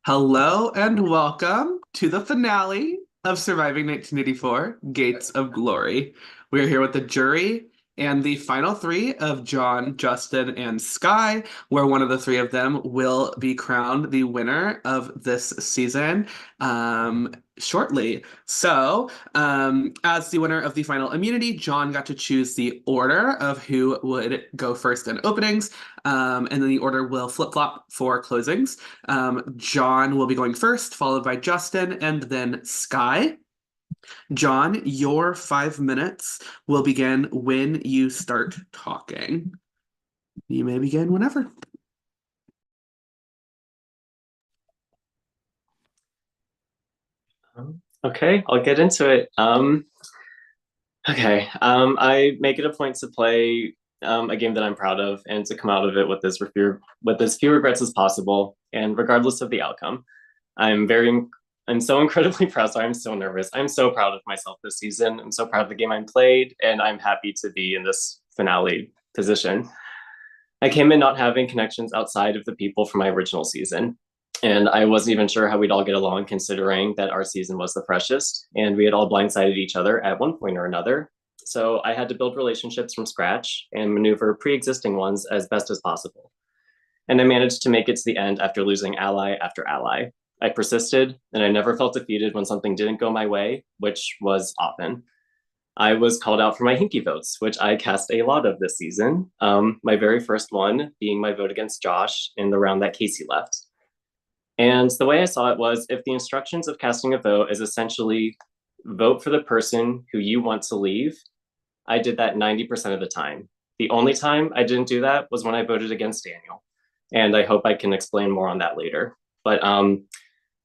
Hello and welcome to the finale of Surviving 1984, Gates of Glory. We are here with the jury and the final three of John, Justin, and Sky, where one of the three of them will be crowned the winner of this season shortly. As the winner of the final immunity, John got to choose the order of who would go first in openings, and then the order will flip-flop for closings. John will be going first, followed by Justin, and then Sky. John, your 5 minutes will begin when you start talking. You may begin whenever. Okay, I'll get into it. I make it a point to play a game that I'm proud of and to come out of it with as few regrets as possible, and regardless of the outcome. I'm very, I'm so incredibly proud. So I'm so nervous. I'm so proud of myself this season. I'm so proud of the game I played, and I'm happy to be in this finale position. I came in not having connections outside of the people from my original season. And I wasn't even sure how we'd all get along, considering that our season was the freshest and we had all blindsided each other at one point or another. So I had to build relationships from scratch and maneuver pre existing ones as best as possible. And I managed to make it to the end after losing ally after ally. I persisted and I never felt defeated when something didn't go my way, which was often. I was called out for my hinky votes, which I cast a lot of this season. My very first one being my vote against Josh in the round that Casey left. And the way I saw it was, if the instructions of casting a vote is essentially vote for the person who you want to leave, I did that 90% of the time. The only time I didn't do that was when I voted against Daniel. And I hope I can explain more on that later. But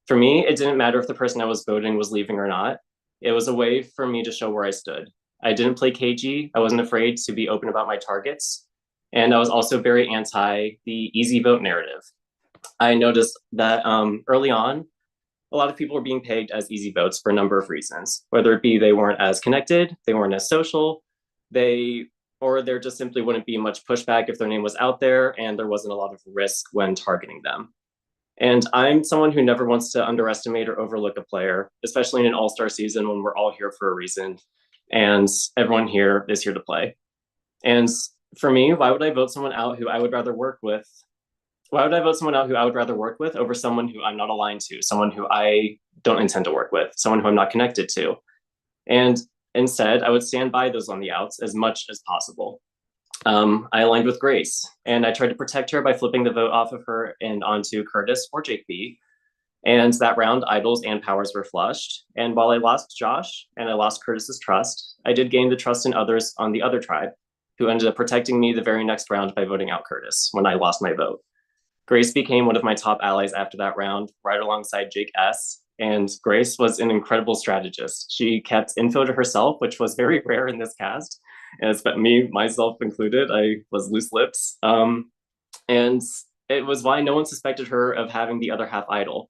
for me, it didn't matter if the person I was voting was leaving or not. It was a way for me to show where I stood. I didn't play cagey. I wasn't afraid to be open about my targets. And I was also very anti the easy vote narrative. I noticed that early on, a lot of people were being pegged as easy votes for a number of reasons, whether it be they weren't as connected, they weren't as social, or there just simply wouldn't be much pushback if their name was out there and there wasn't a lot of risk when targeting them. And I'm someone who never wants to underestimate or overlook a player, especially in an all-star season when we're all here for a reason and everyone here is here to play. And for me, why would I vote someone out who I would rather work with? Why would I vote someone out who I would rather work with over someone who I'm not aligned to, someone who I don't intend to work with, someone who I'm not connected to? And instead, I would stand by those on the outs as much as possible. I aligned with Grace, and I tried to protect her by flipping the vote off of her and onto Curtis or JP. And that round, idols and powers were flushed. And while I lost Josh and I lost Curtis's trust, I did gain the trust in others on the other tribe, who ended up protecting me the very next round by voting out Curtis when I lost my vote. Grace became one of my top allies after that round, right alongside Jake S. And Grace was an incredible strategist. She kept info to herself, which was very rare in this cast. And it's me, myself included. I was loose lips. And it was why no one suspected her of having the other half idol.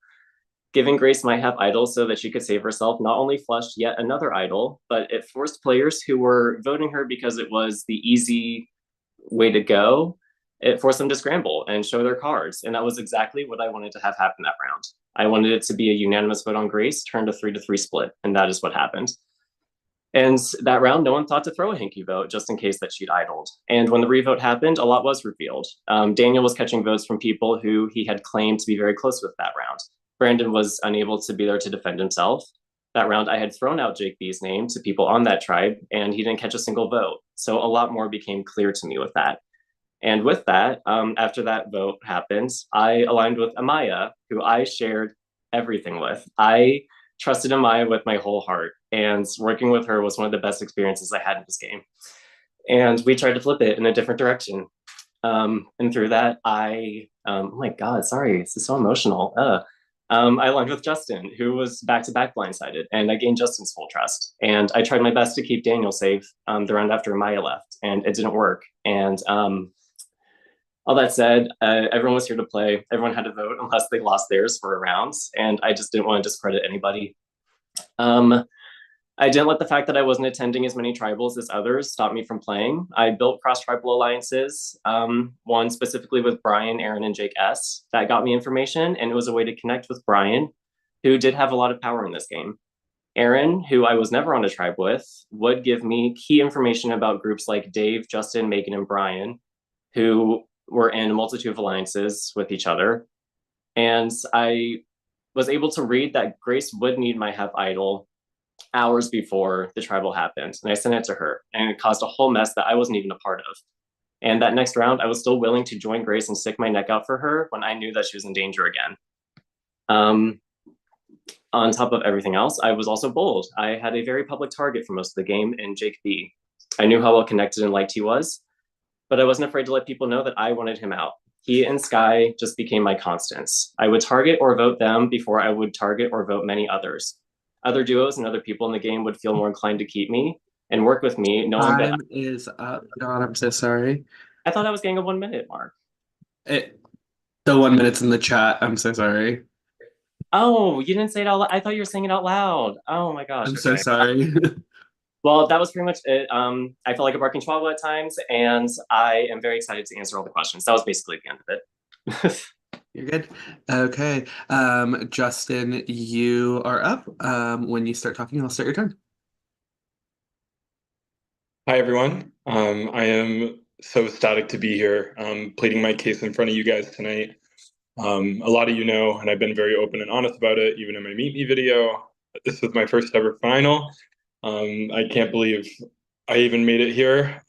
Giving Grace my half idol so that she could save herself not only flushed yet another idol, but it forced players who were voting her because it was the easy way to go, it forced them to scramble and show their cards. And that was exactly what I wanted to have happen that round. I wanted it to be a unanimous vote on Grace, turned a 3-3 split, and that is what happened. And that round, no one thought to throw a hinky vote just in case that she'd idled. And when the revote happened, a lot was revealed. Daniel was catching votes from people who he had claimed to be very close with that round. Brandon was unable to be there to defend himself. That round, I had thrown out Jake B's name to people on that tribe, and he didn't catch a single vote. So a lot more became clear to me with that. And with that, after that vote happened, I aligned with Amaya, who I shared everything with. I trusted Amaya with my whole heart, and working with her was one of the best experiences I had in this game. And we tried to flip it in a different direction. And through that, oh my God, sorry, this is so emotional. I aligned with Justin, who was back-to-back blindsided, and I gained Justin's full trust. And I tried my best to keep Daniel safe the round after Amaya left, and it didn't work. And all that said, everyone was here to play. Everyone had to vote unless they lost theirs for a round, and I just didn't want to discredit anybody. I didn't let the fact that I wasn't attending as many tribals as others stop me from playing. I built cross tribal alliances, one specifically with Brian, Aaron, and Jake S. That got me information, and it was a way to connect with Brian, who did have a lot of power in this game. Aaron, who I was never on a tribe with, would give me key information about groups like Dave, Justin, Megan, and Brian, who were in a multitude of alliances with each other. And I was able to read that Grace would need my Hep idol hours before the tribal happened. And I sent it to her, and it caused a whole mess that I wasn't even a part of. And that next round, I was still willing to join Grace and stick my neck out for her when I knew that she was in danger again. Um, on top of everything else, I was also bold. I had a very public target for most of the game in Jake B. I knew how well connected and liked he was, but I wasn't afraid to let people know that I wanted him out. He and Sky just became my constants. I would target or vote them before I would target or vote many others. Other duos and other people in the game would feel more inclined to keep me and work with me, knowing that Time is up, John. I'm so sorry. I thought I was getting a 1 minute mark. It, the 1 minute's in the chat. I'm so sorry. Oh, you didn't say it out loud. I thought you were saying it out loud. Oh my gosh. I'm so Okay. sorry. Well, that was pretty much it. I felt like a barking chihuahua at times, and I am very excited to answer all the questions. That was basically the end of it. You're good. Okay. Justin, you are up. When you start talking, I'll start your turn. Hi, everyone. I am so ecstatic to be here, pleading my case in front of you guys tonight. A lot of you know, and I've been very open and honest about it, even in my Meet Me video. This was my first ever final. I can't believe I even made it here.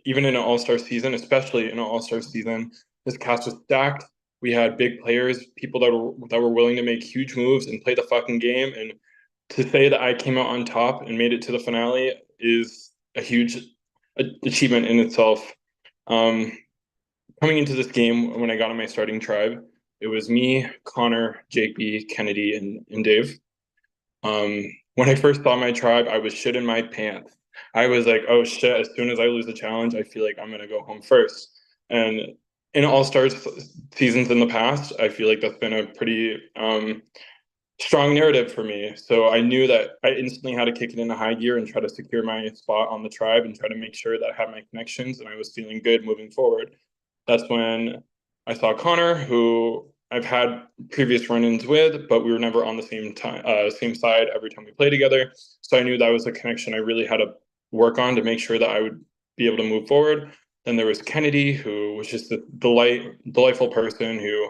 Even in an all-star season, especially in an all-star season, this cast was stacked. We had big players, people that were willing to make huge moves and play the fucking game. And to say that I came out on top and made it to the finale is a huge achievement in itself. Um, Coming into this game, when I got on my starting tribe, it was me, Connor, Jake B, Kennedy, and Dave. When I first saw my tribe, I was shit in my pants. I was like, oh shit, as soon as I lose the challenge, I feel like I'm gonna go home first. And in All Stars seasons in the past, I feel like that's been a pretty strong narrative for me. So I knew that I instantly had to kick it into high gear and try to secure my spot on the tribe and try to make sure that I had my connections and I was feeling good moving forward. That's when I saw Connor, who I've had previous run-ins with, but we were never on the same side every time we played together. So I knew that was a connection I really had to work on to make sure that I would be able to move forward. Then there was Kennedy, who was just a delightful person who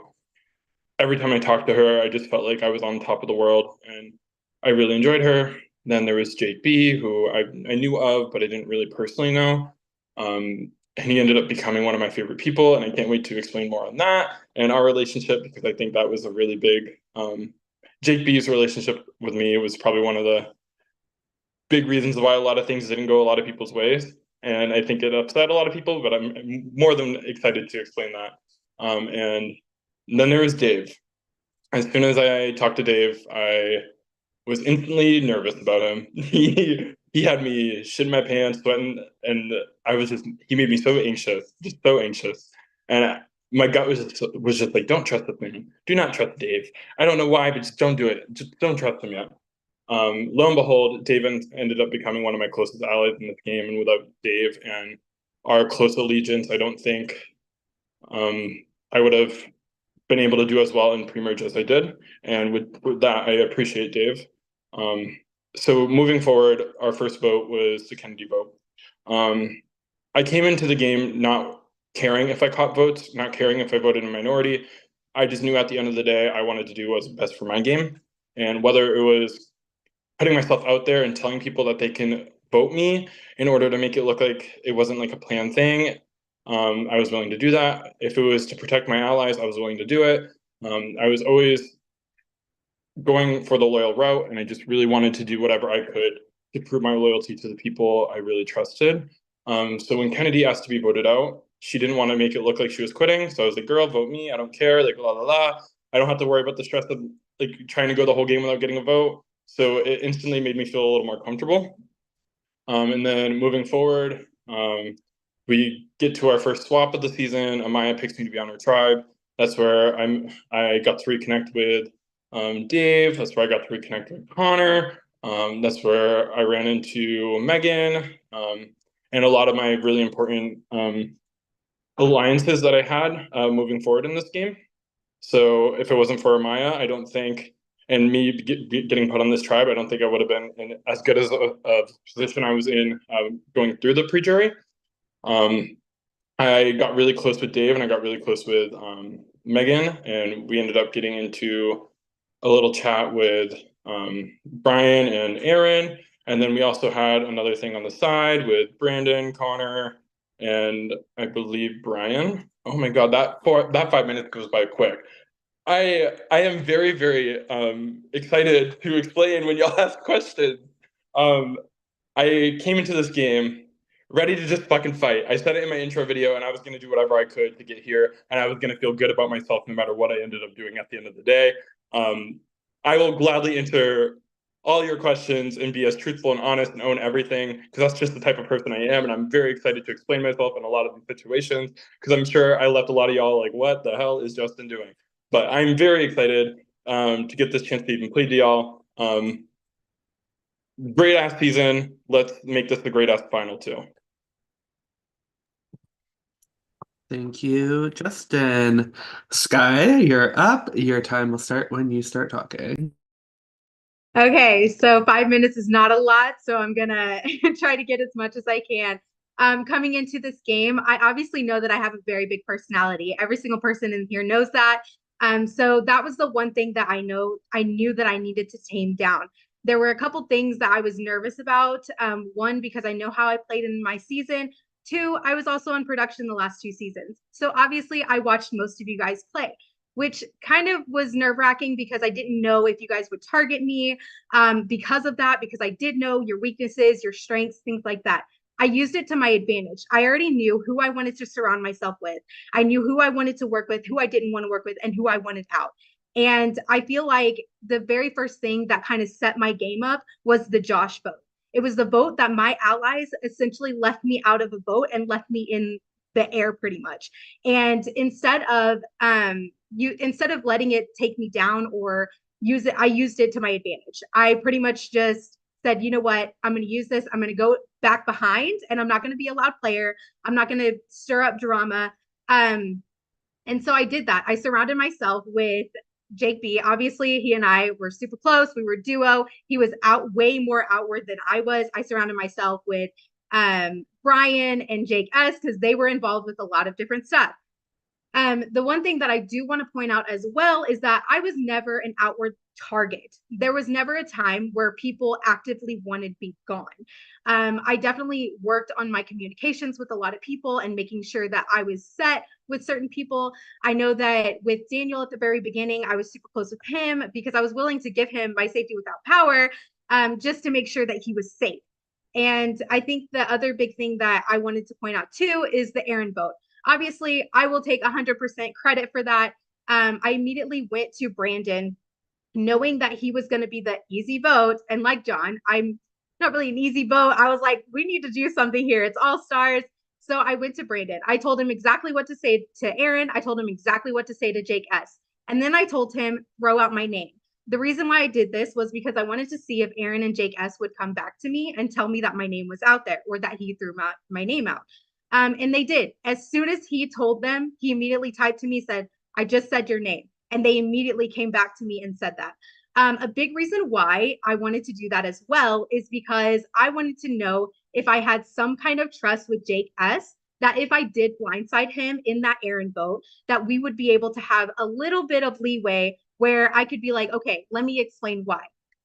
every time I talked to her, I just felt like I was on top of the world, and I really enjoyed her. Then there was Jake B, who I knew of, but I didn't really personally know. And he ended up becoming one of my favorite people, and I can't wait to explain more on that and our relationship, because I think that was a really big Jake B's relationship with me was probably one of the big reasons why a lot of things didn't go a lot of people's ways. And I think it upset a lot of people, but I'm more than excited to explain that. And then there was Dave. As soon as I talked to Dave, I was instantly nervous about him. He had me shit in my pants, sweating, and he made me so anxious, just so anxious. And my gut was just like, don't trust this man. Do not trust Dave. I don't know why, but just don't do it. Just don't trust him yet. Lo and behold, Dave ended up becoming one of my closest allies in this game. And without Dave and our close allegiance, I don't think I would have been able to do as well in pre-merge as I did. And with that, I appreciate Dave. So moving forward, our first vote was the Kennedy vote. I came into the game not caring if I caught votes, not caring if I voted in a minority. I just knew at the end of the day, I wanted to do what was best for my game. And whether it was putting myself out there and telling people that they can vote me in order to make it look like it wasn't like a planned thing, I was willing to do that. If it was to protect my allies, I was willing to do it. I was always going for the loyal route, and I just really wanted to do whatever I could to prove my loyalty to the people I really trusted. So when Kennedy asked to be voted out, she didn't want to make it look like she was quitting. So I was like, girl, vote me. I don't care. Like, la, la, la. I don't have to worry about the stress of like trying to go the whole game without getting a vote. So it instantly made me feel a little more comfortable. And then moving forward, we get to our first swap of the season. Amaya picks me to be on her tribe. That's where I got to reconnect with Dave. That's where I got to reconnect with Connor. That's where I ran into Megan, and a lot of my really important alliances that I had moving forward in this game. So if it wasn't for Amaya, I don't think, and me getting put on this tribe, I don't think I would have been in as good as a position I was in going through the pre-jury. I got really close with Dave and I got really close with Megan, and we ended up getting into a little chat with Brian and Aaron. And then we also had another thing on the side with Brandon, Connor, and I believe Brian. Oh my God, that 5 minutes goes by quick. I am very, very excited to explain when y'all ask questions. Um, I came into this game ready to just fucking fight. I said it in my intro video, and I was going to do whatever I could to get here, and I was going to feel good about myself no matter what I ended up doing at the end of the day. Um, I will gladly answer all your questions and be as truthful and honest and own everything, because that's just the type of person I am, and I'm very excited to explain myself in a lot of these situations, because I'm sure I left a lot of y'all like, what the hell is Justin doing? But I'm very excited to get this chance to even plead to y'all. Great ass season. Let's make this the great ass final too. Thank you, Justin. Sky, you're up. Your time will start when you start talking. Okay, so 5 minutes is not a lot, so I'm gonna try to get as much as I can. Coming into this game, I obviously know that I have a very big personality. Every single person in here knows that. So that was the one thing that I knew that I needed to tame down. There were a couple things that I was nervous about. One, because I know how I played in my season. Two, I was also on production the last 2 seasons. So obviously I watched most of you guys play, which kind of was nerve-wracking because I didn't know if you guys would target me because of that, because I did know your weaknesses, your strengths, things like that. I used it to my advantage. I already knew who I wanted to surround myself with. I knew who I wanted to work with, who I didn't want to work with, and who I wanted out. And I feel like the very first thing that kind of set my game up was the Josh vote. It was the vote that my allies essentially left me out of a vote and left me in the air pretty much. And instead of letting it take me down or use it, I used it to my advantage. I pretty much just said, you know what, I'm going to use this. I'm going to go back behind and I'm not going to be a loud player. I'm not going to stir up drama. And so I did that. I surrounded myself with Jake B. Obviously, he and I were super close. We were a duo. He was way more outward than I was. I surrounded myself with Brian and Jake S. because they were involved with a lot of different stuff. The one thing that I do want to point out as well is that I was never an outward target. There was never a time where people actively wanted me gone. I definitely worked on my communications with a lot of people and making sure that I was set with certain people. I know that with Daniel at the very beginning, I was super close with him because I was willing to give him my safety without power just to make sure that he was safe. And I think the other big thing that I wanted to point out too is the Aaron vote. Obviously, I will take 100% credit for that. I immediately went to Brandon knowing that he was going to be the easy vote. And like John, I'm not really an easy vote. I was like, we need to do something here. It's all stars. So I went to Brandon. I told him exactly what to say to Aaron. I told him exactly what to say to Jake S. And then I told him, throw out my name. The reason why I did this was because I wanted to see if Aaron and Jake S would come back to me and tell me that my name was out there or that he threw my name out. And they did. As soon as he told them, he immediately typed to me, said, I just said your name. And they immediately came back to me and said that. A big reason why I wanted to do that as well is because I wanted to know if I had some kind of trust with Jake S, that if I did blindside him in that Aaron vote, that we would be able to have a little bit of leeway where I could be like, okay, let me explain why.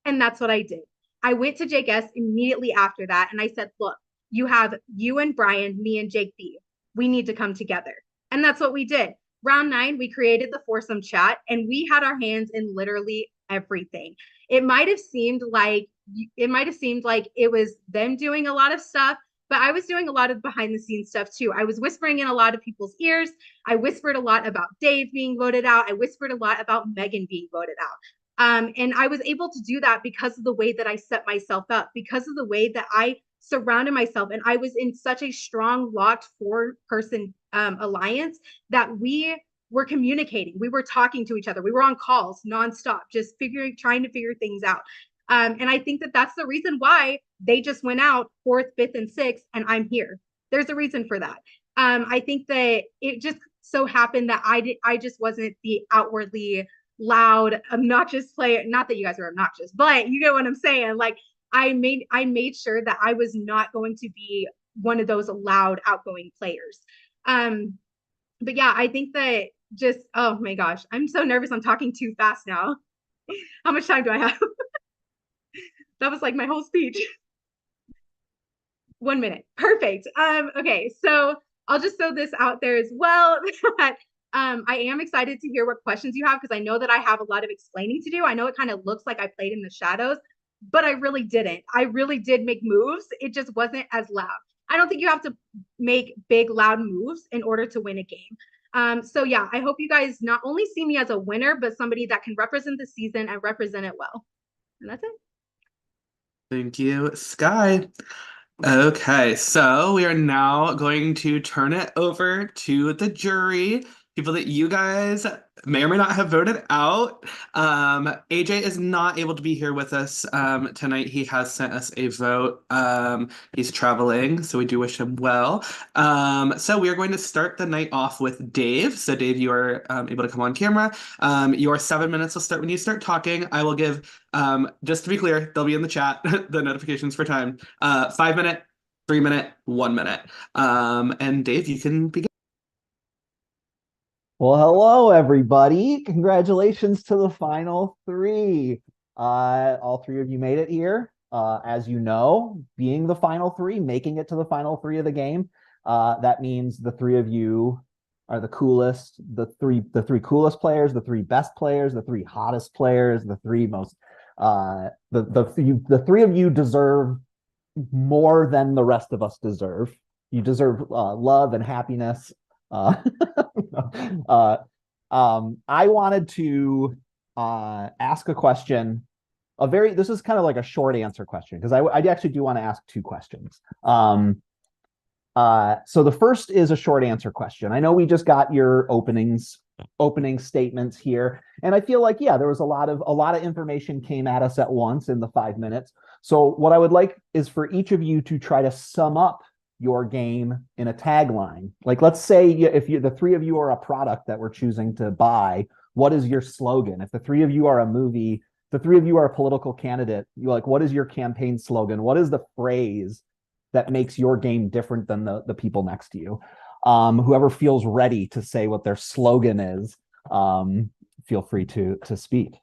And that's what I did. I went to Jake S immediately after that. And I said, look, you have you and Brian, me and Jake B. We need to come together. And that's what we did. Round 9, we created the foursome chat and we had our hands in literally everything. It might have seemed like it was them doing a lot of stuff, but I was doing a lot of behind the scenes stuff too. I was whispering in a lot of people's ears. I whispered a lot about Dave being voted out. I whispered a lot about Megan being voted out. And I was able to do that because of the way that I set myself up, because of the way that I surrounded myself. And I was in such a strong, locked 4-person alliance that we were communicating. We were talking to each other. We were on calls nonstop, just trying to figure things out. And I think that that's the reason why they just went out fourth, fifth, and sixth, and I'm here. There's a reason for that. I think that it just so happened that I just wasn't the outwardly loud, obnoxious player. Not that you guys are obnoxious, but you get what I'm saying. Like I made sure that I was not going to be one of those loud, outgoing players. But yeah, I think that just, oh my gosh, I'm so nervous. I'm talking too fast now. How much time do I have? That was like my whole speech. 1 minute. Perfect. Okay, so I'll just throw this out there as well that I am excited to hear what questions you have because I know that I have a lot of explaining to do. I know it kind of looks like I played in the shadows, but I really didn't. I really did make moves. It just wasn't as loud. I don't think you have to make big, loud moves in order to win a game. So yeah, I hope you guys not only see me as a winner, but somebody that can represent the season and represent it well. And that's it. Thank you, Sky. Okay, so we are now going to turn it over to the jury, people that you guys may or may not have voted out. AJ is not able to be here with us tonight. He has sent us a vote. He's traveling, so we do wish him well. So we are going to start the night off with Dave. So Dave, you are able to come on camera. Your 7 minutes will start when you start talking. I will give, just to be clear, they'll be in the chat, the notifications for time. 5 minute, 3 minute, 1 minute. And Dave, you can begin. Well, hello, everybody. Congratulations to the final three. All three of you made it here. As you know, being the final three, making it to the final three of the game, that means the three of you are the coolest, the three coolest players, the three best players, the three hottest players, the three most the three of you deserve more than the rest of us deserve. You deserve love and happiness. I wanted to ask a question. This is kind of like a short answer question because I actually do want to ask two questions. So the first is a short answer question. I know we just got your opening statements here, and I feel like there was a lot of information came at us at once in the 5 minutes. So what I would like is for each of you to try to sum up your game in a tagline. Like, let's say if the three of you are a product that we're choosing to buy, what is your slogan? If the three of you are a movie, the three of you are a political candidate, what is your campaign slogan? What is the phrase that makes your game different than the people next to you? Whoever feels ready to say what their slogan is, feel free to speak.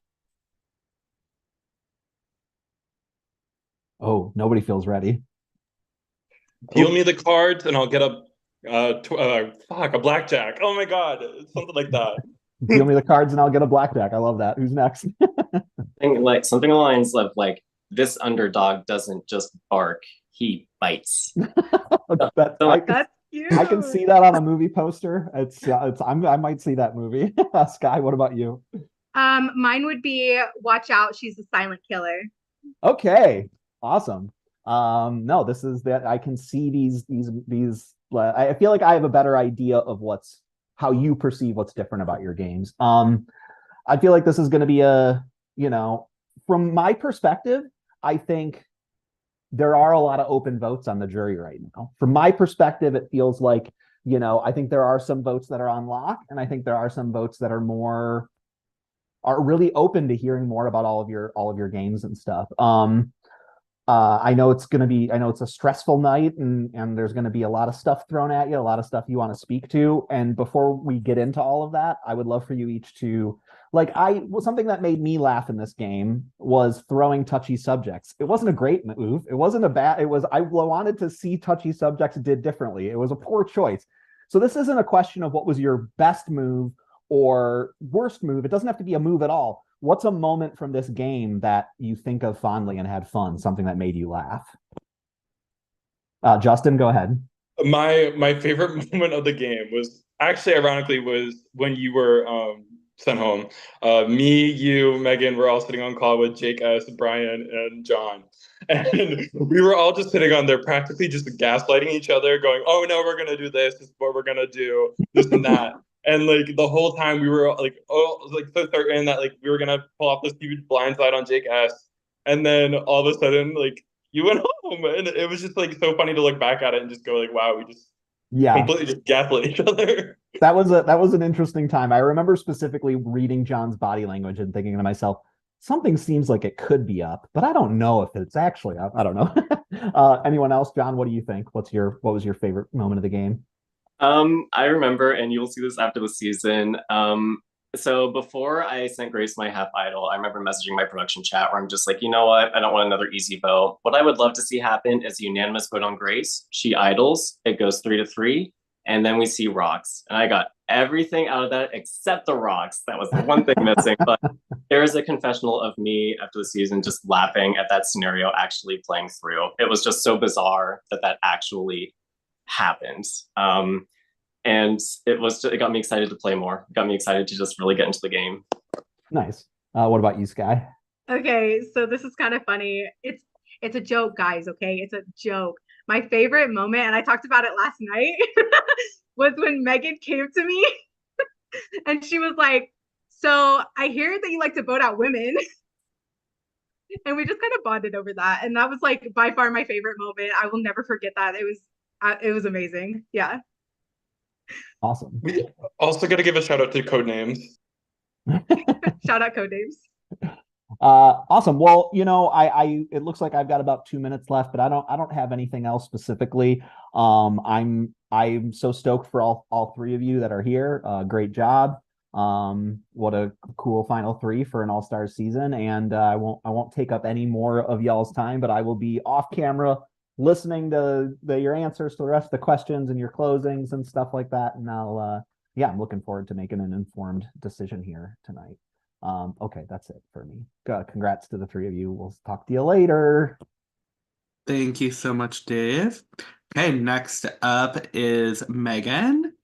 Oh, nobody feels ready. Deal me the cards and I'll get a blackjack. Oh my god, something like that. Deal me the cards and I'll get a blackjack. I love that. Who's next? Like something along the lines of like, this underdog doesn't just bark, he bites. That's cute. I can see that on a movie poster. I might see that movie. Sky, what about you? Mine would be watch out, she's a silent killer. Okay, awesome. No, this is that I can see these. I feel like I have a better idea of how you perceive what's different about your games. I feel like this is going to be from my perspective, I think there are a lot of open votes on the jury right now. From my perspective, it feels like, I think there are some votes that are on lock, and I think there are some votes that are really open to hearing more about all of your games and stuff. I know it's a stressful night and there's going to be a lot of stuff thrown at you, a lot of stuff you want to speak to. And before we get into all of that, I would love for you each to, something that made me laugh in this game was throwing touchy subjects. It wasn't a great move. I wanted to see touchy subjects did differently. It was a poor choice. So this isn't a question of what was your best move or worst move. It doesn't have to be a move at all. What's a moment from this game that you think of fondly and had fun, something that made you laugh? Justin, go ahead. My favorite moment of the game was actually, ironically, was when you were sent home. Me, you, Megan, we're all sitting on call with Jake S., Brian, and John. And we were all just sitting on there practically just gaslighting each other, going, oh, no, we're going to do this. This is what we're going to do, this and that. And like the whole time we were like, so certain that like we were gonna pull off this huge blindside on Jake S. And then all of a sudden, like, you went home, and it was just like so funny to look back at it and just go like, wow, we just Yeah, completely just gaslit each other. that was an interesting time. I remember specifically reading John's body language and thinking to myself, something seems like it could be up, but I don't know if it's actually up. I don't know. Anyone else? John, what do you think? What was your favorite moment of the game? I remember, and you'll see this after the season. So before I sent Grace my half idol, I remember messaging my production chat where I'm just like, you know what? I don't want another easy vote. What I would love to see happen is a unanimous vote on Grace. She idols. It goes 3-3, and then we see rocks. And I got everything out of that except the rocks. That was the one thing missing. But there is a confessional of me after the season just laughing at that scenario actually playing through. It was just so bizarre that that actually happened. And it got me excited to play more. It got me excited to just really get into the game. Nice. What about you, Sky? Okay, so this is kind of funny. It's a joke, guys, okay? It's a joke. My favorite moment, and I talked about it last night, was when Megan came to me and she was like, "So I hear that you like to vote out women." And we just kind of bonded over that. And that was like by far my favorite moment. I will never forget that. It was amazing. Yeah. Awesome. Also, got to give a shout out to Code Names. Shout out Codenames. Awesome. Well, I it looks like I've got about 2 minutes left, but I don't have anything else specifically. I'm so stoked for all three of you that are here. Great job. What a cool final three for an all-star season. And I won't take up any more of y'all's time, but I will be off camera listening to your answers to the rest of the questions and your closings and stuff like that. And I'm looking forward to making an informed decision here tonight. Okay, that's it for me. Congrats to the three of you. We'll talk to you later. Thank you so much, Dave. Okay, next up is Megan.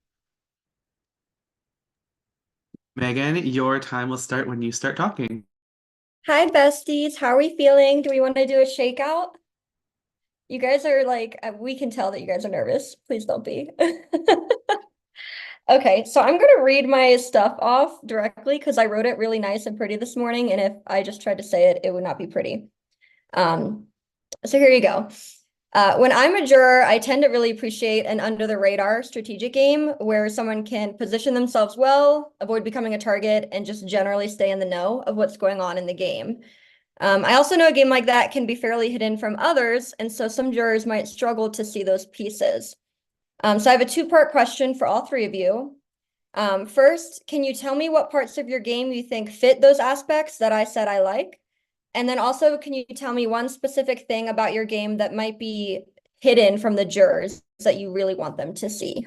Megan, your time will start when you start talking. Hi, besties. How are we feeling? Do we want to do a shakeout? You guys are like, we can tell that you guys are nervous. Please don't be. Okay, so I'm going to read my stuff off directly because I wrote it really nice and pretty this morning. And if I just tried to say it, it would not be pretty. So here you go. When I'm a juror, I tend to really appreciate an under the radar strategic game where someone can position themselves well, avoid becoming a target, and just generally stay in the know of what's going on in the game. I also know a game like that can be fairly hidden from others, and so some jurors might struggle to see those pieces. So I have a two-part question for all three of you. First, can you tell me what parts of your game you think fit those aspects that I said I like? And then also, can you tell me one specific thing about your game that might be hidden from the jurors that you really want them to see?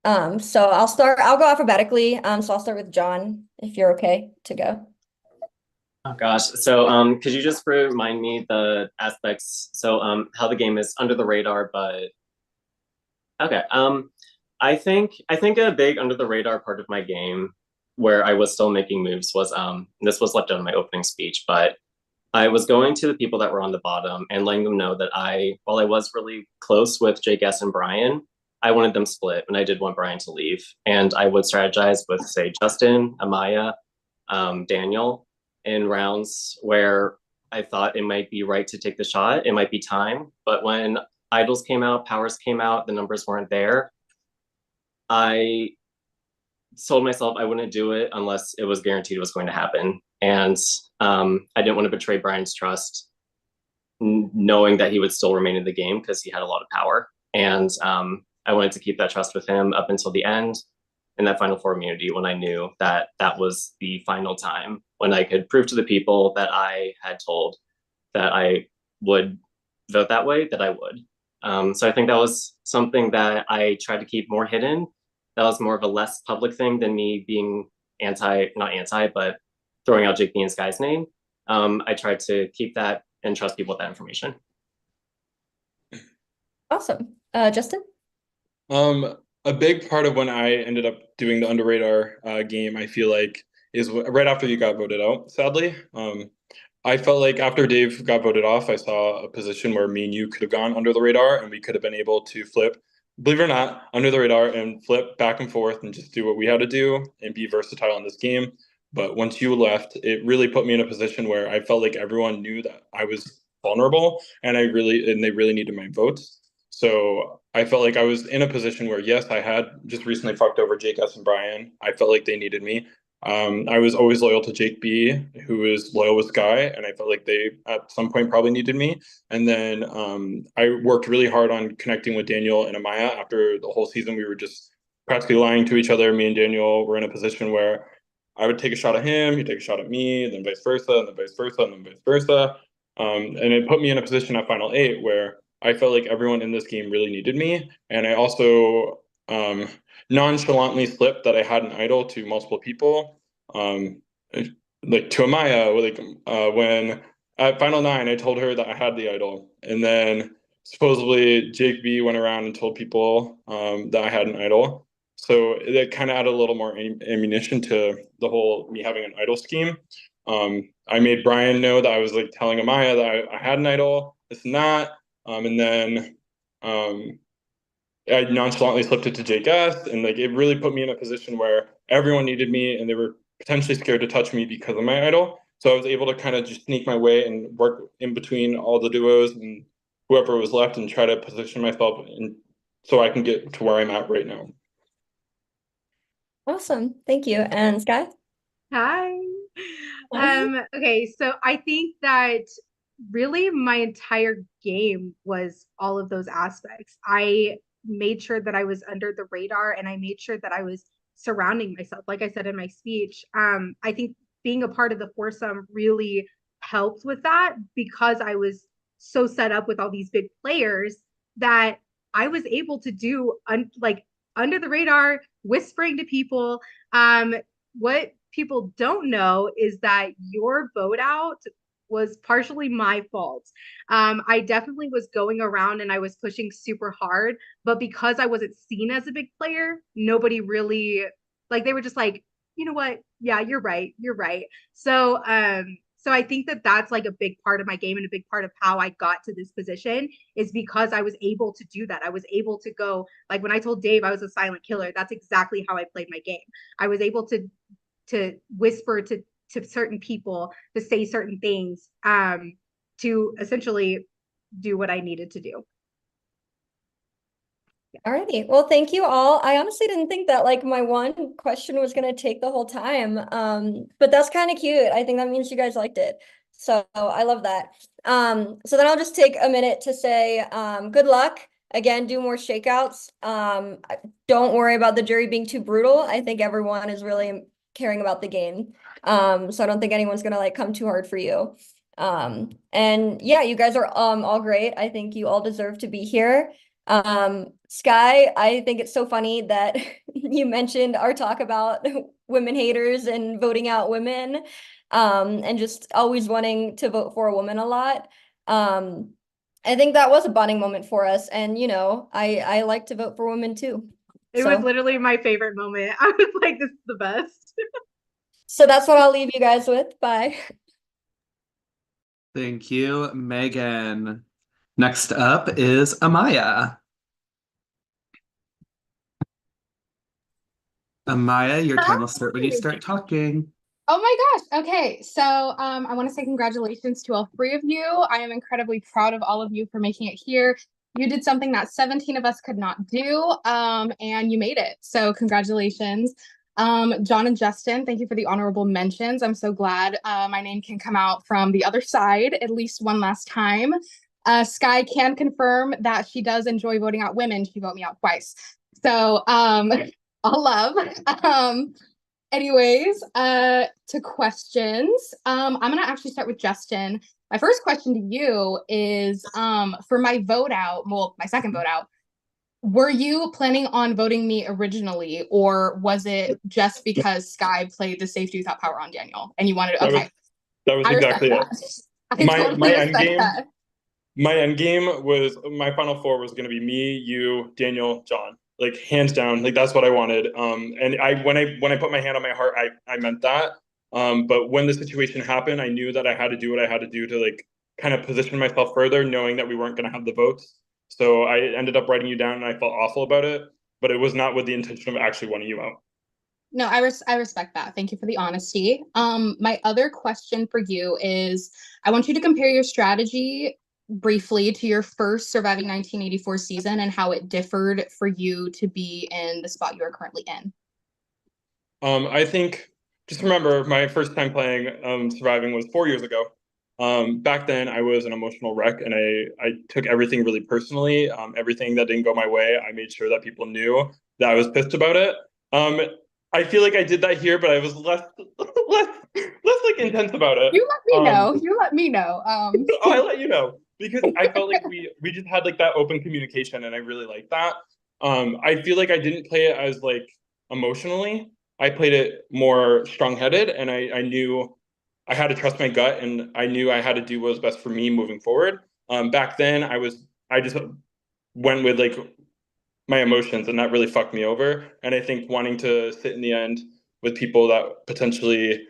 So I'll go alphabetically. So I'll start with John, if you're okay to go. Oh gosh. So could you just remind me the aspects? So how the game is under the radar, but okay. I think a big under the radar part of my game where I was still making moves was this was left out in my opening speech, but I was going to the people that were on the bottom and letting them know that while I was really close with Jake S and Brian, I wanted them split and I did want Brian to leave. And I would strategize with, say, Justin, Amaya, Daniel in rounds where I thought it might be right to take the shot. It might be time. But when idols came out, powers came out, the numbers weren't there. I told myself I wouldn't do it unless it was guaranteed it was going to happen. And I didn't want to betray Brian's trust, knowing that he would still remain in the game because he had a lot of power. And I wanted to keep that trust with him up until the end in that Final Four immunity when I knew that that was the final time when I could prove to the people that I had told that I would vote that way, that I would. So I think that was something that I tried to keep more hidden. That was more of a less public thing than me being not anti, but throwing out Jake B and Sky's name. I tried to keep that and trust people with that information. Awesome. Justin? A big part of when I ended up doing the under radar game, I feel like, is right after you got voted out, sadly. I felt like after Dave got voted off, I saw a position where me and you could have gone under the radar and we could have been able to flip, believe it or not, under the radar and flip back and forth and just do what we had to do and be versatile in this game. But once you left, it really put me in a position where I felt like everyone knew that I was vulnerable and they really needed my votes. So I felt like I was in a position where, yes, I had just recently fucked over Jake S and Brian. I felt like they needed me. I was always loyal to Jake B, who is loyal with Sky, and I felt like they at some point probably needed me. And then I worked really hard on connecting with Daniel and Amaya. After the whole season, we were just practically lying to each other. Me and Daniel were in a position where I would take a shot at him, he'd take a shot at me, then vice versa, and then vice versa, and then vice versa. And it put me in a position at Final Eight where I felt like everyone in this game really needed me. And I also nonchalantly slipped that I had an idol to multiple people. Like to Amaya, when at Final Nine, I told her that I had the idol. And then supposedly Jake B went around and told people that I had an idol. So that kind of added a little more ammunition to the whole me having an idol scheme. I made Brian know that I was like telling Amaya that I had an idol, it's not. And then I nonchalantly slipped it to Jake S. And like it really put me in a position where everyone needed me and they were potentially scared to touch me because of my idol. So I was able to kind of just sneak my way and work in between all the duos and whoever was left and try to position myself so I can get to where I'm at right now. Awesome. Thank you. And Sky? Hi. Okay, so I think that really my entire game was all of those aspects. I made sure that I was under the radar and I made sure that I was surrounding myself. Like I said in my speech, I think being a part of the foursome really helped with that because I was so set up with all these big players that I was able to do like under the radar, whispering to people. What people don't know is that your vote out was partially my fault. I definitely was going around and I was pushing super hard, but because I wasn't seen as a big player, nobody really like they were just like, you know what? Yeah, you're right. You're right. So I think that that's like a big part of my game and a big part of how I got to this position is because I was able to do that. I was able to go like when I told Dave I was a silent killer, that's exactly how I played my game. I was able to whisper to certain people to say certain things to essentially do what I needed to do. Alrighty. Well, thank you all. I honestly didn't think that like my one question was gonna take the whole time. But that's kind of cute. I think that means you guys liked it. So I love that. So then I'll just take a minute to say good luck. Again, do more shakeouts. Don't worry about the jury being too brutal. I think everyone is really caring about the game. So I don't think anyone's gonna like come too hard for you. And yeah, you guys are all great. I think you all deserve to be here. Sky, I think it's so funny that you mentioned our talk about women haters and voting out women, and just always wanting to vote for a woman a lot. I think that was a bonding moment for us, and you know, I like to vote for women too. It was literally my favorite moment. I was like, this is the best. So that's what I'll leave you guys with. Bye. Thank you, Megan. Next up is Amaya. Amaya, your time will start when you start talking. Oh my gosh. Okay. So I want to say congratulations to all three of you. I am incredibly proud of all of you for making it here. You did something that 17 of us could not do, and you made it. So congratulations. John and Justin, thank you for the honorable mentions. I'm so glad my name can come out from the other side at least one last time. Sky can confirm that she does enjoy voting out women. She voted me out twice. So all love. Anyways, to questions. I'm gonna actually start with Justin. My first question to you is for my vote out, well, my second vote out, were you planning on voting me originally, or was it just because Sky played the safety without power on Daniel and you wanted to, okay. That was exactly it. I totally respect that. My end game was my final four was gonna be me, you, Daniel, John. Like hands down, like that's what I wanted. And when I put my hand on my heart, I meant that. But when the situation happened, I knew that I had to do what I had to do to like kind of position myself further, knowing that we weren't going to have the votes. So I ended up writing you down, and I felt awful about it. But it was not with the intention of actually wanting you out. No, I respect that. Thank you for the honesty. My other question for you is I want you to compare your strategy briefly to your first Surviving 1984 season and how it differed for you to be in the spot you are currently in. I think just remember my first time playing Surviving was 4 years ago. Back then I was an emotional wreck and I took everything really personally. Everything that didn't go my way, I made sure that people knew that I was pissed about it. I feel like I did that here, but I was less like intense about it. You let me know. You let me know. I let you know because I felt like we just had like that open communication and I really liked that. I feel like I didn't play it as like emotionally. I played it more strong-headed and I knew I had to trust my gut and I knew I had to do what was best for me moving forward. Back then I just went with like my emotions and that really fucked me over. And I think wanting to sit in the end with people that potentially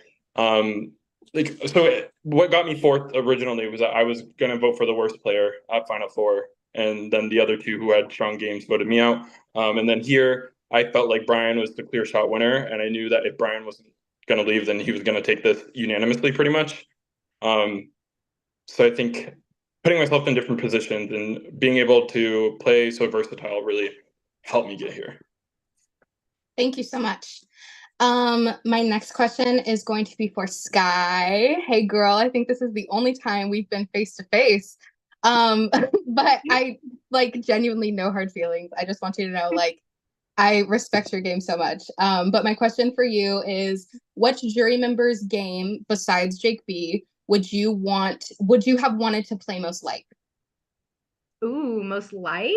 what got me fourth originally was that I was gonna vote for the worst player at Final Four, and then the other two who had strong games voted me out. And then here I felt like Brian was the clear shot winner, and I knew that if Brian wasn't gonna leave, then he was gonna take this unanimously pretty much. So I think putting myself in different positions and being able to play so versatile really helped me get here. Thank you so much. My next question is going to be for Sky. Hey girl, I think this is the only time we've been face to face. But I like genuinely no hard feelings. I just want you to know, like, I respect your game so much. But my question for you is, what jury member's game besides Jake B would you have wanted to play most like? Ooh, most like?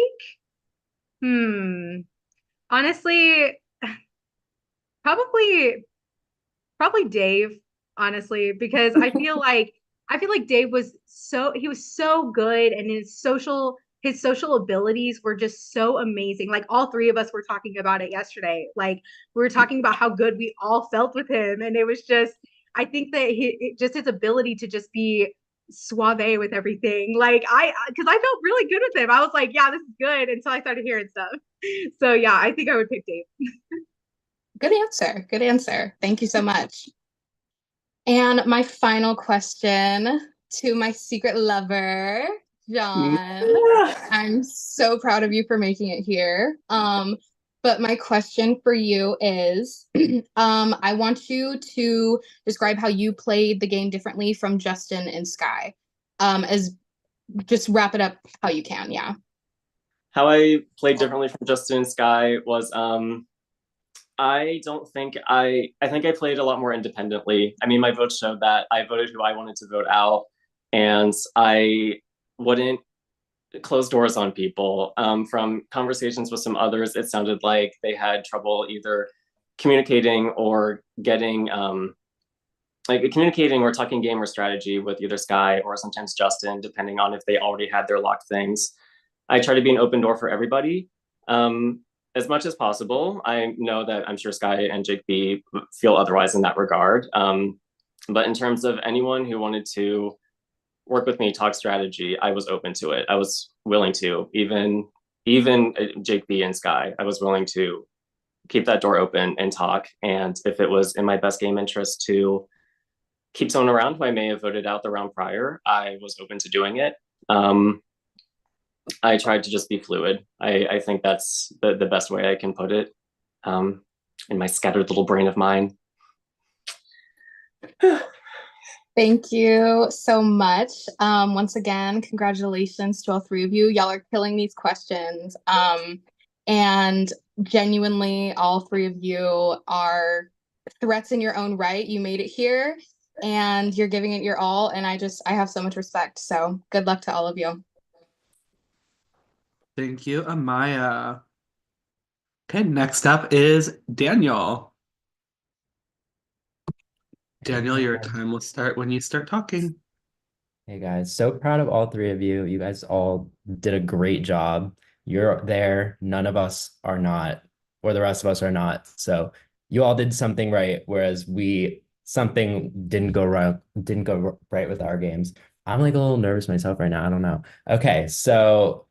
Honestly, probably Dave, honestly, because I feel like Dave was so good and his social abilities were just so amazing. Like all three of us were talking about it yesterday. Like we were talking about how good we all felt with him, and it was just I think that just his ability to just be suave with everything. Like because I felt really good with him. I was like, yeah, this is good until I started hearing stuff. So yeah, I think I would pick Dave. Good answer. Good answer. Thank you so much. And my final question to my secret lover, John. I'm so proud of you for making it here. But my question for you is, I want you to describe how you played the game differently from Justin and Sky. As just wrap it up how you can, yeah. How I played differently from Justin and Sky was I don't think I think I played a lot more independently. I mean, my votes showed that I voted who I wanted to vote out, and I wouldn't close doors on people. From conversations with some others, it sounded like they had trouble either communicating or getting like communicating or talking game or strategy with either Sky or sometimes Justin, depending on if they already had their locked things. I try to be an open door for everybody. As much as possible. I know that I'm sure Sky and Jake B feel otherwise in that regard. But in terms of anyone who wanted to work with me, talk strategy, I was open to it. I was willing to, even Jake B and Sky, I was willing to keep that door open and talk. And if it was in my best game interest to keep someone around who I may have voted out the round prior, I was open to doing it. I tried to just be fluid. I think that's the best way I can put it in my scattered little brain of mine. Thank you so much. Once again, congratulations to all three of you. Y'all are killing these questions. And genuinely, all three of you are threats in your own right. You made it here and you're giving it your all. And I have so much respect. So good luck to all of you. Thank you, Amaya. Okay, next up is Daniel. Daniel, your time will start when you start talking. Hey guys, so proud of all three of you. You guys all did a great job. You're there, none of us are not, or the rest of us are not. So you all did something right, whereas something didn't go right with our games. I'm like a little nervous myself right now. I don't know. Okay, so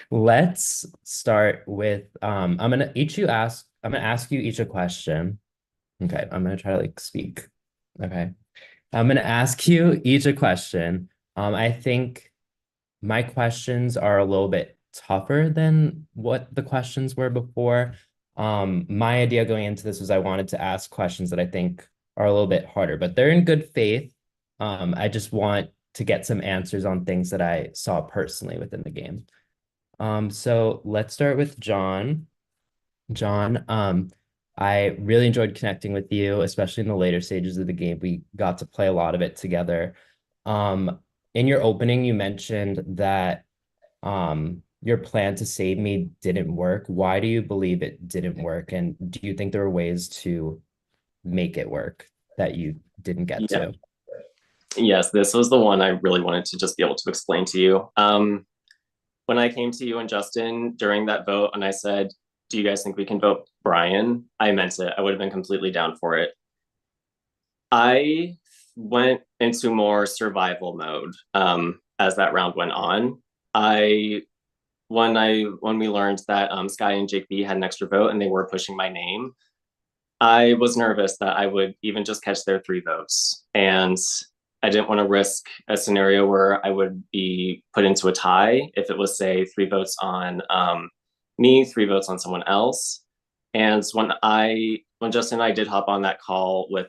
let's start with I'm gonna ask you each a question. Okay, I'm gonna try to like speak. Okay. I'm gonna ask you each a question. I think my questions are a little bit tougher than what the questions were before. My idea going into this was I wanted to ask questions that I think are a little bit harder, but they're in good faith. I just want to get some answers on things that I saw personally within the game. So let's start with John. John, I really enjoyed connecting with you, especially in the later stages of the game. We got to play a lot of it together. In your opening, you mentioned that your plan to save me didn't work. Why do you believe it didn't work? And do you think there were ways to make it work that you didn't get Yeah. to? Yes, this was the one I really wanted to just be able to explain to you. When I came to you and Justin during that vote and I said, do you guys think we can vote Brian? I meant it. I would have been completely down for it. I went into more survival mode as that round went on. When we learned that Sky and Jake B had an extra vote and they were pushing my name, I was nervous that I would even just catch their 3 votes. And I didn't want to risk a scenario where I would be put into a tie if it was, say, 3 votes on me, 3 votes on someone else. And when Justin and I did hop on that call with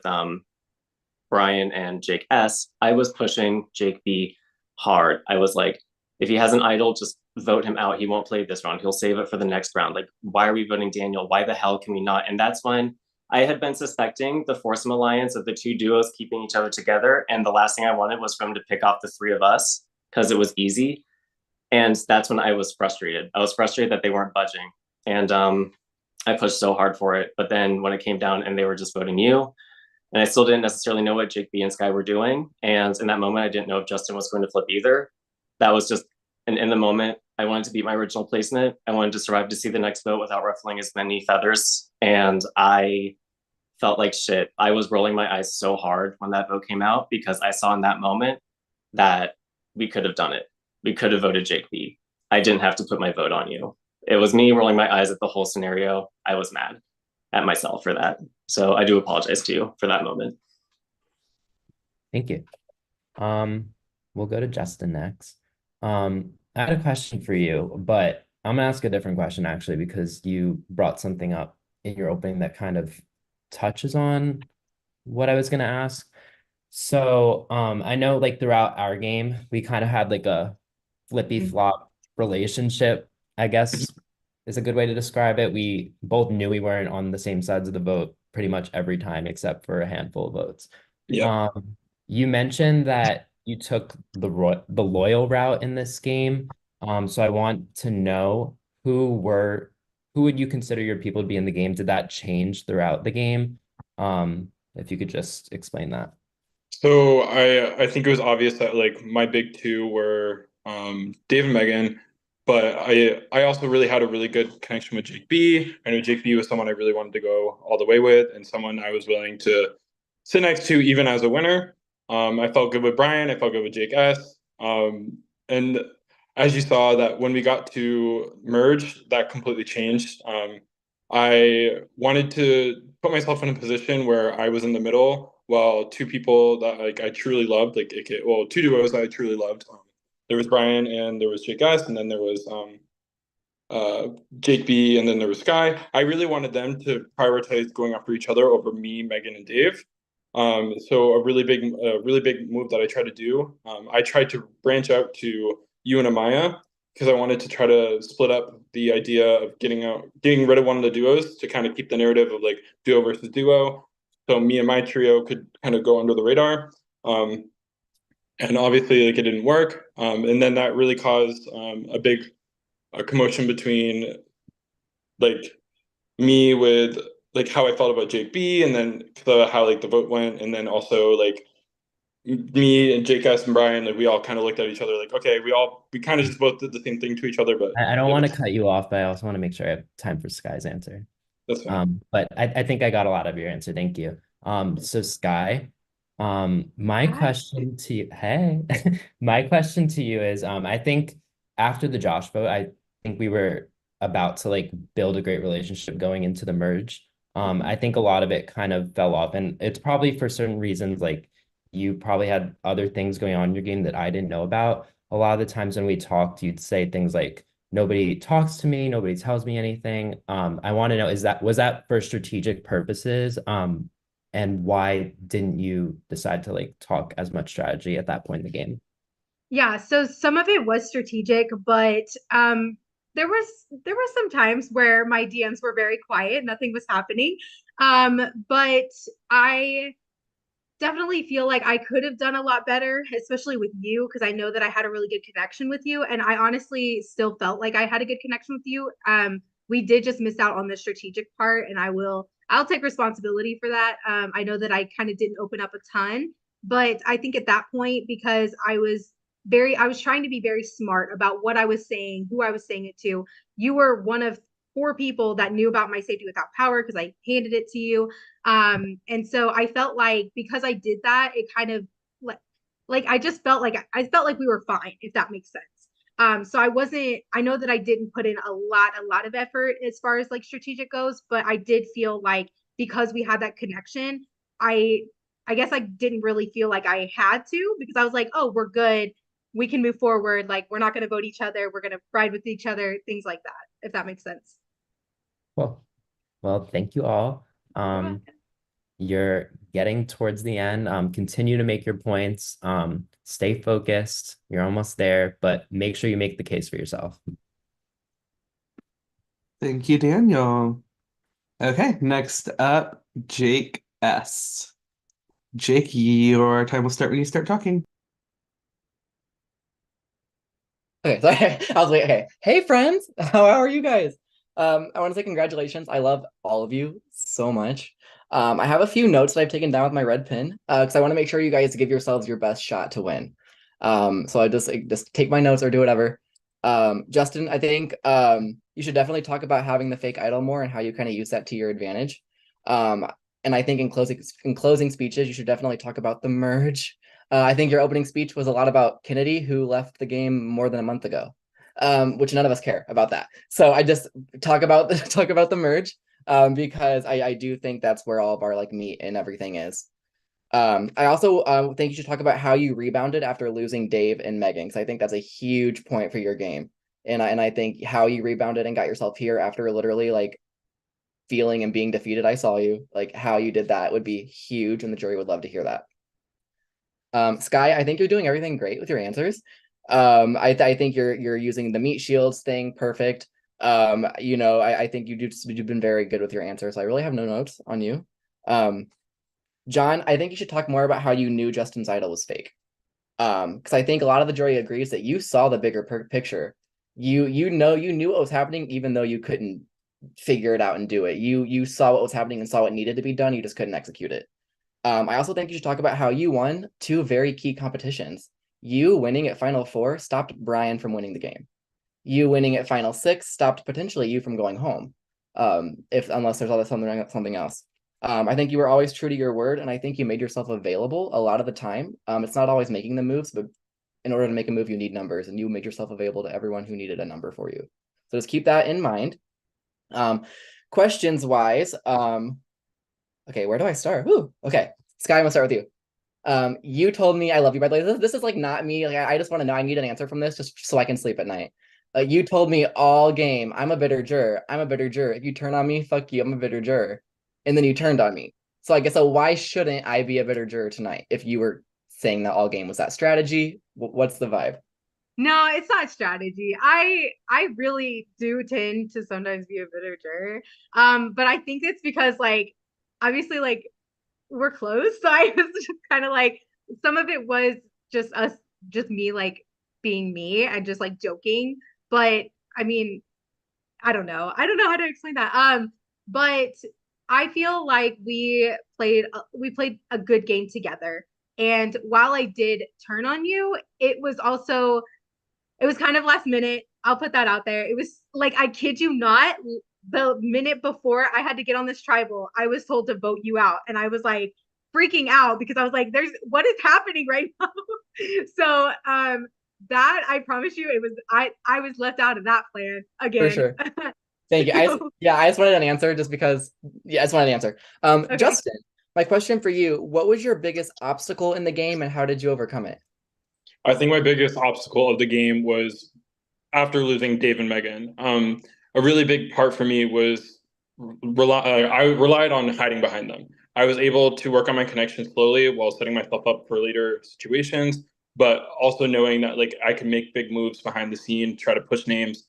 Brian and Jake S, I was pushing Jake B hard. I was like, if he has an idol, just vote him out. He won't play this round. He'll save it for the next round. Like, why are we voting Daniel? Why the hell can we not? And that's when I had been suspecting the foursome alliance of the 2 duos keeping each other together. And the last thing I wanted was for him to pick off the 3 of us because it was easy. And that's when I was frustrated. I was frustrated that they weren't budging. And I pushed so hard for it. But then when it came down and they were just voting you, and I still didn't necessarily know what Jake B and Sky were doing. And in that moment, I didn't know if Justin was going to flip either. That was just, and in the moment, I wanted to beat my original placement. I wanted to survive to see the next vote without ruffling as many feathers. And I felt like shit. I was rolling my eyes so hard when that vote came out because I saw in that moment that we could have done it. We could have voted Jake B. I didn't have to put my vote on you. It was me rolling my eyes at the whole scenario. I was mad at myself for that. So I do apologize to you for that moment. Thank you. We'll go to Justin next. I had a question for you, but I'm gonna ask a different question actually because you brought something up in your opening that kind of touches on what I was gonna ask. So I know like throughout our game, we kind of had like a flippy flop relationship, I guess is a good way to describe it. We both knew we weren't on the same sides of the vote pretty much every time except for a handful of votes. Yeah. You mentioned that you took the loyal route in this game. So I want to know who would you consider your people to be in the game? Did that change throughout the game? If you could just explain that. So I think it was obvious that like my big 2 were Dave and Megan, but I also really had a really good connection with Jake B. I know Jake B was someone I really wanted to go all the way with and someone I was willing to sit next to even as a winner. I felt good with Brian, I felt good with Jake S. And as you saw that when we got to merge, that completely changed. I wanted to put myself in a position where I was in the middle while 2 people that like I truly loved, like 2 duos that I truly loved. There was Brian and there was Jake S, and then there was Jake B, and then there was Sky. I really wanted them to prioritize going after each other over me, Megan, and Dave. So a really big move that I tried to do. I tried to branch out to you and Amaya because I wanted to try to split up the idea of getting rid of one of the duos to kind of keep the narrative of like duo versus duo. So me and my trio could kind of go under the radar. And obviously like it didn't work. And then that really caused a commotion between like me with like how I felt about Jake B and then how like the vote went, and then also like me and Jake S and Brian, like we all kind of looked at each other like, okay, we kind of just both did the same thing to each other, but I don't want to cut you off, but I also want to make sure I have time for Sky's answer. that's fine. But I think I got a lot of your answer. Thank you. So Sky, my Hi. question to you, hey, my question to you is, I think after the Josh vote, I think we were about to like build a great relationship going into the merge. I think a lot of it kind of fell off, and it's probably for certain reasons, like you probably had other things going on in your game that I didn't know about. A lot of the times when we talked, you'd say things like, nobody talks to me, nobody tells me anything. I want to know, was that for strategic purposes? And why didn't you decide to like talk as much strategy at that point in the game? Yeah, so some of it was strategic, but there were some times where my DMs were very quiet, nothing was happening. But I definitely feel like I could have done a lot better, especially with you, because I know that I had a really good connection with you, and I honestly still felt like I had a good connection with you. We did just miss out on the strategic part, and I'll take responsibility for that. I know that I kind of didn't open up a ton, but I think at that point, because I was trying to be very smart about what I was saying, who I was saying it to. You were one of four people that knew about my safety without power because I handed it to you. And so I felt like because I did that, it kind of like I felt like we were fine, if that makes sense. So I know that I didn't put in a lot of effort as far as like strategic goes, but I did feel like because we had that connection, I I guess I didn't really feel like I had to because I was like, oh, we're good. We can move forward. Like, we're not going to vote each other. We're going to ride with each other, things like that, if that makes sense. Well, well, thank you all. You're getting towards the end. Continue to make your points. Stay focused. You're almost there, but make sure you make the case for yourself. Thank you, Daniel. Okay, next up, Jake S. Jake, your time will start when you start talking. Okay, so I was like, okay, hey friends, how are you guys? I want to say congratulations. I love all of you so much. I have a few notes that I've taken down with my red pen because I want to make sure you guys give yourselves your best shot to win. So I just take my notes or do whatever. Justin, I think you should definitely talk about having the fake idol more and how you kind of use that to your advantage. And I think in closing speeches, you should definitely talk about the merge. I think your opening speech was a lot about Kennedy, who left the game more than a month ago, which none of us care about that. So I just talk about the merge because I do think that's where all of our like meat and everything is. I also think you should talk about how you rebounded after losing Dave and Megan, because I think that's a huge point for your game. And I think how you rebounded and got yourself here after literally like feeling and being defeated. I saw you, like how you did that would be huge, and the jury would love to hear that. Sky, I think you're doing everything great with your answers. I think you're using the meat shields thing perfect. I think you've been very good with your answers. I really have no notes on you. John, I think you should talk more about how you knew Justin's idol was fake. Because I think a lot of the jury agrees that you saw the bigger picture. You knew what was happening, even though you couldn't figure it out and do it. You saw what was happening and saw what needed to be done. You just couldn't execute it. I also think you should talk about how you won two very key competitions. You winning at Final Four stopped Brian from winning the game. You winning at Final Six stopped potentially you from going home, unless there's something else. I think you were always true to your word, and I think you made yourself available a lot of the time. It's not always making the moves, but in order to make a move, you need numbers, and you made yourself available to everyone who needed a number for you. So just keep that in mind. Questions wise, okay, where do I start? Ooh, okay, Sky, I'm gonna start with you. You told me I love you. By the way, this is like not me. Like I just want to know. I need an answer from this just so I can sleep at night. You told me all game, I'm a bitter juror. I'm a bitter juror. If you turn on me, fuck you. I'm a bitter juror. And then you turned on me. So I guess why shouldn't I be a bitter juror tonight? If you were saying that all game was that strategy, what's the vibe? No, it's not strategy. I really do tend to sometimes be a bitter juror. But I think it's because like obviously like we're close. So I was just kind of like some of it was just me like being me and just like joking. But I mean, I don't know. I don't know how to explain that. But I feel like we played a good game together. And while I did turn on you, it was kind of last minute. I'll put that out there. It was like, I kid you not, the minute before I had to get on this tribal, I was told to vote you out. And I was like freaking out because I was like, what is happening right now? So that I promise you, I was left out of that plan For again. sure. Thank you. I just wanted an answer just because, I just wanted an answer. Okay. Justin, my question for you, what was your biggest obstacle in the game and how did you overcome it? I think my biggest obstacle of the game was after losing Dave and Megan. A really big part for me was I relied on hiding behind them. I was able to work on my connection slowly while setting myself up for later situations, but also knowing that like I could make big moves behind the scene, try to push names,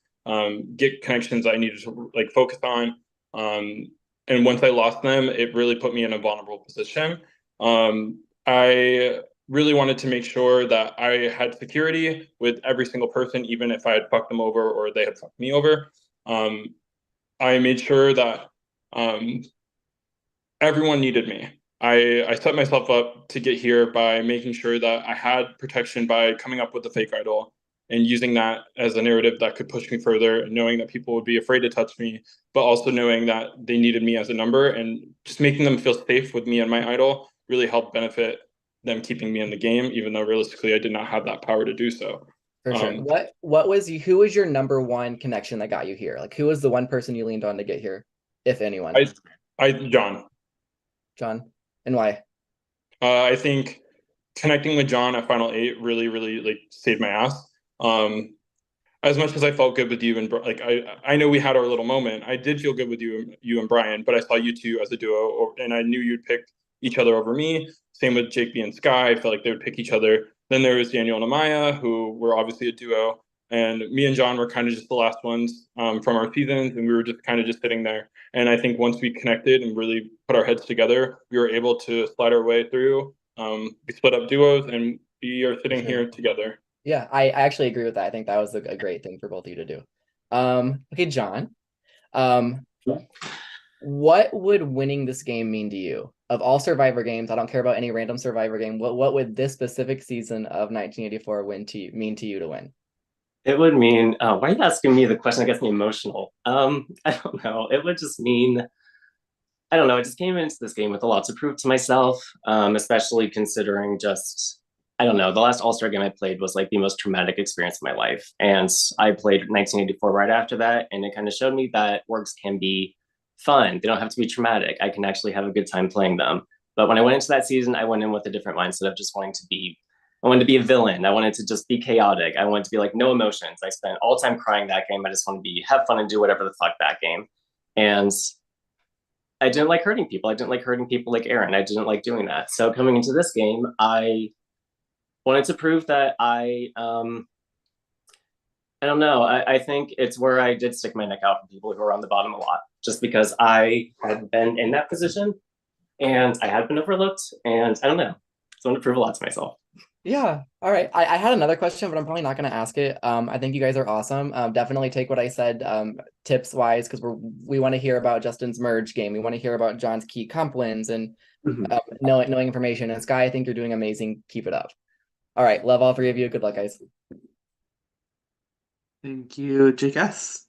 get connections I needed to like focus on. And once I lost them, it really put me in a vulnerable position. I really wanted to make sure that I had security with every single person, even if I had fucked them over or they had fucked me over. I made sure that everyone needed me. I set myself up to get here by making sure that I had protection by coming up with a fake idol and using that as a narrative that could push me further, and knowing that people would be afraid to touch me, but also knowing that they needed me as a number, and just making them feel safe with me and my idol really helped benefit them keeping me in the game, even though realistically I did not have that power to do so. For sure. Who was your number one connection that got you here? Like, who was the one person you leaned on to get here, if anyone? John. John, and why? I think connecting with John at Final 8 really, really like saved my ass. As much as I felt good with you and like I know we had our little moment, I did feel good with you and Brian, but I saw you two as a duo, and I knew you'd pick each other over me. Same with Jake B and Sky. I felt like they would pick each other. Then there was Daniel and Amaya, who were obviously a duo, and me and John were kind of just the last ones from our seasons, and we were just kind of just sitting there. And I think once we connected and really put our heads together, we were able to slide our way through. We split up duos, and we are sitting here together. Yeah, I actually agree with that. I think that was a great thing for both of you to do. Okay, John. What would winning this game mean to you? Of all Survivor games, I don't care about any random Survivor game. What would this specific season of 1984 mean to you to win? It would mean, why are you asking me the question that gets me emotional? I don't know. It would just mean, I don't know. I just came into this game with a lot to prove to myself, especially considering just, I don't know, the last All-Star game I played was like the most traumatic experience of my life. And I played 1984 right after that. And it kind of showed me that orgs can be fun. They don't have to be traumatic. I can actually have a good time playing them. But when I went into that season, I went in with a different mindset of just wanting to be, I wanted to be a villain. I wanted to just be chaotic. I wanted to be like no emotions. I spent all time crying that game. I just want to be, have fun and do whatever the fuck that game. And I didn't like hurting people. I didn't like hurting people like Aaron. I didn't like doing that. So coming into this game, I wanted to prove that I don't know. I think it's where I did stick my neck out for people who are on the bottom a lot, just because I had been in that position and I had been overlooked, and I don't know. So I want to prove a lot to myself. Yeah. All right. I had another question, but I'm probably not going to ask it. I think you guys are awesome. Definitely take what I said tips wise, because we want to hear about Justin's merge game. We want to hear about John's key comp wins and knowing information. And Sky, I think you're doing amazing. Keep it up. All right. Love all three of you. Good luck, guys. Thank you, Jake S.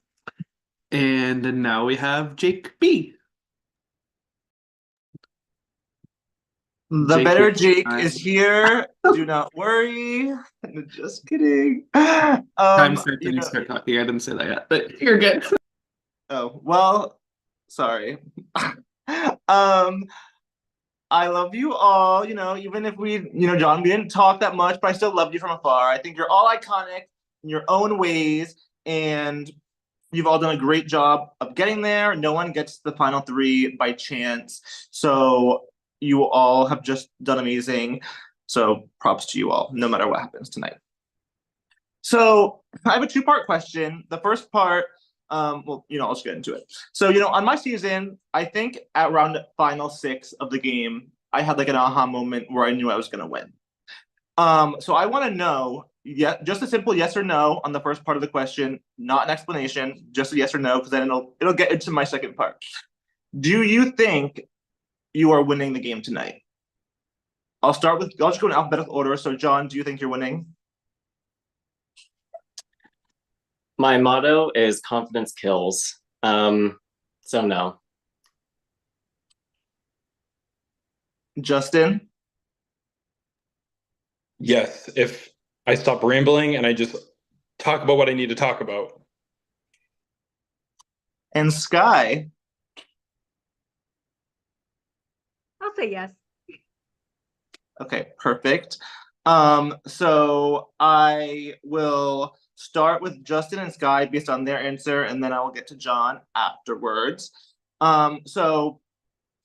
And now we have Jake B. The Jake better B. Jake is here. Do not worry. Just kidding. Time starts when you start talking. I didn't say that yet, but you're good. Oh, well, sorry. I love you all, even if John, we didn't talk that much, but I still love you from afar. I think you're all iconic in your own ways, and you've all done a great job of getting there. No one gets to the final three by chance. So you all have just done amazing. So props to you all, no matter what happens tonight. So I have a two-part question. The first part, I'll just get into it. So, on my season, I think at around final 6 of the game, I had like an aha moment where I knew I was going to win. So I want to know, just a simple yes or no on the first part of the question, not an explanation, just a yes or no, because then it'll get into my second part. Do you think you are winning the game tonight? I'll just go in alphabetical order. So, John, do you think you're winning? My motto is confidence kills. So no. Justin? Yes, if I stop rambling and I just talk about what I need to talk about. And Sky? I'll say yes. Okay, perfect. So I will start with Justin and Sky based on their answer, and then I will get to John afterwards. So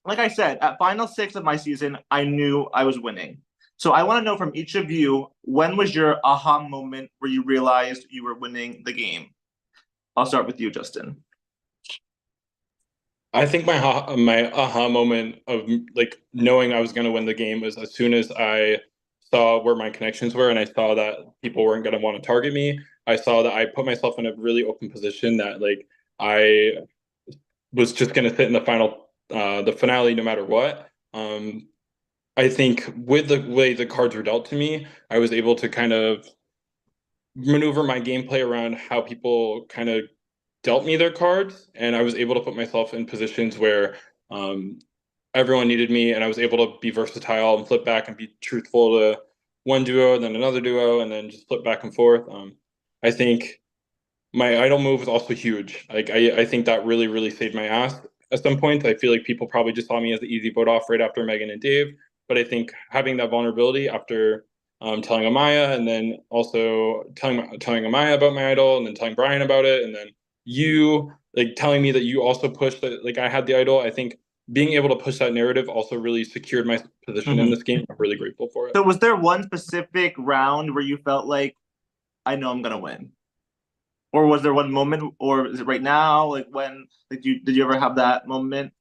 like I said, at final six of my season, I knew I was winning. So I want to know from each of you, when was your aha moment where you realized you were winning the game? I'll start with you, Justin. I think my aha moment of like knowing I was going to win the game was as soon as I saw where my connections were and I saw that people weren't going to want to target me. I saw that I put myself in a really open position that like I was just going to sit in the finale no matter what. I think with the way the cards were dealt to me, I was able to kind of maneuver my gameplay around how people kind of dealt me their cards, and I was able to put myself in positions where everyone needed me, and I was able to be versatile and flip back and be truthful to one duo, then another duo, and then just flip back and forth. I think my idol move was also huge. Like I think that really saved my ass at some point. I feel like people probably just saw me as the easy vote off right after Megan and Dave, but I think having that vulnerability after telling Amaya, and then also telling Amaya about my idol, and then telling Brian about it, and then you like telling me that you also pushed that like I had the idol. I think being able to push that narrative also really secured my position in this game. I'm really grateful for it. So was there one specific round where you felt like, I know I'm gonna win? Or was there one moment, or is it right now? Like when did you ever have that moment?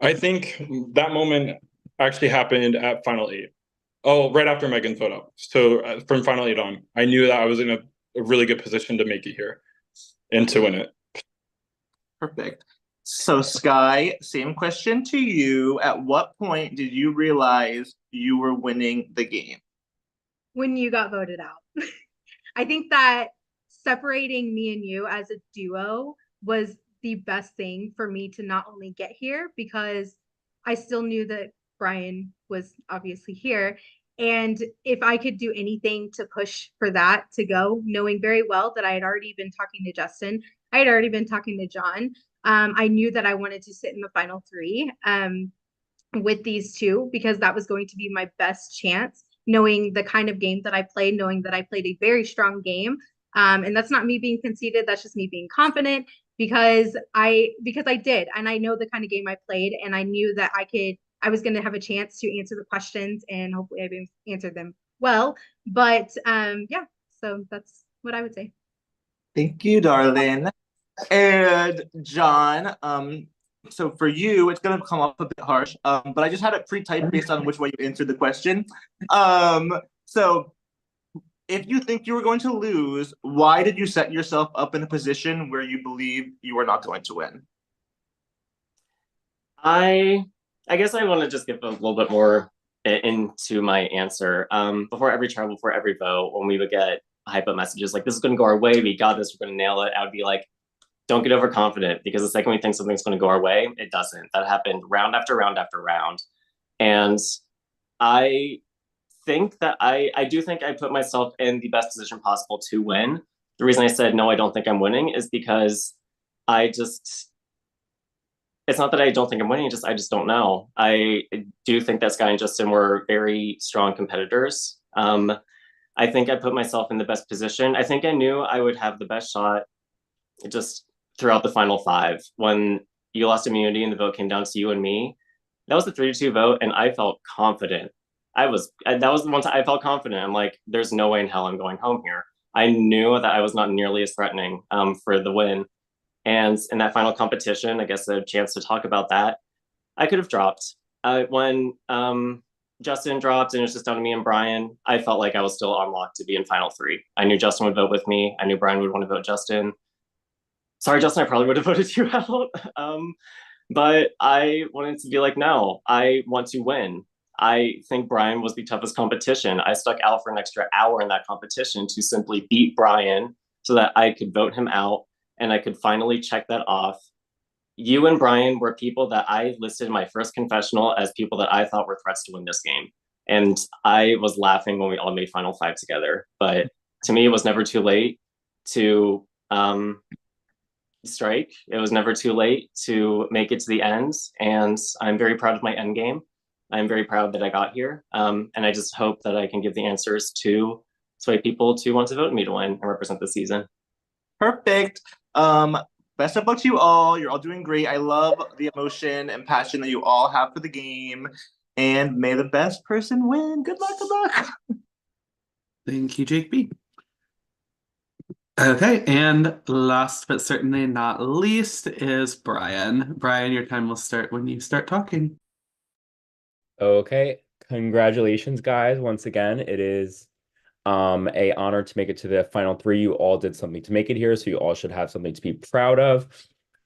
I think that moment actually happened at Final Eight. Oh, right after Megan's vote up. So from Final Eight on, I knew that I was in a really good position to make it here and to win it. Perfect. So Sky, same question to you. At what point did you realize you were winning the game? When you got voted out. I think that separating me and you as a duo was the best thing for me to not only get here, because I still knew that Brian was obviously here. And if I could do anything to push for that to go, knowing very well that I had already been talking to Justin, I had already been talking to John. I knew that I wanted to sit in the final three with these two, because that was going to be my best chance, knowing the kind of game that I played, knowing that I played a very strong game. And that's not me being conceited, that's just me being confident, because I did, and I know the kind of game I played, and I knew that I was going to have a chance to answer the questions, and hopefully I answered them well. But yeah, so that's what I would say. Thank you, darling. And John, so for you, it's gonna come off a bit harsh, but I just had it pre-typed based on which way you answered the question. So if you think you were going to lose, why did you set yourself up in a position where you believe you were not going to win? I guess I want to just give a little bit more into my answer. Before every trial, before every vote, when we would get hype up messages like, this is going to go our way, we got this, we're going to nail it, I would be like, don't get overconfident, because the second we think something's going to go our way, it doesn't. That happened round after round after round. And I think that I do think I put myself in the best position possible to win. The reason I said, no, I don't think I'm winning, is because it's not that I don't think I'm winning, I just don't know. I do think that Sky and Justin were very strong competitors. I think I put myself in the best position. I think I knew I would have the best shot just throughout the final five. When you lost immunity and the vote came down to you and me, that was the 3-2 vote, and I felt confident. That was the one time I felt confident. I'm like, there's no way in hell I'm going home here. I knew that I was not nearly as threatening for the win. And in that final competition, I guess a chance to talk about that, I could have dropped. When Justin dropped and it was just down to me and Brian, I felt like I was still on lock to be in final three. I knew Justin would vote with me. I knew Brian would want to vote Justin. Sorry, Justin, I probably would have voted you out. But I wanted to be like, no, I want to win. I think Brian was the toughest competition. I stuck out for an extra hour in that competition to simply beat Brian so that I could vote him out and I could finally check that off. You and Brian were people that I listed in my first confessional as people that I thought were threats to win this game. And I was laughing when we all made Final Five together. But to me, it was never too late to strike. It was never too late to make it to the end, and I'm very proud of my end game. I'm very proud that I got here, and I just hope that I can give the answers to sway people to want to vote me to win and represent the season. Perfect. Best of luck to you all. You're all doing great. I love the emotion and passion that you all have for the game. And may the best person win. Good luck, good luck. Thank you, Jake B. Okay, and last but certainly not least is Brian. Brian, your time will start when you start talking. Okay, congratulations, guys. Once again, it is a honor to make it to the final three. You all did something to make it here, so you all should have something to be proud of.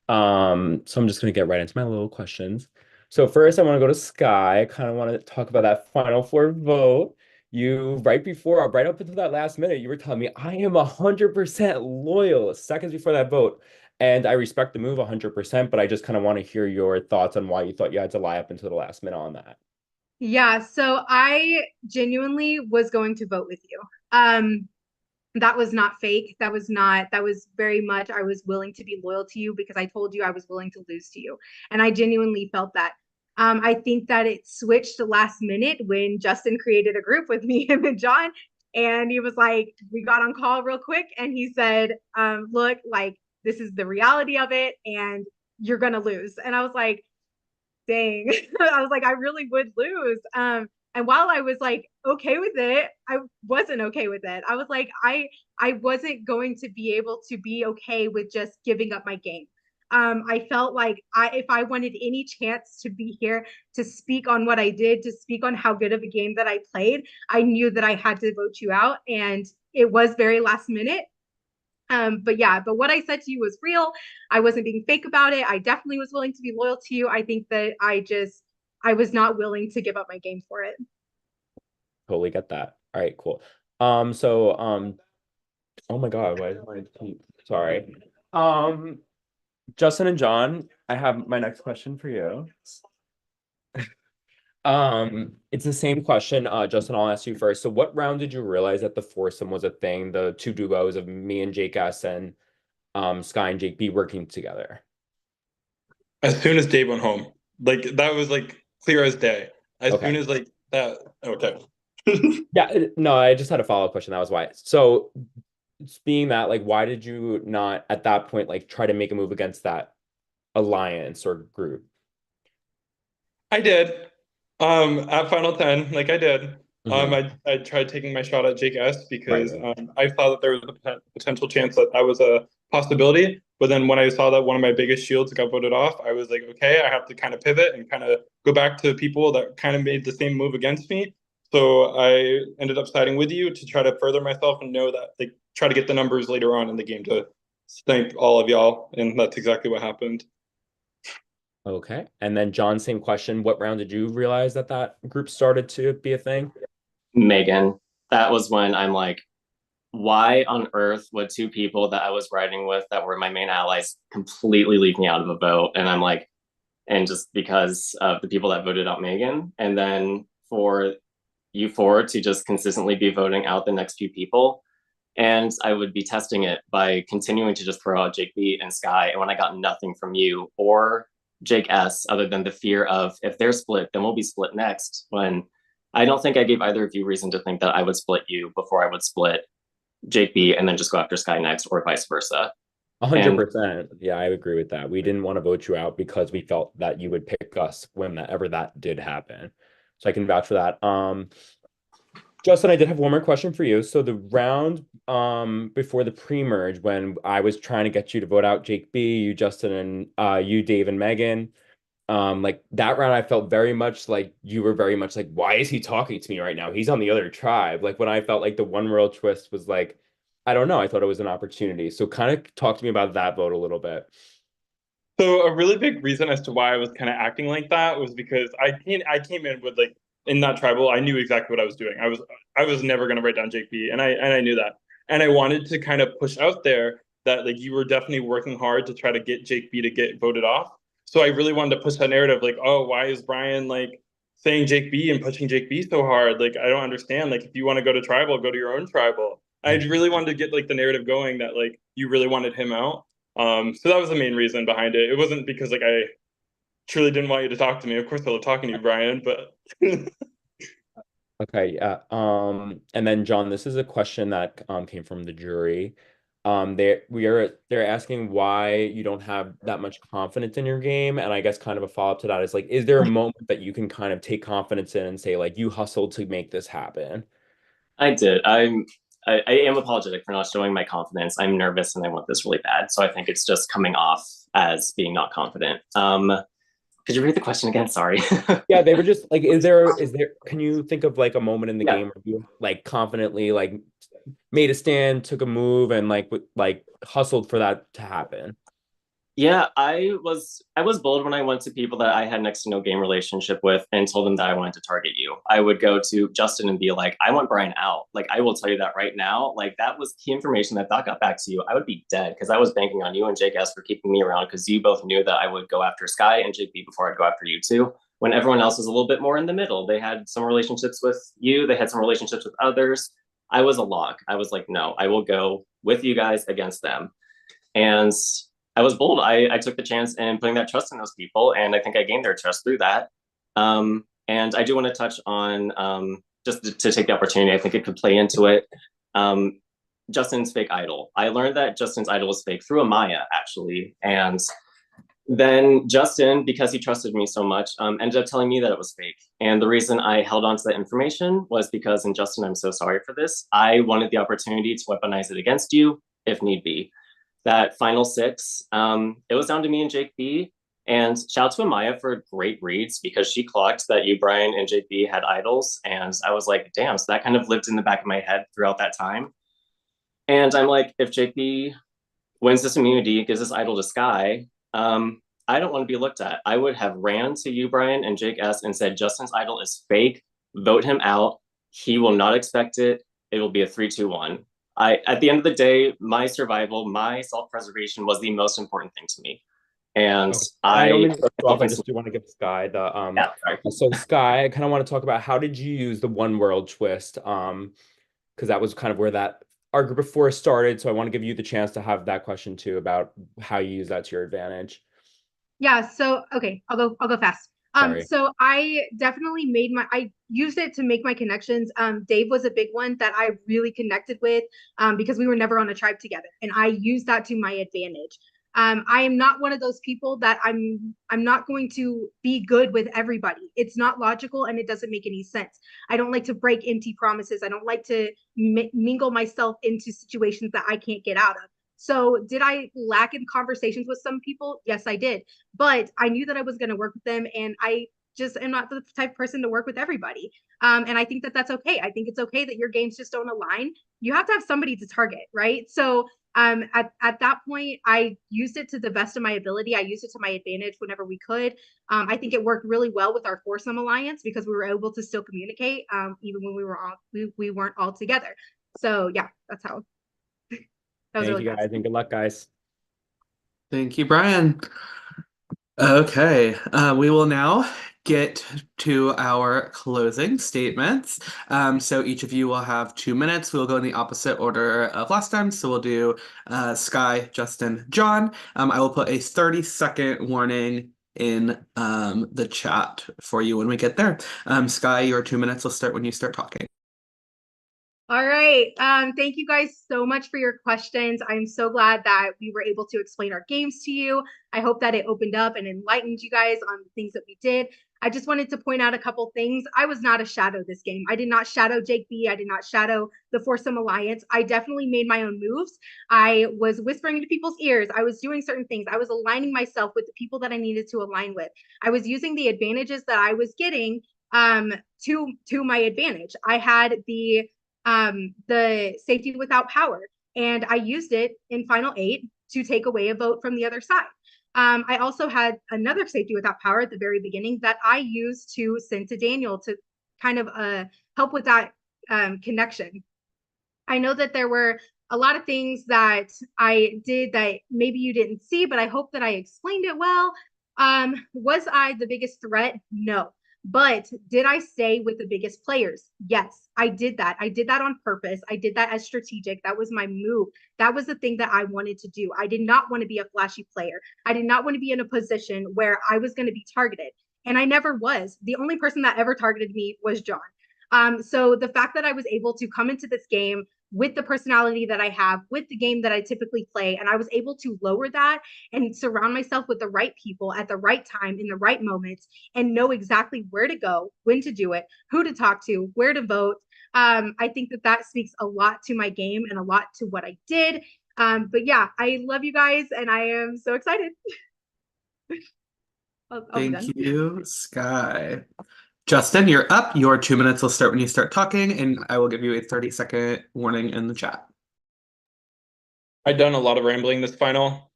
So I'm just gonna get right into my little questions. So first, I want to go to Sky. I kind of want to talk about that final four vote. You right up until that last minute, you were telling me I am 100% loyal seconds before that vote. And I respect the move 100%, but I just kind of want to hear your thoughts on why you thought you had to lie up until the last minute on that. Yeah, so I genuinely was going to vote with you. That was not fake. That was very much I was willing to be loyal to you because I told you I was willing to lose to you. And I genuinely felt that. I think that it switched last minute when Justin created a group with me, him and John. And he was like, we got on call real quick and he said, look, like this is the reality of it and you're gonna lose. And I was like, dang. I was like, I really would lose. And while I was like okay with it, I wasn't okay with it. I was like, I wasn't going to be able to be okay with just giving up my game. I felt like if I wanted any chance to be here to speak on what I did, to speak on how good of a game that I played, I knew that I had to vote you out. And it was very last minute. But yeah, but what I said to you was real. I wasn't being fake about it. I definitely was willing to be loyal to you. I think that I was not willing to give up my game for it. Totally get that. All right, cool. Oh my God, why is my sorry. Justin and John, I have my next question for you. It's the same question. Justin, I'll ask you first. So what round did you realize that the foursome was a thing, the two duos of me and Jake S and Sky and Jake B working together? As soon as Dave went home, like that was like clear as day. As Okay. soon as like that, okay. Yeah, no, I just had a follow-up question. That was why. So being that, like, why did you not at that point like try to make a move against that alliance or group? I did. At Final 10, like I did. Mhm. I tried taking my shot at Jake S Right, because right. I thought that there was a potential chance that that was a possibility. But then when I saw that one of my biggest shields got voted off, I was like, okay, I have to kind of pivot and kind of go back to people that kind of made the same move against me. So I ended up siding with you to try to further myself and know that like try to get the numbers later on in the game to thank all of y'all. And that's exactly what happened. Okay. And then John, same question. What round did you realize that that group started to be a thing? Megan, that was when I'm like, why on earth would two people that I was riding with that were my main allies completely leave me out of a vote? And I'm like, and just because of the people that voted out Megan, and then for you four to just consistently be voting out the next few people. And I would be testing it by continuing to just throw out Jake B and Sky. And when I got nothing from you or Jake S, other than the fear of if they're split, then we'll be split next. When I don't think I gave either of you reason to think that I would split you before I would split Jake B and then just go after Sky next, or vice versa. And 100%. Yeah, I agree with that. We didn't want to vote you out because we felt that you would pick us whenever that did happen. So I can vouch for that. Justin, I did have one more question for you. So the round before the pre-merge, when I was trying to get you to vote out Jake B, you, Justin, and you, Dave, and Megan, like that round, I felt very much like you were very much like, why is he talking to me right now? He's on the other tribe. Like when I felt like the one world twist was like, I don't know. I thought it was an opportunity. So kind of talk to me about that vote a little bit. So a really big reason as to why I was kind of acting like that was because I came in with like in that tribal, I knew exactly what I was doing. I was never gonna write down Jake B, and I knew that. And I wanted to kind of push out there that like you were definitely working hard to try to get Jake B to get voted off. So I really wanted to push that narrative, like, oh, why is Brian like saying Jake B and pushing Jake B so hard? Like, I don't understand. Like, if you want to go to tribal, go to your own tribal. I really wanted to get like the narrative going that like you really wanted him out. So that was the main reason behind it. It wasn't because like I truly didn't want you to talk to me. Of course, I love talking to you, Brian, but Okay, yeah. And then John, this is a question that came from the jury. They're asking why you don't have that much confidence in your game, and I guess kind of a follow-up to that is like, is there a moment that you can kind of take confidence in and say like you hustled to make this happen? I did. I am apologetic for not showing my confidence. I'm nervous and I want this really bad. So I think it's just coming off as being not confident. Could you read the question again? Sorry. Yeah, they were just like, can you think of like a moment in the game where you like confidently like made a stand, took a move, and like hustled for that to happen? Yeah, I was bold when I went to people that I had next to no game relationship with and told them that I wanted to target you. I would go to Justin and be like, I want Brian out. Like, I will tell you that right now. Like, that was key information. That got back to you, I would be dead because I was banking on you and Jake S for keeping me around because you both knew that I would go after Sky and Jake B before I'd go after you two. When everyone else was a little bit more in the middle, they had some relationships with you, they had some relationships with others. I was a lock. I was like, no, I will go with you guys against them. And I was bold. I took the chance in putting that trust in those people, and I think I gained their trust through that. And I do want to touch on just to take the opportunity. I think it could play into it. Justin's fake idol. I learned that Justin's idol was fake through Amaya, actually, and then Justin, because he trusted me so much, ended up telling me that it was fake. And the reason I held on to that information was because, and Justin, I'm so sorry for this, I wanted the opportunity to weaponize it against you if need be. That final six, it was down to me and Jake B. And shout out to Amaya for great reads because she clocked that you, Brian, and Jake B had idols. And I was like, damn, so that kind of lived in the back of my head throughout that time. And I'm like, if Jake B wins this immunity, gives this idol to Sky, I don't want to be looked at. I would have ran to you, Brian, and Jake S and said, Justin's idol is fake. Vote him out. He will not expect it. It will be a 3-2-1. At the end of the day, my survival, my self-preservation was the most important thing to me. And I don't mean to cut you off. I just do want to give Sky the So Sky, I kind of want to talk about how did you use the one world twist? Because that was kind of where that our group of four started. So I want to give you the chance to have that question too about how you use that to your advantage. Yeah, so okay, I'll go fast. So I definitely I used it to make my connections. Dave was a big one that I really connected with because we were never on a tribe together, and I used that to my advantage. I am not one of those people that I'm not going to be good with everybody. It's not logical and it doesn't make any sense. I don't like to break empty promises. I don't like to mingle myself into situations that I can't get out of. So did I lack in conversations with some people? Yes, I did. But I knew that I was going to work with them, and I just am not the type of person to work with everybody. And I think that that's okay. I think it's okay that your games just don't align. You have to have somebody to target, right? So at that point, I used it to the best of my ability. I used it to my advantage whenever we could. I think it worked really well with our foursome alliance because we were able to still communicate even when we weren't all together. So yeah, that's how. Thank you guys, and good luck, guys. Thank you, Brian. Okay, we will now get to our closing statements. So each of you will have 2 minutes. We'll go in the opposite order of last time. So we'll do Sky, Justin, John. I will put a 30-second warning in the chat for you when we get there. Sky, your 2 minutes will start when you start talking. All right. Thank you guys so much for your questions. I'm so glad that we were able to explain our games to you. I hope that it opened up and enlightened you guys on the things that we did. I just wanted to point out a couple things. I was not a shadow this game. I did not shadow Jake B. I did not shadow the Foursome Alliance. I definitely made my own moves. I was whispering into people's ears. I was doing certain things. I was aligning myself with the people that I needed to align with. I was using the advantages that I was getting to my advantage. I had the safety without power, and I used it in final 8 to take away a vote from the other side. I also had another safety without power at the very beginning that I used to send to Daniel to kind of help with that connection. I know that there were a lot of things that I did that maybe you didn't see, but I hope that I explained it well. Was I the biggest threat? No. But did I stay with the biggest players? Yes, I did that. I did that on purpose. I did that as strategic. That was my move. That was the thing that I wanted to do. I did not want to be a flashy player. I did not want to be in a position where I was going to be targeted. And I never was. The only person that ever targeted me was John. So the fact that I was able to come into this game with the personality that I have, with the game that I typically play, and I was able to lower that and surround myself with the right people at the right time in the right moments and know exactly where to go, when to do it, who to talk to, where to vote. I think that that speaks a lot to my game and a lot to what I did. But yeah, I love you guys and I am so excited. I'll be Thank done. you, Sky. Justin, you're up. Your 2 minutes will start when you start talking, and I will give you a 30-second warning in the chat. I've done a lot of rambling this final.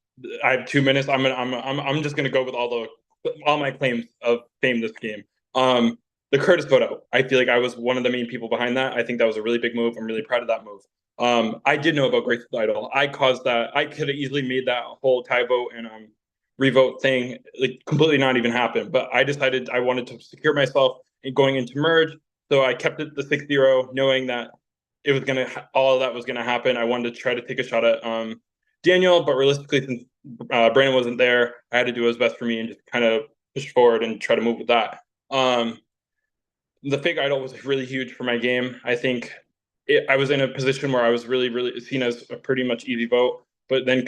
I have 2 minutes. I'm just gonna go with all my claims of fame this game. The Curtis photo. I feel like I was one of the main people behind that. I think that was a really big move. I'm really proud of that move. I did know about Grace's idol. I caused that. I could have easily made that whole tie vote and revote thing like completely not even happen. But I decided I wanted to secure myself in going into merge. So I kept it the 6-0, knowing that it was all of that was gonna happen. I wanted to try to take a shot at Daniel, but realistically, since Brandon wasn't there, I had to do his best for me and just kind of push forward and try to move with that. The fake idol was really huge for my game. I think I was in a position where I was really, really seen as a pretty much easy vote. But then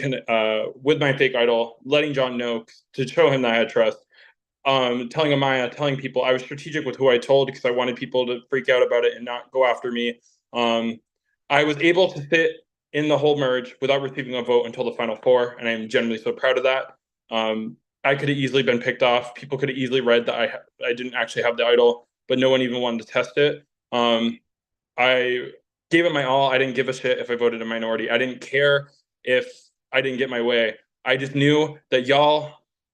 with my fake idol, letting John know to show him that I had trust, telling Amaya, telling people, I was strategic with who I told because I wanted people to freak out about it and not go after me. I was able to sit in the whole merge without receiving a vote until the final four, and I'm genuinely so proud of that. I could have easily been picked off. People could have easily read that I didn't actually have the idol, but no one even wanted to test it. I gave it my all. I didn't give a shit if I voted a minority. I didn't care if I didn't get my way. I just knew that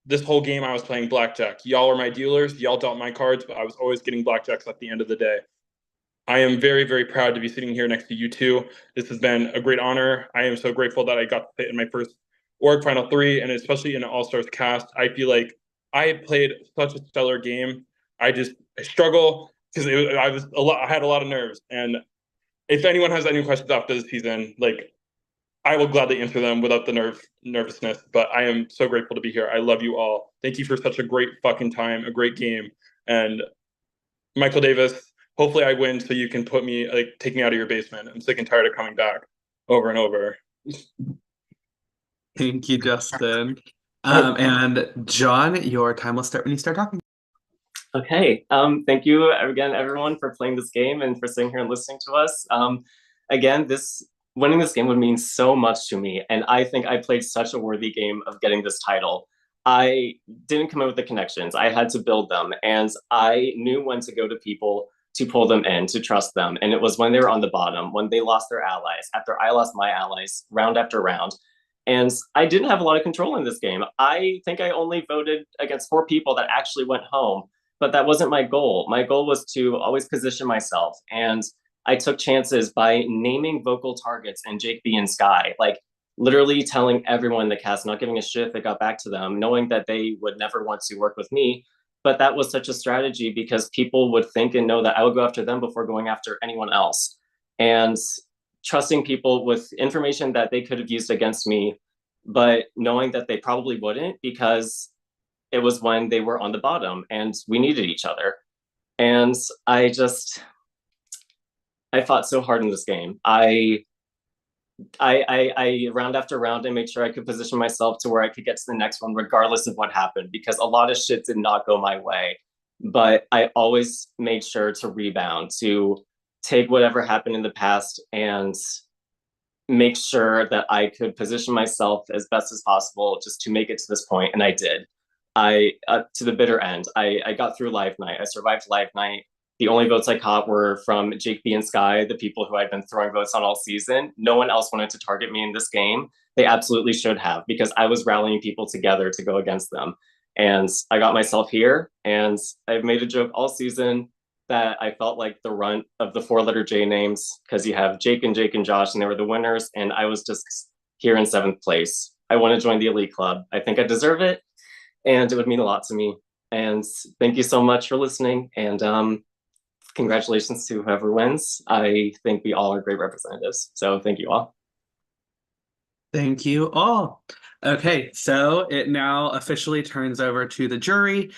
this whole game I was playing blackjack. Y'all were my dealers. Y'all dealt my cards, but I was always getting blackjacks at the end of the day. I am very, very proud to be sitting here next to you two. This has been a great honor. I am so grateful that I got to sit in my first org final 3, and especially in an all-stars cast. I feel like I played such a stellar game. I struggle because I had a lot of nerves. And if anyone has any questions after the season, like I will gladly answer them without the nervousness. But I am so grateful to be here. I love you all. Thank you for such a great fucking time, a great game. And Michael Davis, hopefully I win so you can take me out of your basement. I'm sick and tired of coming back over and over. Thank you, Justin. And John, your time will start when you start talking. Okay. Thank you again, everyone, for playing this game and for sitting here and listening to us. Again, winning this game would mean so much to me, and I think I played such a worthy game of getting this title. I didn't come in with the connections. I had to build them, and I knew when to go to people to pull them in, to trust them. And it was when they were on the bottom, when they lost their allies, after I lost my allies round after round. And I didn't have a lot of control in this game. I think I only voted against 4 people that actually went home, but that wasn't my goal. My goal was to always position myself. And I took chances by naming vocal targets and Jake B and Sky, like literally telling everyone in the cast, not giving a shit if it got back to them, knowing that they would never want to work with me. But that was such a strategy because people would think and know that I would go after them before going after anyone else. And trusting people with information that they could have used against me, but knowing that they probably wouldn't because it was when they were on the bottom and we needed each other. And I fought so hard in this game. I round after round, I made sure I could position myself to where I could get to the next one, regardless of what happened, because a lot of shit did not go my way. But I always made sure to rebound, to take whatever happened in the past and make sure that I could position myself as best as possible just to make it to this point. And I did. To the bitter end, I got through live night. I survived live night. The only votes I caught were from Jake B and Sky, the people who I'd been throwing votes on all season. No one else wanted to target me in this game. They absolutely should have, because I was rallying people together to go against them. And I got myself here, and I've made a joke all season that I felt like the runt of the 4-letter J names, because you have Jake and Josh, and they were the winners, and I was just here in 7th place. I want to join the elite club. I think I deserve it, and it would mean a lot to me. And thank you so much for listening. And congratulations to whoever wins. I think we all are great representatives. So thank you all. Thank you all. Okay, so it now officially turns over to the jury.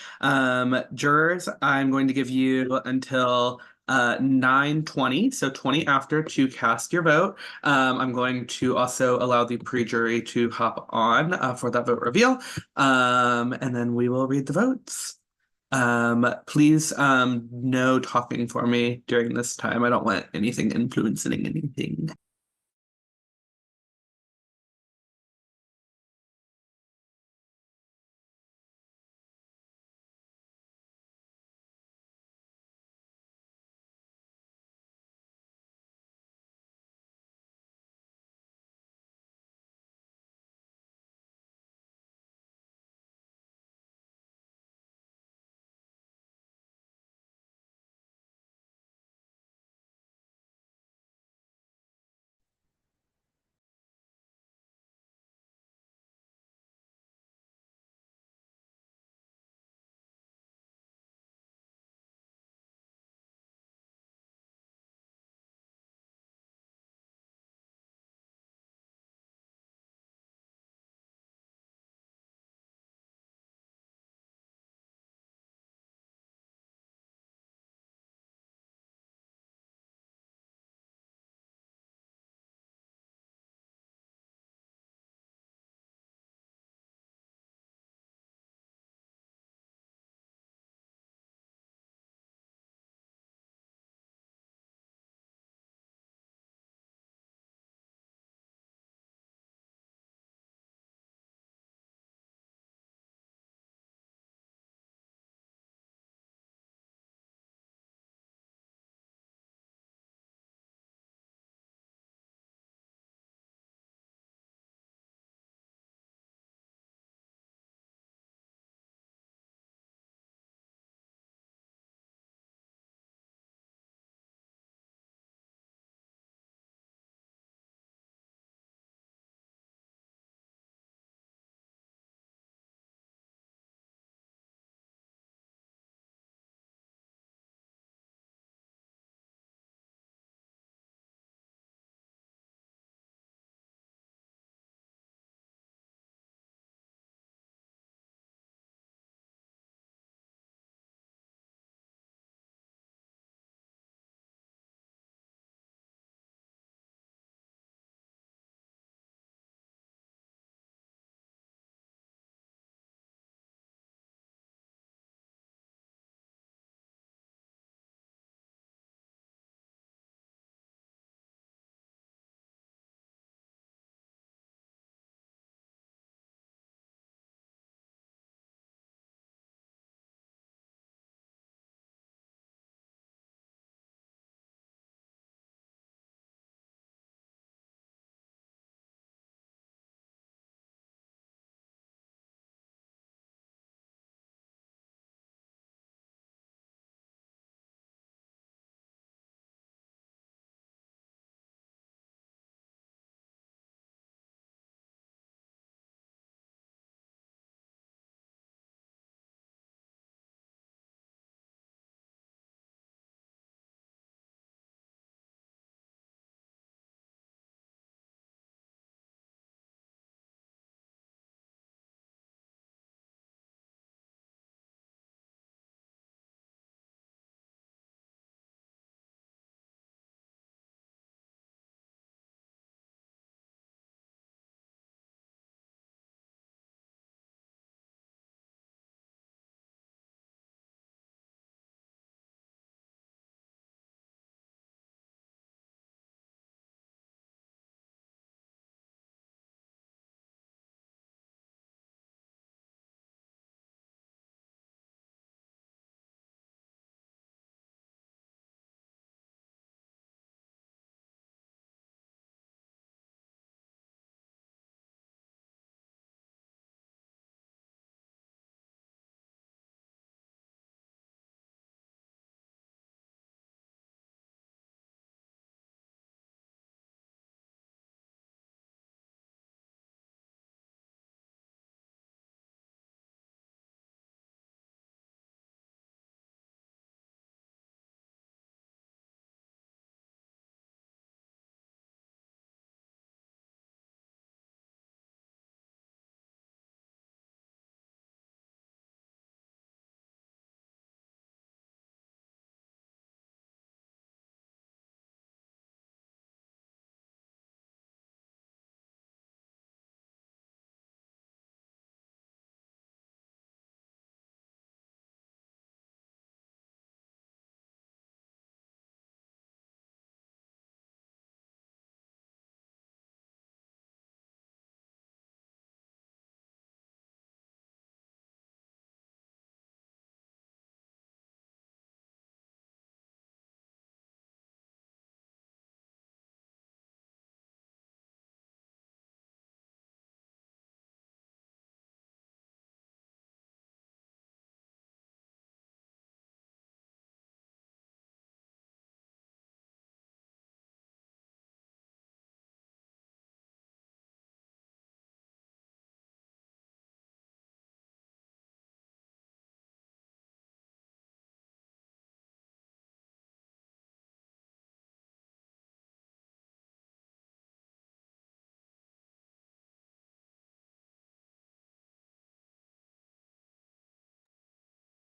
Jurors, I'm going to give you until 9:20, so 20 after, to cast your vote. I'm going to also allow the pre-jury to hop on for that vote reveal. And then we will read the votes. Please, no talking for me during this time. I don't want anything influencing anything.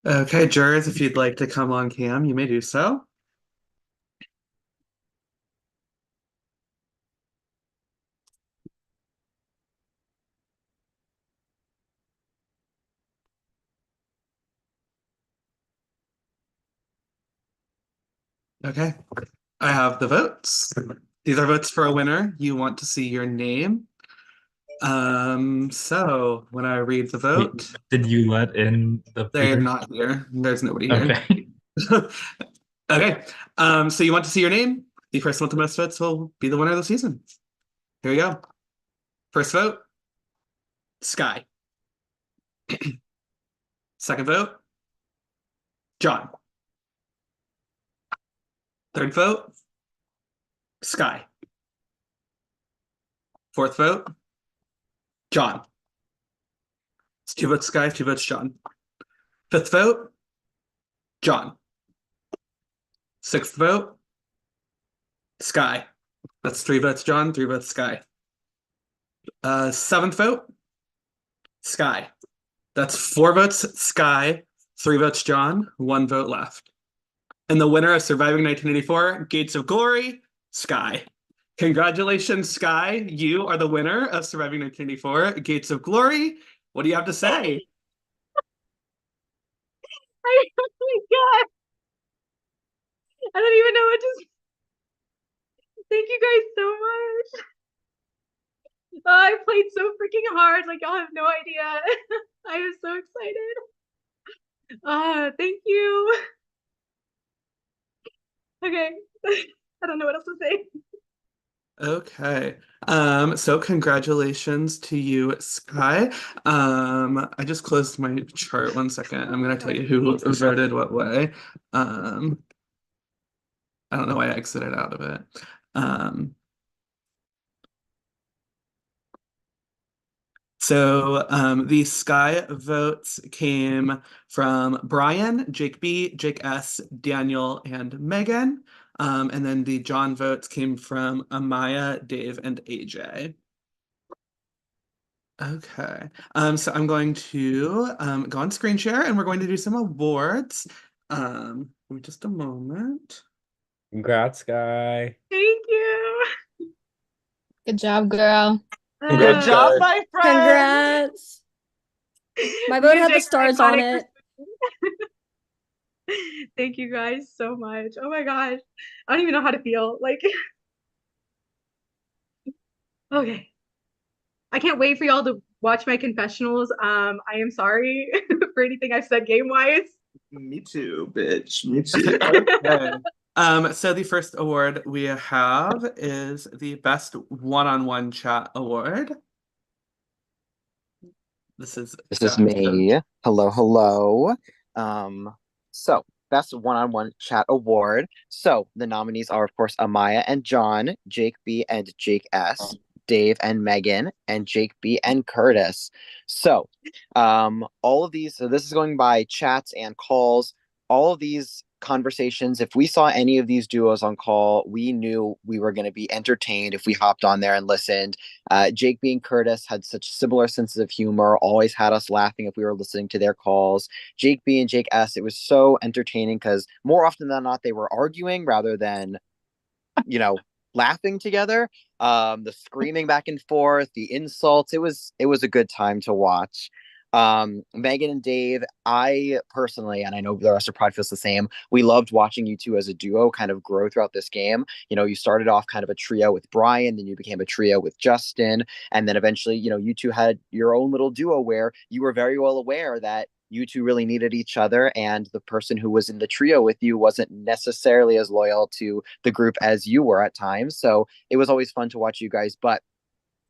Okay, jurors, if you'd like to come on cam, you may do so. Okay, I have the votes. These are votes for a winner. You want to see your name. So when I read the vote, Did you let in the they're peers? not here. There's nobody here. Okay. Okay. So you want to see your name? The person with the most votes will be the winner of the season. Here we go. First vote, Sky. Second vote, John. Third vote, Sky. Fourth vote, John. It's 2 votes Sky, 2 votes John. Fifth vote, John. Sixth vote, Sky. That's 3 votes John, 3 votes Sky. Seventh vote, Sky. That's 4 votes Sky, 3 votes John, 1 vote left. And the winner of Surviving 1984, Gates of Glory, Sky. Congratulations, Sky. You are the winner of Surviving 1984, Gates of Glory. What do you have to say? Oh my god. I don't even know what to. Thank you guys so much. Oh, I played so freaking hard. Like, y'all have no idea. I am so excited. Thank you. Okay. I don't know what else to say. Okay. So congratulations to you, Sky. I just closed my chart 1 second. I'm gonna tell you who voted what way. I don't know why I exited out of it. The Sky votes came from Brian, Jake B, Jake S, Daniel, and Megan. And then the John votes came from Amaya, Dave, and AJ. Okay. So I'm going to go on screen share and we're going to do some awards. Give me just a moment. Congrats, Guy. Thank you. Good job, girl. Good job, my friend. Congrats. My Me vote and had the Jake are stars on iconic. it. Thank you guys so much. Oh my gosh. I don't even know how to feel. Like, okay. I can't wait for y'all to watch my confessionals. I am sorry for anything I've said game-wise. Me too, bitch. Me too. Okay. So the first award we have is the Best One-on-One Chat Award. This is me. Hello, hello. So best one-on-one chat award. So the nominees are, of course, Amaya and John, Jake B and Jake S, Dave and Megan, and Jake B and Curtis. So, all of these. So this is going by chats and calls. All of these conversations. If we saw any of these duos on call, we knew we were going to be entertained if we hopped on there and listened. Jake B and Curtis had such similar senses of humor, always had us laughing if we were listening to their calls. Jake B and Jake S, it was so entertaining because more often than not, they were arguing rather than, laughing together. The screaming back and forth, the insults, it was a good time to watch. Megan and Dave, I personally, and I know the rest of Pride feels the same, we loved watching you two as a duo kind of grow throughout this game. You started off kind of a trio with Brian, then you became a trio with Justin, and then eventually, you two had your own little duo where you were very well aware that you two really needed each other, and the person who was in the trio with you wasn't necessarily as loyal to the group as you were at times. So it was always fun to watch you guys. But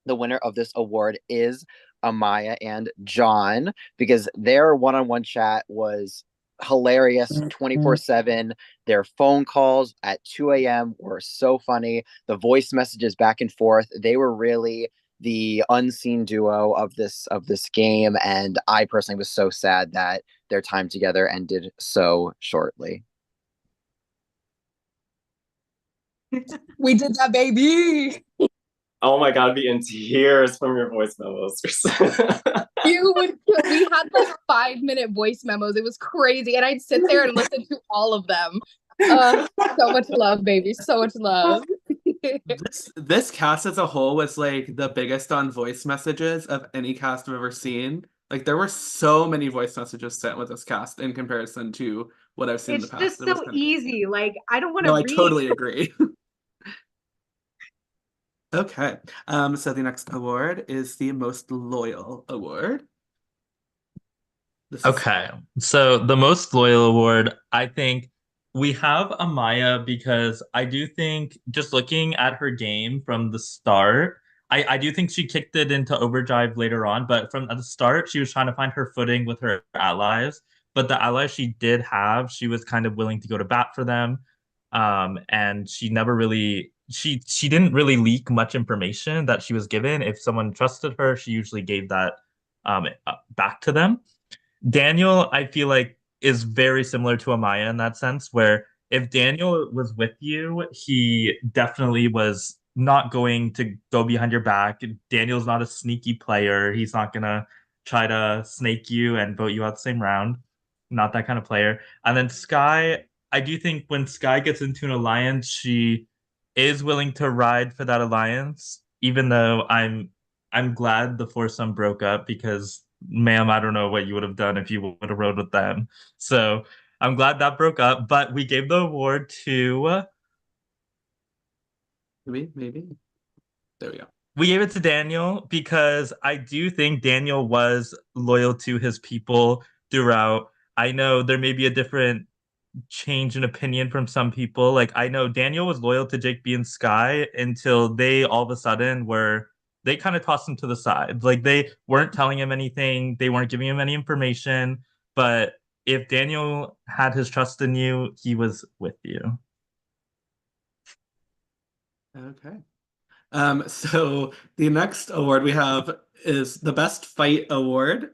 the winner of this award is Amaya and John, because their one-on-one chat was hilarious 24/7. Their phone calls at 2 a.m. were so funny. The voice messages back and forth, they were really the unseen duo of this game, and I personally was so sad that their time together ended so shortly. We did that, baby. Oh my God, be in tears from your voice memos. You We had like 5-minute voice memos. It was crazy. And I'd sit there and listen to all of them. So much love, baby. So much love. This cast as a whole was like the biggest on voice messages of any cast I've ever seen. Like there were so many voice messages sent with this cast in comparison to what I've seen in the It's past. just It was so kind of crazy. easy. Like I don't want No, to I read. totally agree. Okay. So the next award is the most loyal award. This is Okay, so the most loyal award, I think we have Amaya because I do think just looking at her game from the start, I do think she kicked it into overdrive later on, but from at the start, she was trying to find her footing with her allies. But the allies she did have, she was kind of willing to go to bat for them. And she never really she didn't really leak much information that she was given. If someone trusted her, she usually gave that back to them. Daniel, I feel like, is very similar to Amaya in that sense, where if Daniel was with you, he definitely was not going to go behind your back. Daniel's not a sneaky player. He's not gonna try to snake you and vote you out the same round. Not that kind of player. And then Sky, I do think when Sky gets into an alliance, she is willing to ride for that alliance, even though I'm glad the foursome broke up because ma'am, I don't know what you would have done if you would have rode with them. So I'm glad that broke up, but we gave the award to maybe. There we go. we gave it to Daniel because I do think Daniel was loyal to his people throughout. I know there may be a different change in opinion from some people. Like I know Daniel was loyal to Jake B and Sky until they all of a sudden were they kind of tossed him to the side. Like they weren't telling him anything, they weren't giving him any information. But if Daniel had his trust in you, he was with you. Okay. So the next award we have is the Best Fight Award.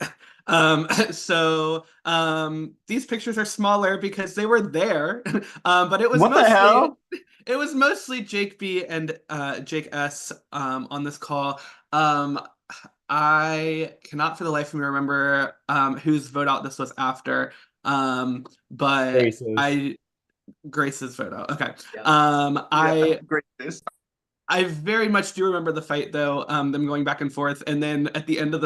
These pictures are smaller because they were there. But it was What the mostly hell? it was mostly Jake B and Jake S on this call. I cannot for the life of me remember whose vote out this was after. But Grace's. Grace's vote out. Okay. Yeah, great. I very much do remember the fight though, them going back and forth, and then at the end of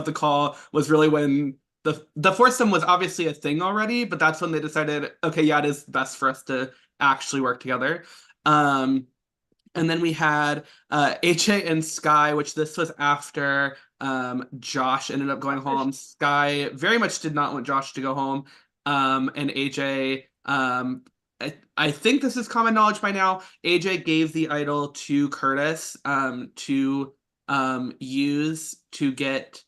the call was really when the foursome was obviously a thing already, but that's when they decided, okay, yeah, it is best for us to actually work together. And then we had HA and Sky, which this was after Josh ended up going home. Sky very much did not want Josh to go home, and AJ. I think this is common knowledge by now. AJ gave the idol to Curtis to use to get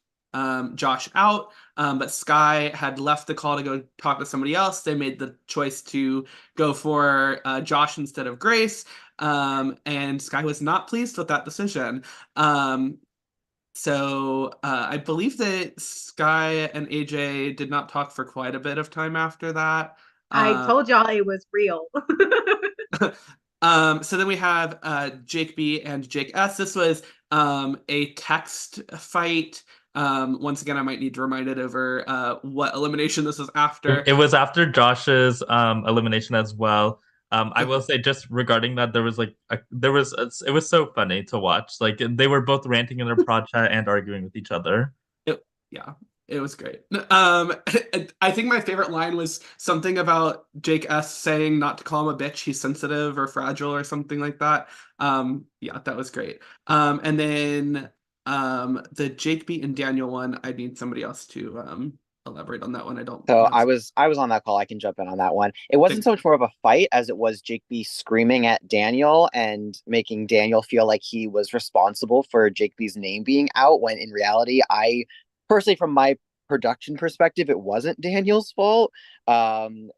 Josh out, but Sky had left the call to go talk to somebody else. They made the choice to go for Josh instead of Grace, and Sky was not pleased with that decision. I believe that Sky and AJ did not talk for quite a bit of time after that. I told y'all it was real. So then we have Jake B and Jake S. This was a text fight. Once again, I might need to remind it over what elimination this was after. It was after Josh's elimination as well. I will say just regarding that, there was it was so funny to watch. Like they were both ranting in their prod chat and arguing with each other. Yeah, it was great. I think my favorite line was something about Jake S saying not to call him a bitch, he's sensitive or fragile or something like that. Yeah, that was great. And then the Jake B and Daniel one, I need somebody else to elaborate on that one. I don't So have... I was on that call. I can jump in on that one. It wasn't so much more of a fight as it was Jake B screaming at Daniel and making Daniel feel like he was responsible for Jake B's name being out, when in reality, I personally, from my production perspective, it wasn't Daniel's fault.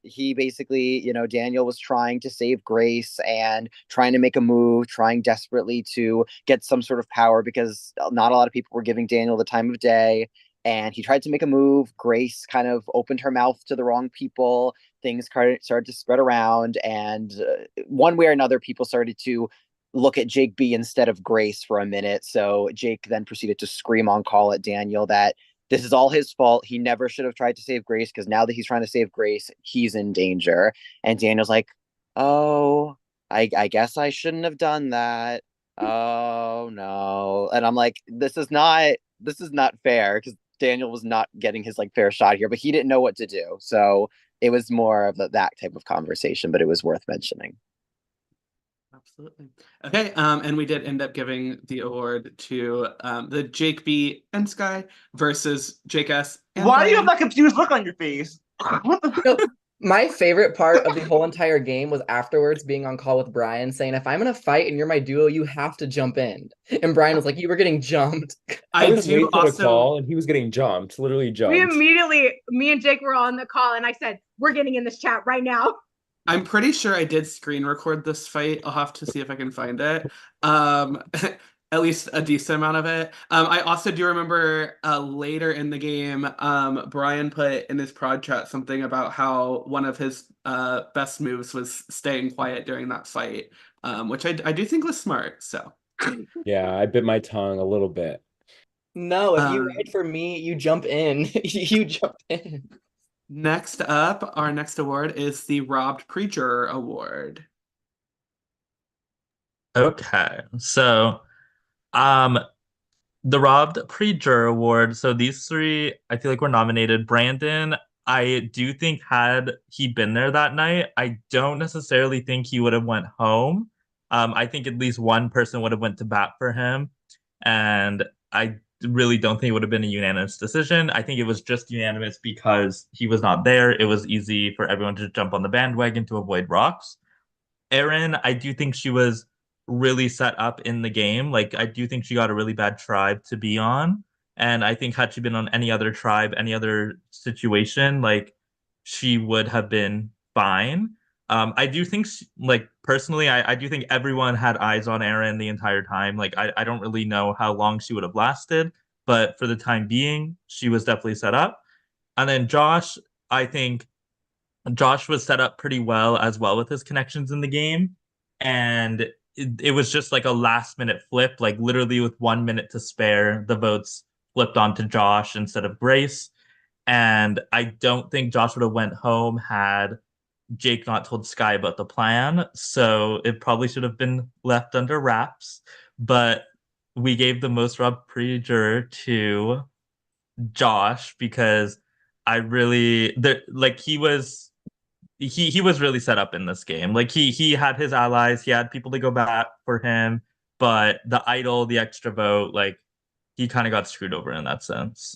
He basically, Daniel was trying to save Grace and trying to make a move, trying desperately to get some sort of power because not a lot of people were giving Daniel the time of day. And he tried to make a move. Grace kind of opened her mouth to the wrong people. Things started to spread around. And one way or another, people started to look at Jake B instead of Grace for a minute. So Jake then proceeded to scream on call at Daniel that this is all his fault. He never should have tried to save Grace because now that he's trying to save Grace, he's in danger. And Daniel's like, oh, I guess I shouldn't have done that. Oh no. And I'm like, this is not fair because Daniel was not getting his like fair shot here, but he didn't know what to do. So it was more of that type of conversation, but it was worth mentioning. Absolutely. Okay, and we did end up giving the award to the Jake B and Sky versus Jake S and Why do you have Brian. that confused look on your face? What the No, my favorite part of the whole entire game was afterwards being on call with Brian saying, if I'm in a fight and you're my duo, you have to jump in. And Brian was like, you were getting jumped. I I was do late to the also. call, and he was getting jumped, literally We jumped. immediately, me and Jake were on the call, and I said, "We're getting in this chat right now." I'm pretty sure I did screen record this fight. I'll have to see if I can find it. Um, at least a decent amount of it. I also do remember later in the game, Brian put in his prod chat something about how one of his best moves was staying quiet during that fight, which I do think was smart. So, Yeah, I bit my tongue a little bit. No, if you um, ride for me, you jump in. You jump in. next up, our next award is the Robbed Preacher Award. Okay. So, um, the Robbed Preacher Award. So these three, I feel like were nominated. Brandon, I do think had he been there that night, I don't necessarily think he would have went home. I think at least one person would have went to bat for him, and I really don't think it would have been a unanimous decision. I think it was just unanimous because he was not there. It was easy for everyone to jump on the bandwagon to avoid rocks. Erin, I do think she was really set up in the game. Like, I do think she got a really bad tribe to be on. And I think had she been on any other tribe, any other situation, like, she would have been fine. I do think, like, personally, I do think everyone had eyes on Erin the entire time. Like, I don't really know how long she would have lasted, but for the time being, she was definitely set up. And then Josh, I think Josh was set up pretty well with his connections in the game. And it was just like a last minute flip, like literally with 1 minute to spare, the votes flipped onto Josh instead of Grace. And I don't think Josh would have went home had Jake not told Sky about the plan. So it probably should have been left under wraps. But we gave the most Rob Preacher to Josh because I really like he was really set up in this game. Like he had his allies, he had people to go back for him, but the idol, the extra vote, like he kind of got screwed over in that sense.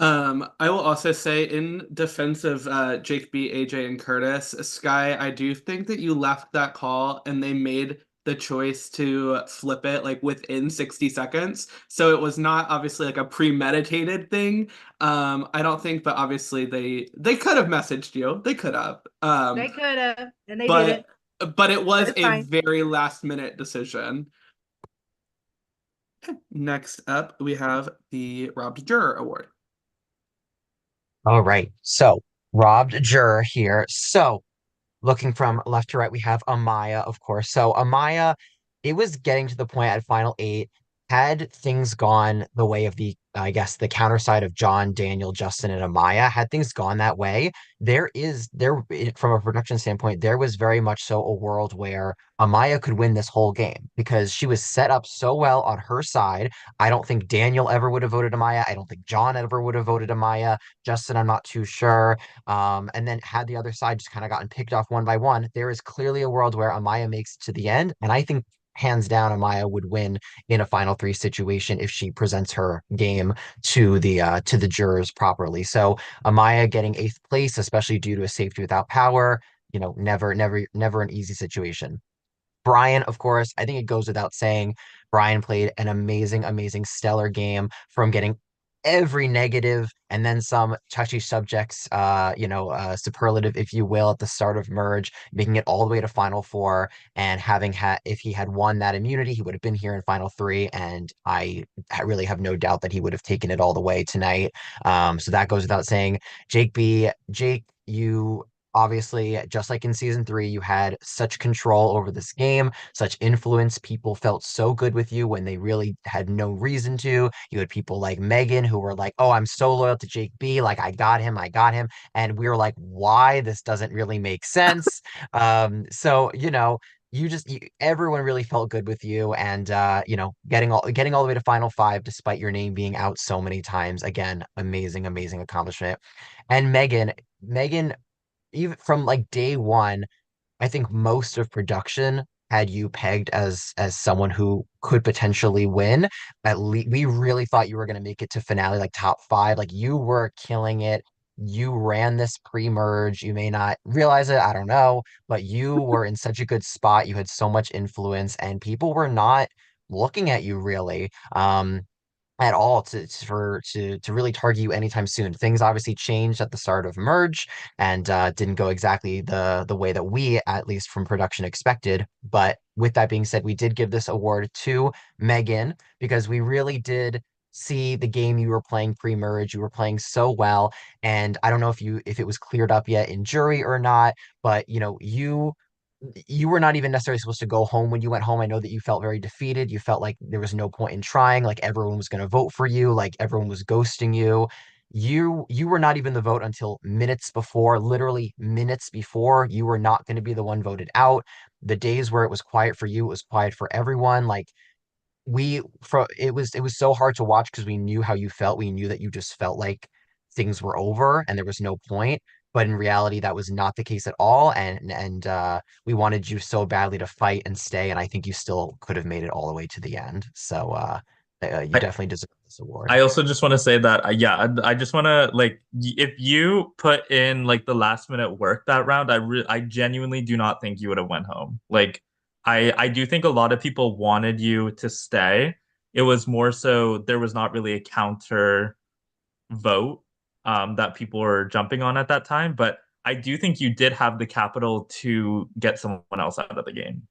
I will also say in defense of Jake B, AJ, and Curtis, Sky, I do think that you left that call and they made the choice to flip it like within 60 seconds. So it was not obviously like a premeditated thing. I don't think, but obviously they could have messaged you. They could have. They could have, and they but didn't. but it was It's a fine. very last minute decision. Next up, we have the Robbed Juror Award. All right. So, robbed juror here. So, looking from left to right, we have Amaya, of course. So, Amaya, it was getting to the point at final eight. Had things gone the way of I guess, the counter side of John, Daniel, Justin, and Amaya, had things gone that way, from a production standpoint, there was very much so a world where Amaya could win this whole game because she was set up so well on her side. I don't think Daniel ever would have voted Amaya. I don't think John ever would have voted Amaya. Justin, I'm not too sure. And then had the other side just kind of gotten picked off one by one, there is clearly a world where Amaya makes it to the end. And I think hands down, Amaya would win in a final three situation if she presents her game to the jurors properly. So Amaya getting eighth place, especially due to a safety without power, never an easy situation. Brian, of course, I think it goes without saying, Brian played an amazing, stellar game from getting every negative and then some touchy subjects, superlative, if you will, at the start of merge, making it all the way to final four and having if he had won that immunity, he would have been here in final three. And really have no doubt that he would have taken it all the way tonight. So that goes without saying. Jake, you obviously, just like in season 3, you had such control over this game, such influence. People felt so good with you when they really had no reason to. You had people like Megan who were like, "Oh, I'm so loyal to Jake B. Like, I got him, I got him." And we were like, "Why? This doesn't really make sense." So, everyone really felt good with you, and getting all the way to final 5 despite your name being out so many times. Again, amazing, amazing accomplishment. And Megan, even from like day one, I think most of production had you pegged as someone who could potentially win. At least we really thought you were going to make it to finale, like top 5. Like, you were killing it. You ran this pre-merge. You may not realize it, I don't know, but you were in such a good spot. You had so much influence, and people were not looking at you really. At all to really target you anytime soon. Things obviously changed at the start of Merge and didn't go exactly the way that we, at least from production, expected. But with that being said, we did give this award to Megan because we really did see the game you were playing pre-merge. You were playing so well, and I don't know if it was cleared up yet in jury or not, but you were not even necessarily supposed to go home when you went home. I know that you felt very defeated. You felt like there was no point in trying, like everyone was going to vote for you, like everyone was ghosting you. You were not even the vote until minutes before, literally minutes before. You were not going to be the one voted out. The days where it was quiet for you, it was quiet for everyone. Like, it was so hard to watch because we knew how you felt. We knew that you just felt like things were over and there was no point. But in reality, that was not the case at all. And we wanted you so badly to fight and stay, and I think you still could have made it all the way to the end. So you I, definitely deserve this award. I also just want to say that, yeah, I just want to like, if you put in like the last minute work that round, I genuinely do not think you would have went home. Like, I do think a lot of people wanted you to stay. It was more so there was not really a counter vote that people were jumping on at that time, but I do think you did have the capital to get someone else out of the game.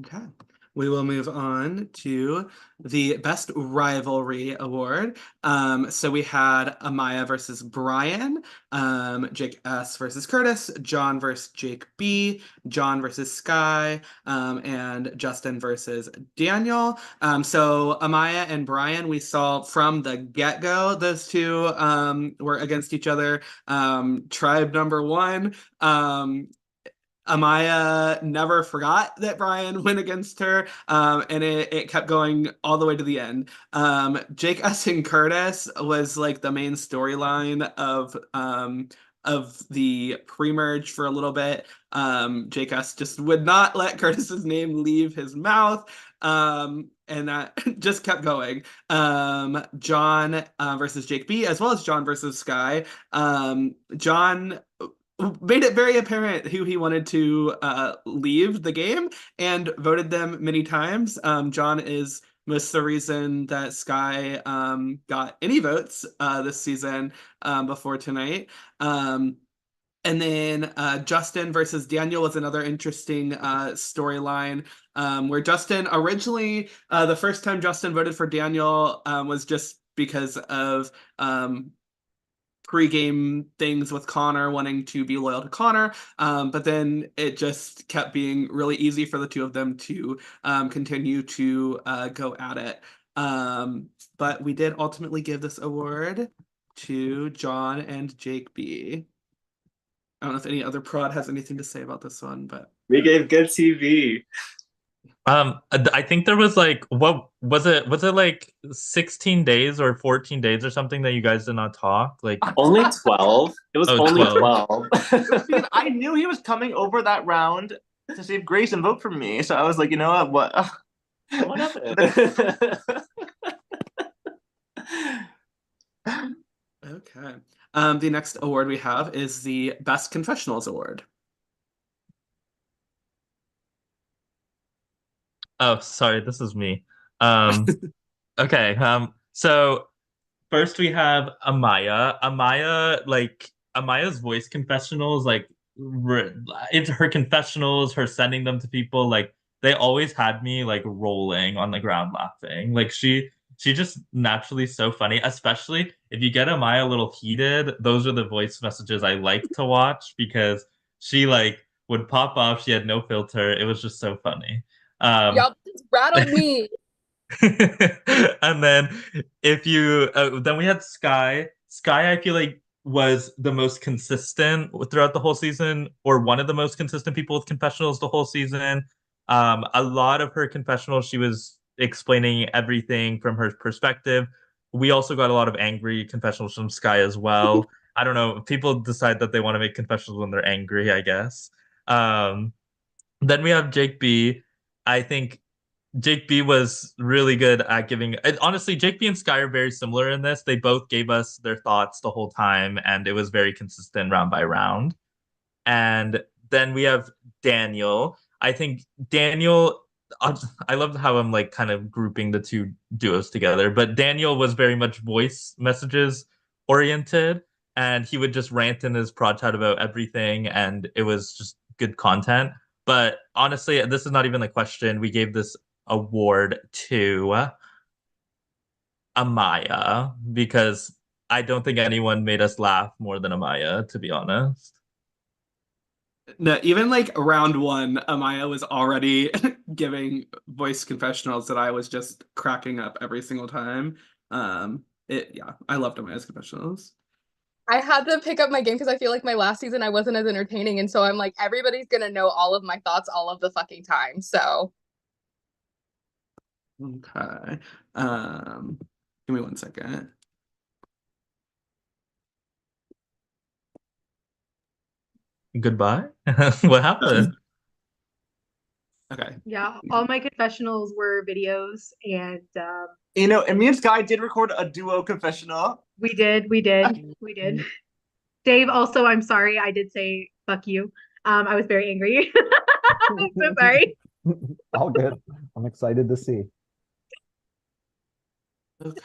Okay. We will move on to the Best Rivalry Award. So we had Amaya versus Brian, Jake S versus Curtis, John versus Jake B, John versus Sky, and Justin versus Daniel. So Amaya and Brian, we saw from the get-go, those two were against each other. Tribe number one. Amaya never forgot that Brian went against her, and it kept going all the way to the end. Jake S. and Curtis was like the main storyline of the pre-merge for a little bit. Jake S. just would not let Curtis's name leave his mouth. And that just kept going. John versus Jake B, as well as John versus Sky. John made it very apparent who he wanted to leave the game and voted them many times. John is most the reason that Sky got any votes this season before tonight. And then Justin versus Daniel was another interesting storyline where Justin originally, the first time Justin voted for Daniel was just because of pre-game things with Connor wanting to be loyal to Connor, but then it just kept being really easy for the two of them to continue to go at it. But we did ultimately give this award to John and Jake B. I don't know if any other prod has anything to say about this one, but We gave good TV. I think there was like, what was it? Was it like 16 days or 14 days or something that you guys did not talk? Like, Only 12. It was only 12. Because I knew he was coming over that round to save grace and vote for me. So I was like, you know what? What happened? Okay. The next award we have is the Best Confessionals Award. oh, sorry, this is me. Okay. So first we have Amaya. Amaya's voice confessionals, like it's her confessionals, her sending them to people, like they always had me like rolling on the ground laughing. Like she's just naturally so funny, especially if you get Amaya a little heated. Those are the voice messages I like to watch because she like would pop off. She had no filter. It was just so funny. Yup, just rattled me. And then if you then we had Sky. Sky, I feel like was the most consistent throughout the whole season, or one of the most consistent people with confessionals the whole season. A lot of her confessionals, she was explaining everything from her perspective. We also got a lot of angry confessionals from Sky as well. I don't know. People decide that they want to make confessionals when they're angry, I guess. Um, then we have Jake B. I think Jake B was really good at giving. And honestly, Jake B and Sky are very similar in this. They both gave us their thoughts the whole time, and it was very consistent round by round. And then we have Daniel. I think Daniel, I love how I'm like kind of grouping the two duos together, but Daniel was very much voice messages oriented, and he would just rant in his prod chat about everything, and it was just good content. But honestly, this is not even the question. We gave this award to Amaya because I don't think anyone made us laugh more than Amaya, to be honest. No, even like round one, Amaya was already giving voice confessionals that I was just cracking up every single time. Yeah, I loved Amaya's confessionals. I had to pick up my game because I feel like my last season I wasn't as entertaining, and so I'm like, everybody's gonna know all of my thoughts all of the fucking time. So Okay. Give me 1 second. Goodbye. What happened? Okay. Yeah, all my confessionals were videos, and And me and Sky did record a duo confessional. we did. Dave, also, I'm sorry, I did say fuck you. I was very angry. I'm so sorry. All good. I'm excited to see.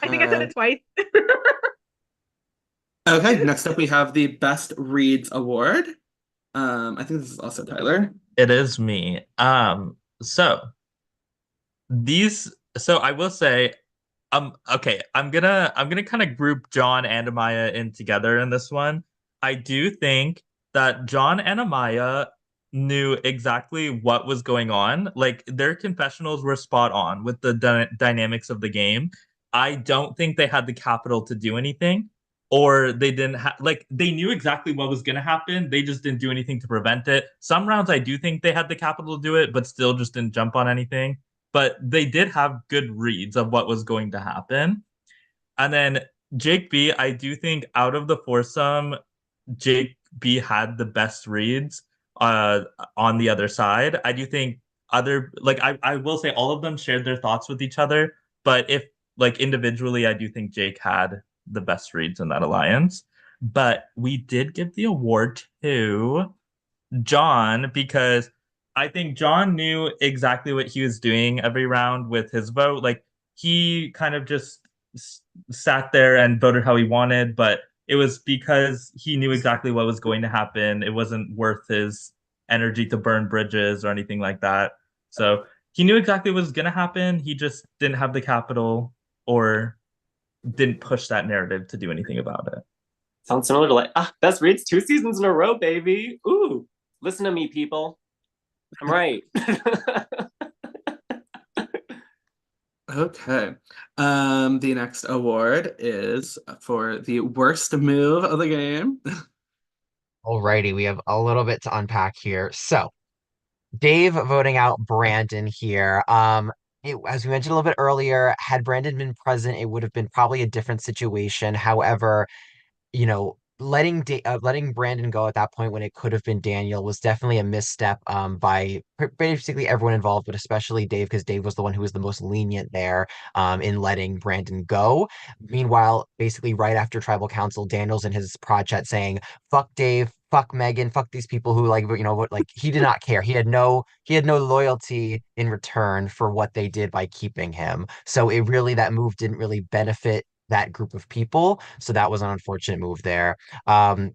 I think I said it twice. Okay, next up we have the Best Reads Award. I think this is also Tyler. It is me. So I will say, okay, I'm gonna kind of group John and Amaya in together in this one. I do think that John and Amaya knew exactly what was going on. Like their confessionals were spot on with the dynamics of the game. I don't think they had the capital to do anything, or they didn't have like they knew exactly what was going to happen. They just didn't do anything to prevent it. Some rounds I do think they had the capital to do it, but still just didn't jump on anything. But they did have good reads of what was going to happen. And then Jake B, I do think out of the foursome, Jake B had the best reads uh on the other side. I do think other like I will say all of them shared their thoughts with each other, but if like individually, I do think Jake had the best reads in that alliance. But we did give the award to John because I think John knew exactly what he was doing every round with his vote. Like he kind of just sat there and voted how he wanted, but it was because he knew exactly what was going to happen. It wasn't worth his energy to burn bridges or anything like that. So he knew exactly what was going to happen. He just didn't have the capital or didn't push that narrative to do anything about it. Sounds similar to like best reads 2 seasons in a row, baby. Ooh, listen to me, people. I'm right. Okay. The next award is for the worst move of the game. Alrighty, we have a little bit to unpack here. So, Dave voting out Brandon here. As we mentioned a little bit earlier, had Brandon been present, it would have been probably a different situation. However, letting Brandon go at that point when it could have been Daniel was definitely a misstep by basically everyone involved, but especially Dave, because Dave was the one who was the most lenient there in letting Brandon go. Meanwhile, basically right after Tribal Council, Daniel's in his prod chat saying, "Fuck Dave, fuck Megan, fuck these people who like he did not care. He had no loyalty in return for what they did by keeping him. So that move didn't really benefit that group of people. So that was an unfortunate move there. Um,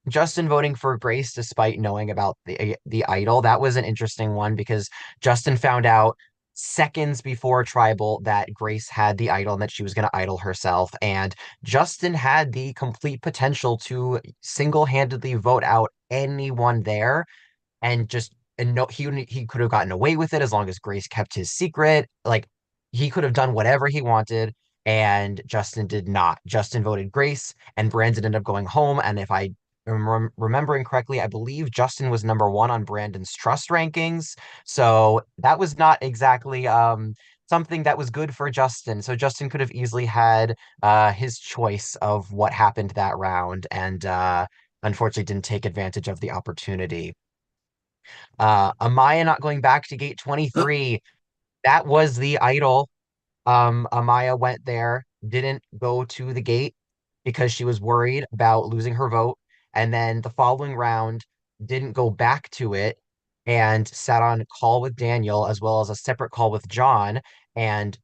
Justin voting for Grace despite knowing about the idol, that was an interesting one because Justin found out seconds before tribal that Grace had the idol and that she was going to idol herself. And Justin had the complete potential to single-handedly vote out anyone there and just and no he could have gotten away with it as long as Grace kept his secret. Like he could have done whatever he wanted, and Justin did not. Justin voted Grace, and Brandon ended up going home. And if I am remembering correctly, I believe Justin was number 1 on Brandon's trust rankings. So that was not exactly something that was good for Justin. So Justin could have easily had his choice of what happened that round, and unfortunately didn't take advantage of the opportunity. Amaya not going back to gate 23. That was the idol. Amaya went there, didn't go to the gate because she was worried about losing her vote. And then the following round, didn't go back to it and sat on a call with Daniel as well as a separate call with John. And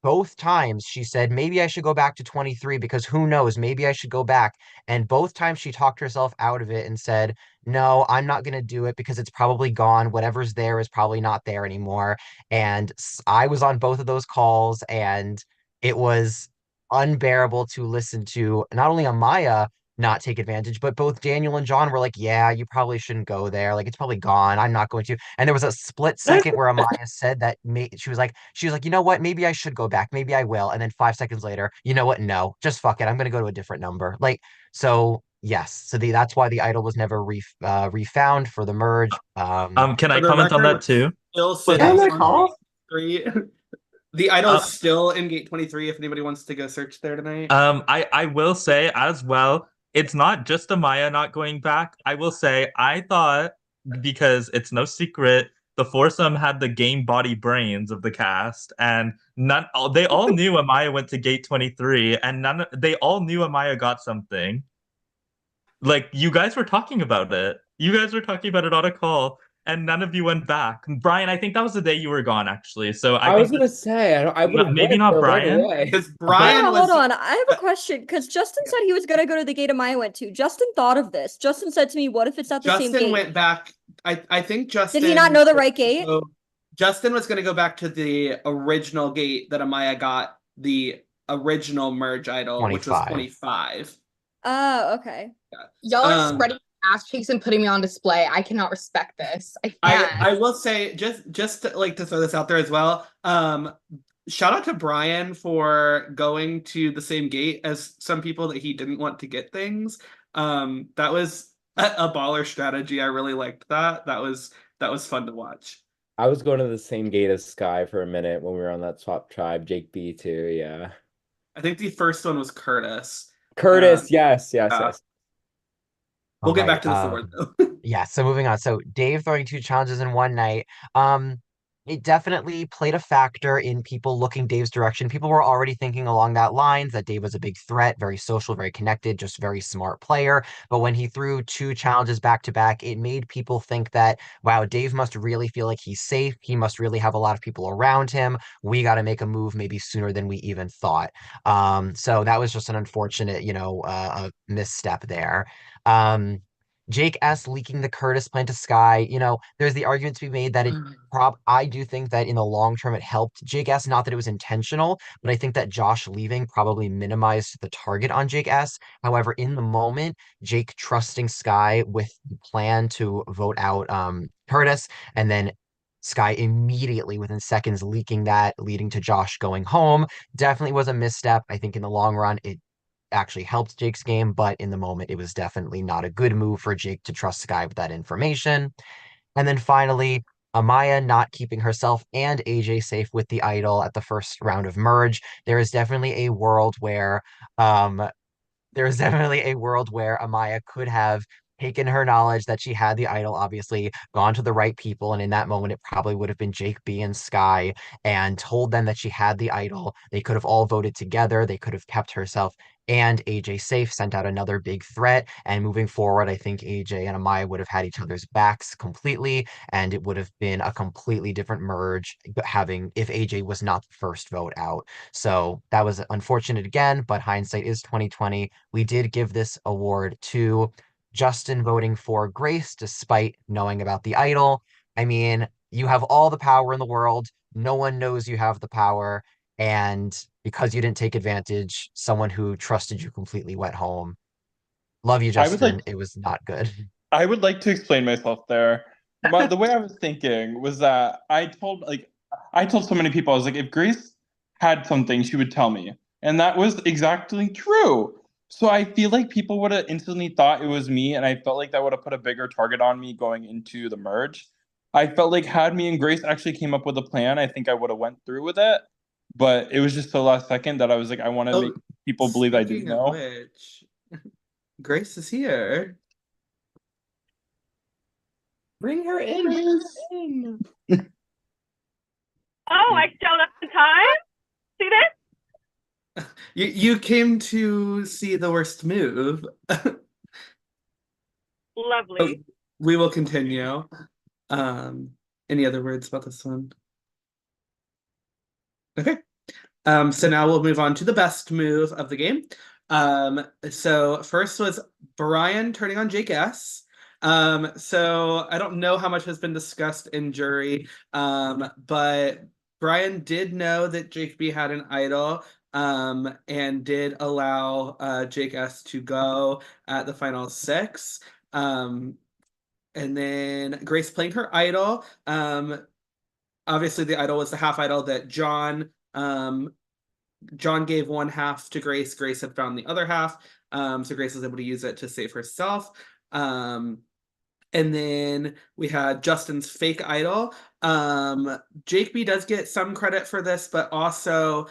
both times she said, maybe I should go back to 23 because who knows, maybe I should go back. And both times she talked herself out of it and said, no, I'm not going to do it because it's probably gone. Whatever's there is probably not there anymore. And I was on both of those calls, and it was unbearable to listen to not only Amaya not take advantage, but both Daniel and John were like, yeah, you probably shouldn't go there. Like, it's probably gone. I'm not going to. And there was a split second where Amaya said that she was like, you know what? Maybe I should go back. Maybe I will. And then 5 seconds later, you know what? No, just fuck it. I'm going to go to a different number. Like, so yes. So that's why the idol was never refound for the merge. Can I For the comment on that record, too? still Was sitting that my on call? gate 3. The idol is Uh, still in gate 23 if anybody wants to go search there tonight. I will say as well, it's not just Amaya not going back. I will say I thought, because it's no secret, the foursome had the game body brains of the cast, and they all knew Amaya went to gate 23, and they all knew Amaya got something. Like, you guys were talking about it. You guys were talking about it on a call, and none of you went back. Brian, I think that was the day you were gone, actually. So I I was think gonna say I would have maybe went not right Brian. away. Because Hold Brian on, was hold on. I have a question because Justin said he was gonna go to the gate Amaya went to. Justin thought of this. Justin said to me, "What if it's not the same Justin gate?" went back. I think Justin. Did he not know the right gate? So Justin was going to go back to the original gate that Amaya got the original merge idol, which was 25. Oh, okay. Y'all are Um, spreading ass cheeks and putting me on display. I cannot respect this. I can't. I will say just to throw this out there as well. Shout out to Brian for going to the same gate as some people that he didn't want to get things. That was a baller strategy. I really liked that. That was fun to watch. I was going to the same gate as Sky for a minute when we were on that swap tribe. Jake B too, yeah. I think the first one was Curtis. Curtis, yes. We'll get All back to the right, sword though. yeah, so moving on. So Dave throwing 2 challenges in one night. It definitely played a factor in people looking Dave's direction. People were already thinking along that lines that Dave was a big threat, very social, very connected, just very smart player. But when he threw 2 challenges back to back, it made people think that, wow, Dave must really feel like he's safe. He must really have a lot of people around him. We got to make a move maybe sooner than we even thought. So that was just an unfortunate, a misstep there. Um, Jake S leaking the Curtis plan to Sky. There's the argument to be made that I do think that in the long term it helped Jake S. Not that it was intentional, but I think that Josh leaving probably minimized the target on Jake S. However, in the moment, Jake trusting Sky with the plan to vote out Curtis, and then Sky immediately within seconds leaking that, leading to Josh going home, definitely was a misstep. I think in the long run, it actually helped Jake's game, but in the moment, it was definitely not a good move for Jake to trust Sky with that information. And then finally, Amaya not keeping herself and AJ safe with the idol at the first round of merge. There is definitely a world where um, there's definitely a world where Amaya could have taken her knowledge that she had the idol, obviously, gone to the right people. And in that moment, it probably would have been Jake B and Sky and told them that she had the idol. They could have all voted together. They could have kept herself and AJ safe, sent out another big threat. And moving forward, I think AJ and Amaya would have had each other's backs completely. And it would have been a completely different merge having if AJ was not the first vote out. So that was unfortunate again, but hindsight is 2020. We did give this award to Justin voting for Grace despite knowing about the idol. I mean, you have all the power in the world. No one knows you have the power. And because you didn't take advantage, someone who trusted you completely went home. Love you, I would like Justin. It was not good. I would like to explain myself there. The way I was thinking was that I told so many people, I was like, if Grace had something, she would tell me. And that was exactly true. So I feel like people would have instantly thought it was me, and I felt like that would have put a bigger target on me going into the merge. I felt like had me and Grace actually came up with a plan, I think I would have went through with it. But it was just the last second that I was like, I want to make Oh, people believe I didn't speaking of know. which, Grace is here. Bring her in. Bring her in. Oh, I showed up in time. See this? You came to see the worst move. Lovely. We will continue. Any other words about this one? Okay. So now we'll move on to the best move of the game. So first was Brian turning on Jake S. So I don't know how much has been discussed in jury, but Brian did know that Jake B had an idol, and did allow Jake S to go at the final six. And then Grace playing her idol. Obviously the idol was the half idol that John gave one half to Grace. Grace had found the other half. So Grace was able to use it to save herself. And then we had Justin's fake idol. Jake B does get some credit for this, but also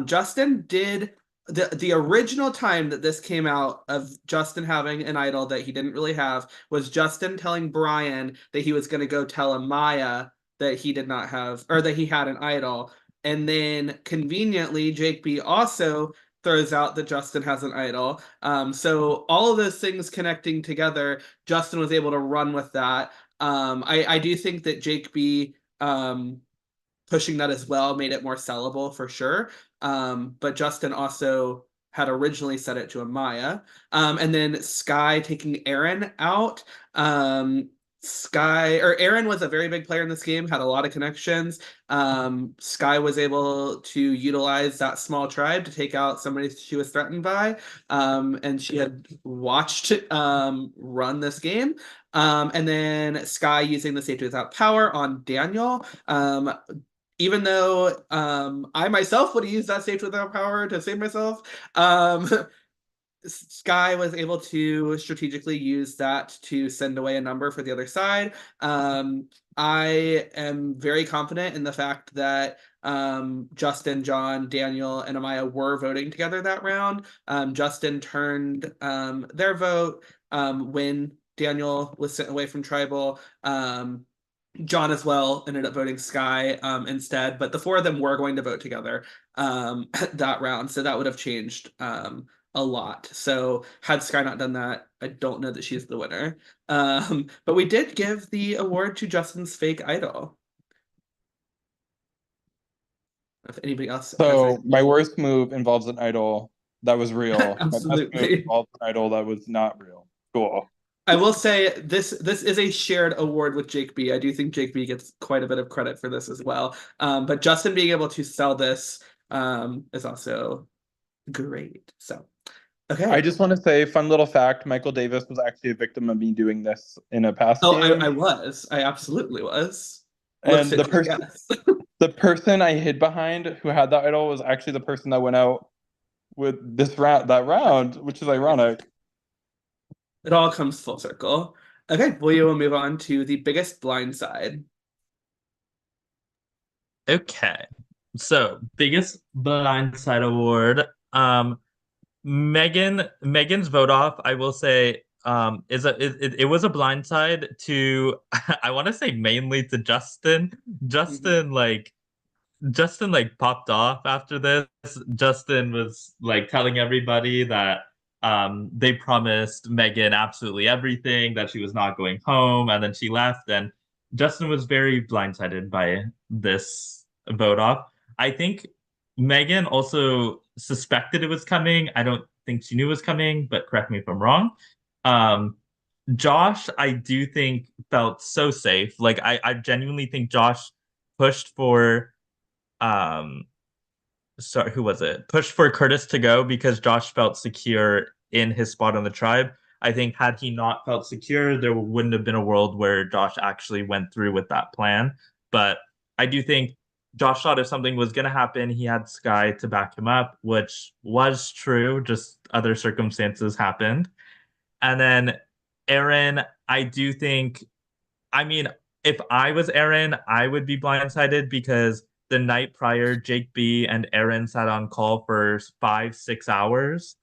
Justin did the original time that this came out of Justin having an idol that he didn't really have was Justin telling Brian that he was going to go tell Amaya that he did not have, or that he had an idol. And then conveniently, Jake B also throws out that Justin has an idol. So all of those things connecting together, Justin was able to run with that. I do think that Jake B pushing that as well made it more sellable for sure. But Justin also had originally set it to Amaya. And then Sky taking Aaron out. Aaron was a very big player in this game, had a lot of connections. Sky was able to utilize that small tribe to take out somebody she was threatened by. And she had watched run this game. And then Sky using the safety without power on Daniel. Even though I myself would have used that safety without power to save myself, Sky was able to strategically use that to send away a number for the other side. I am very confident in the fact that Justin, John, Daniel, and Amaya were voting together that round. Justin turned their vote when Daniel was sent away from Tribal. John as well ended up voting Sky instead, but the four of them were going to vote together that round, so that would have changed a lot. So had Sky not done that, I don't know that she's the winner. But we did give the award to Justin's fake idol. If anybody else So my worst move involves an idol that was real. My best move Absolutely. involves an idol that was not real. Cool. I will say this is a shared award with Jake B. I do think Jake B gets quite a bit of credit for this as well. But Justin being able to sell this is also great. So okay. I just want to say, fun little fact: Michael Davis was actually a victim of me doing this in a past Oh, game. I absolutely was. And the person I hid behind who had that idol was actually the person that went out with that round, which is ironic. It all comes full circle. Okay, we will move on to the biggest blind side. Okay. So, biggest blindside award. Megan's vote off, I will say, it was a blindside to I want to say mainly to Justin. Justin like popped off after this. Justin was like telling everybody that they promised Megan absolutely everything, that she was not going home, and then she left, and Justin was very blindsided by this vote off. I think Megan also suspected it was coming. I don't think she knew it was coming, but correct me if I'm wrong. Josh, I do think felt so safe. Like I genuinely think Josh pushed for um sorry, who was it? Pushed for Curtis to go because Josh felt secure in his spot on the tribe. I think had he not felt secure, there wouldn't have been a world where Josh actually went through with that plan. But I do think Josh thought if something was going to happen, he had Sky to back him up, which was true. Just other circumstances happened. And then Aaron, I do think, I mean, if I was Aaron, I would be blindsided because the night prior, Jake B and Aaron sat on call for 5, 6 hours.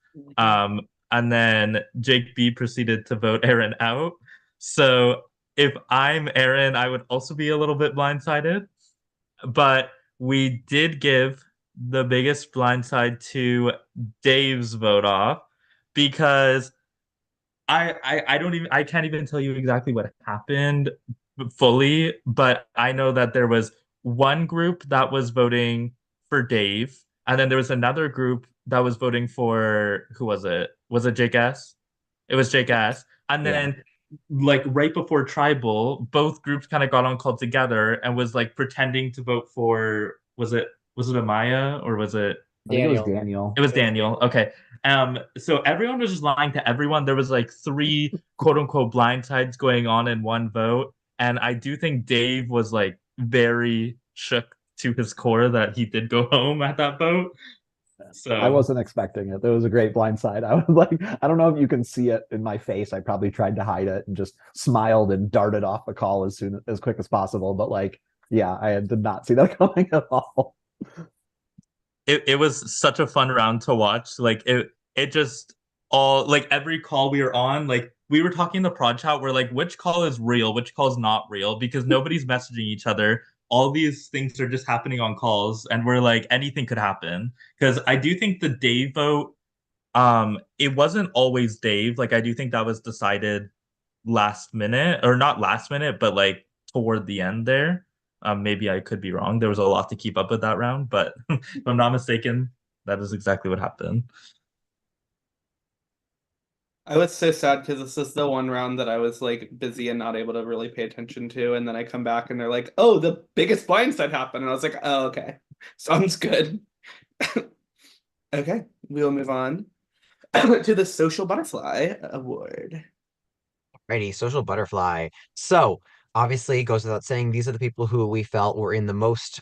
And then Jake B proceeded to vote Aaron out. So if I'm Aaron, I would also be a little bit blindsided. But we did give the biggest blindside to Dave's vote off because I don't even I can't even tell you exactly what happened fully, but I know that there was one group that was voting for Dave, and then there was another group that was voting for who was it? Was it Jake S? It was Jake S. And Yeah. then like right before tribal, both groups kind of got on call together and was like pretending to vote for was it Amaya or was it I think it was Daniel. Daniel. it was Daniel. Okay. So everyone was just lying to everyone. There was like three quote unquote blind sides going on in one vote. And I do think Dave was like very shook to his core that he did go home at that vote. I So wasn't expecting it. It was a great blindside. I was like, I don't know if you can see it in my face. I probably tried to hide it and just smiled and darted off the call as quick as possible. But like, yeah, I did not see that coming at all. it was such a fun round to watch. Like it just all like every call we were on, like we were talking in the prod chat, we're like, which call is real, which call is not real, because nobody's messaging each other. All these things are just happening on calls, and we're like, anything could happen. Because I do think the Dave vote, it wasn't always Dave. Like I do think that was decided last minute, or not last minute, but like toward the end there. Maybe I could be wrong. There was a lot to keep up with that round, but if I'm not mistaken, that is exactly what happened. I was so sad because this is the one round that I was like busy and not able to really pay attention to. And then I come back and they're like, oh, the biggest blindside happened. And I was like, oh, okay. Sounds good. Okay, we will move on to the Social Butterfly Award. Righty, social butterfly. So obviously it goes without saying these are the people who we felt were in the most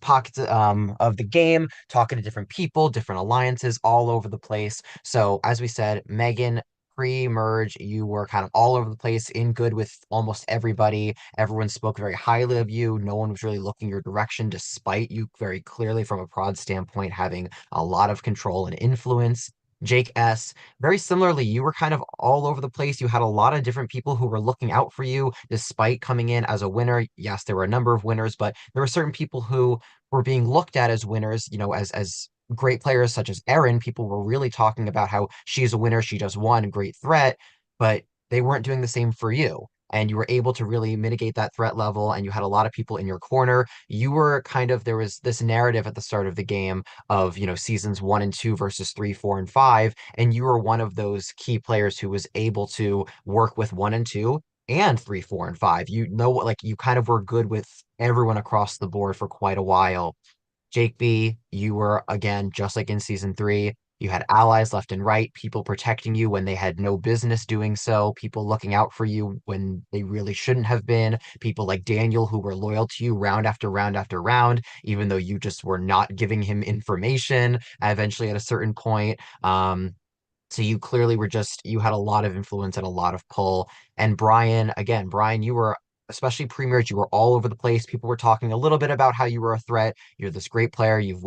pockets of the game, talking to different people, different alliances all over the place. So as we said, Megan, pre-merge, you were kind of all over the place, in good with almost everybody. Everyone spoke very highly of you. No one was really looking your direction, despite you very clearly from a prod standpoint having a lot of control and influence. Jake S, very similarly, you were kind of all over the place. You had a lot of different people who were looking out for you despite coming in as a winner. Yes, there were a number of winners, but there were certain people who were being looked at as winners, as great players such as Erin. People were really talking about how she's a winner, she just won, great threat, but they weren't doing the same for you. And you were able to really mitigate that threat level, and you had a lot of people in your corner. You were kind of, there was this narrative at the start of the game of, seasons 1 and 2 versus 3, 4, and 5. And you were one of those key players who was able to work with 1 and 2 and 3, 4, and 5. Like you kind of were good with everyone across the board for quite a while. Jake B, you were again, just like in season 3, you had allies left and right, people protecting you when they had no business doing so, people looking out for you when they really shouldn't have been, people like Daniel who were loyal to you round after round after round, even though you just were not giving him information eventually at a certain point. So you clearly were just, you had a lot of influence and a lot of pull. And Brian, again, Brian, you were, especially pre-merge, you were all over the place. People were talking a little bit about how you were a threat. You're this great player. You've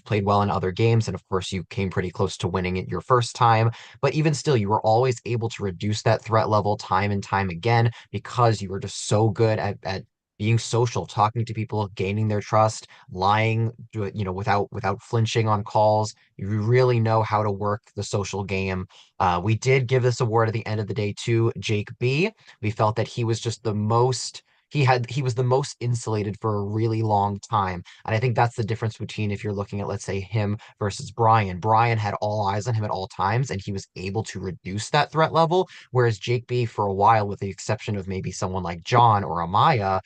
played well in other games. And of course, you came pretty close to winning it your first time. But even still, you were always able to reduce that threat level time and time again because you were just so good at being social, talking to people, gaining their trust, lying, without flinching on calls. You really know how to work the social game. We did give this award at the end of the day to Jake B. We felt that he was just the most he was the most insulated for a really long time. And I think that's the difference between if you're looking at, let's say, him versus Brian. Brian had all eyes on him at all times, and he was able to reduce that threat level. Whereas Jake B, for a while, with the exception of maybe someone like John or Amaya,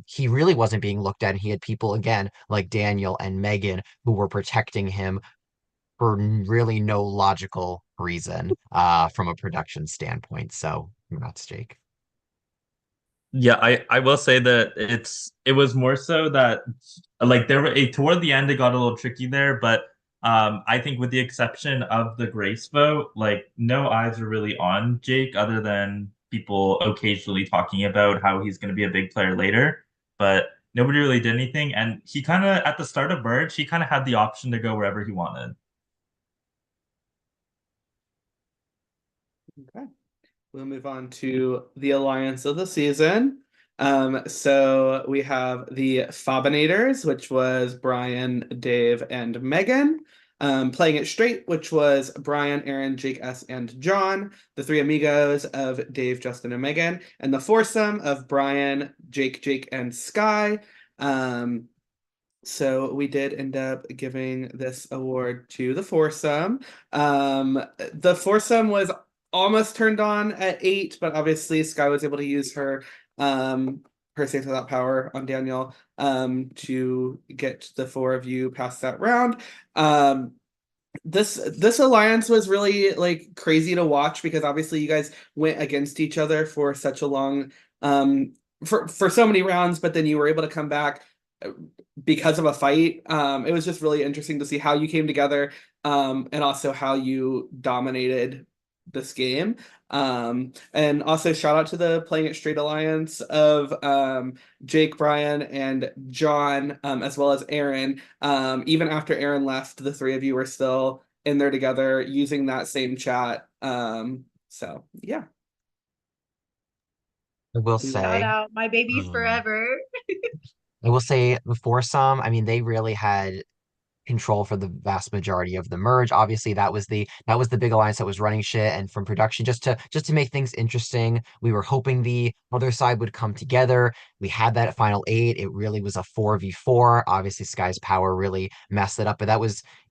he really wasn't being looked at. And he had people again like Daniel and Megan who were protecting him for really no logical reason from a production standpoint. So that's Jake. Yeah, I will say that it was more so that like there were toward the end it got a little tricky there, but I think with the exception of the Grace vote, like no eyes are really on Jake other than people occasionally talking about how he's going to be a big player later, but nobody really did anything. And he kind of at the start of Merge, he kind of had the option to go wherever he wanted. Okay. We'll move on to the alliance of the season. So we have the Fabinators, which was Brian, Dave, and Megan. Playing it straight, which was Brian, Aaron, Jake S, and John. The three amigos of Dave, Justin, and Megan. And the foursome of Brian, Jake, and Sky. So we did end up giving this award to the foursome. The foursome was almost turned on at 8, but obviously Sky was able to use her Safe Without Power on Daniel to get the four of you past that round. This alliance was really like crazy to watch because obviously you guys went against each other for such a long for so many rounds, but then you were able to come back because of a fight. It was just really interesting to see how you came together and also how you dominated this game. And also shout out to the Playing It Straight Alliance of Jake, Brian, and John, as well as Aaron. Even after Aaron left, the three of you were still in there together using that same chat. So yeah. I will Shout say, out my babies forever. I will say the foursome, I mean, they really had control for the vast majority of the merge. Obviously, that was the big alliance that was running shit, and from production, just to make things interesting, we were hoping the other side would come together. We had that at final 8. It really was a 4v4. Obviously, Sky's power really messed it up, but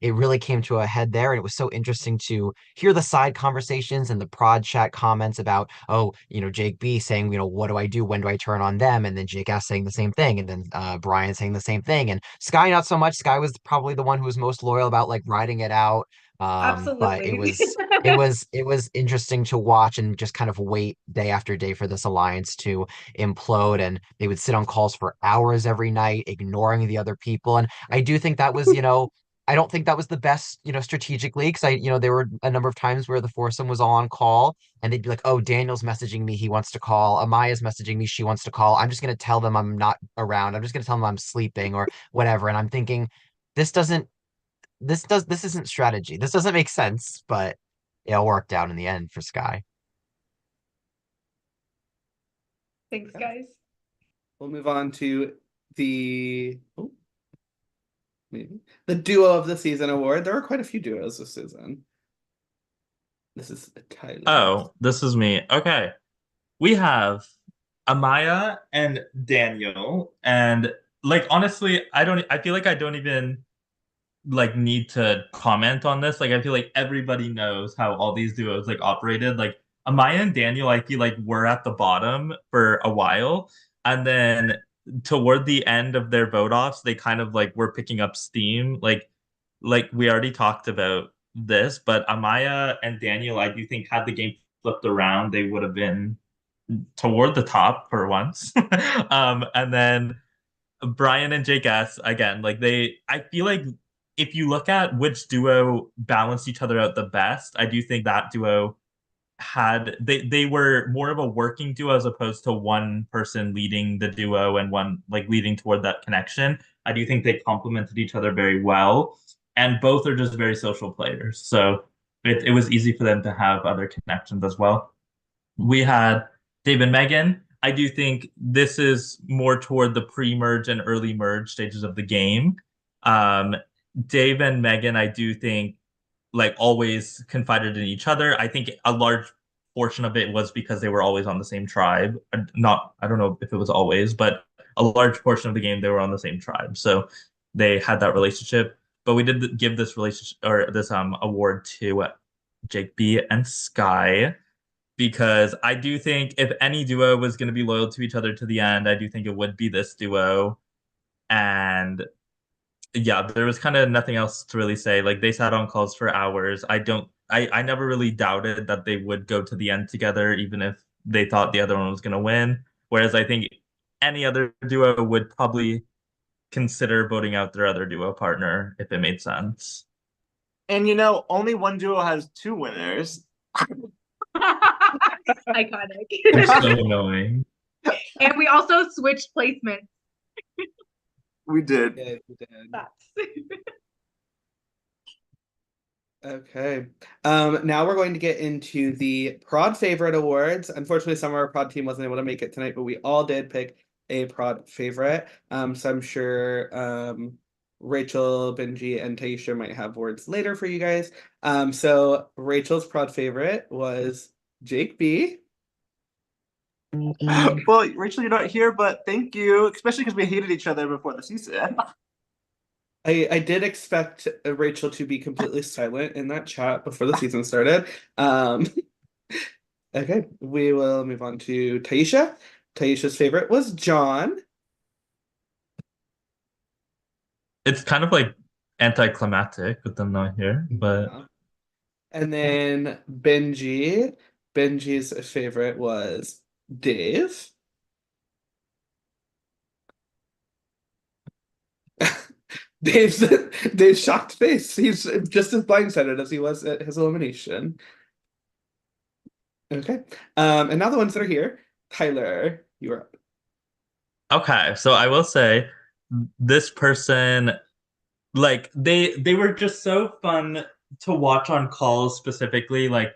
it really came to a head there, and it was so interesting to hear the side conversations and the prod chat comments about, oh, Jake B saying, what do I do? When do I turn on them? And then Jake S saying the same thing, and then Brian saying the same thing, and Sky not so much. Sky was probably the one who was most loyal about like riding it out. But it Absolutely. was it was interesting to watch and just kind of wait day after day for this alliance to implode. And they would sit on calls for hours every night, ignoring the other people. And I do think that was, I don't think that was the best, strategically, because there were a number of times where the foursome was all on call and they'd be like, oh, Daniel's messaging me, he wants to call. Amaya's messaging me, she wants to call. I'm just going to tell them I'm not around. I'm just going to tell them I'm sleeping or whatever. And I'm thinking, this doesn't, this isn't strategy. This doesn't make sense, but it all worked out in the end for Sky. Thanks, guys. We'll move on to the the duo of the season award. There were quite a few duos this season. This is Tyler. Oh, this is me. Okay. We have Amaya and Daniel. And like honestly, I feel like I don't even like need to comment on this. Like I feel like everybody knows how all these duos like operated. Like Amaya and Daniel, I feel like were at the bottom for a while. And then toward the end of their vote offs, they kind of like were picking up steam. Like we already talked about this, but Amaya and Daniel, I do think had the game flipped around, they would have been toward the top for once. And then Brian and Jake S again, like I feel like if you look at which duo balanced each other out the best, I do think that duo they were more of a working duo as opposed to one person leading the duo and one like leading toward that connection. I do think they complemented each other very well, and both are just very social players. So it was easy for them to have other connections as well. We had Dave and Megan. I do think this is more toward the pre-merge and early merge stages of the game. Um, Dave and Megan, I do think like always confided in each other. I think a large portion of it was because they were always on the same tribe. Not, I don't know if it was always, but a large portion of the game they were on the same tribe. So they had that relationship. But we did give this relationship or this award to Jake B and Sky because I do think if any duo was going to be loyal to each other to the end, I do think it would be this duo. And yeah, there was kind of nothing else to really say. Like they sat on calls for hours. I never really doubted that they would go to the end together, even if they thought the other one was going to win. Whereas I think any other duo would probably consider voting out their other duo partner if it made sense. And only one duo has two winners. Iconic. They're so annoying. And we also switched placements. We did. Yeah, we did. That's Okay. Now we're going to get into the prod favorite awards. Unfortunately, some of our prod team wasn't able to make it tonight, but we all did pick a prod favorite. So I'm sure Rachel, Benji, and Taisha might have words later for you guys. So Rachel's prod favorite was Jake B. Well, Rachel, you're not here, but thank you, especially because we hated each other before the season. I did expect Rachel to be completely silent in that chat before the season started. Okay, we will move on to Taisha. Taisha's favorite was John. It's kind of like anticlimactic with them not here, but And then Benji. Benji's favorite was Dave. Dave's shocked face. He's just as blindsided as he was at his elimination. Okay. And now the ones that are here. Tyler, you're up. okay. So I will say this person, like they were just so fun to watch on calls specifically. Like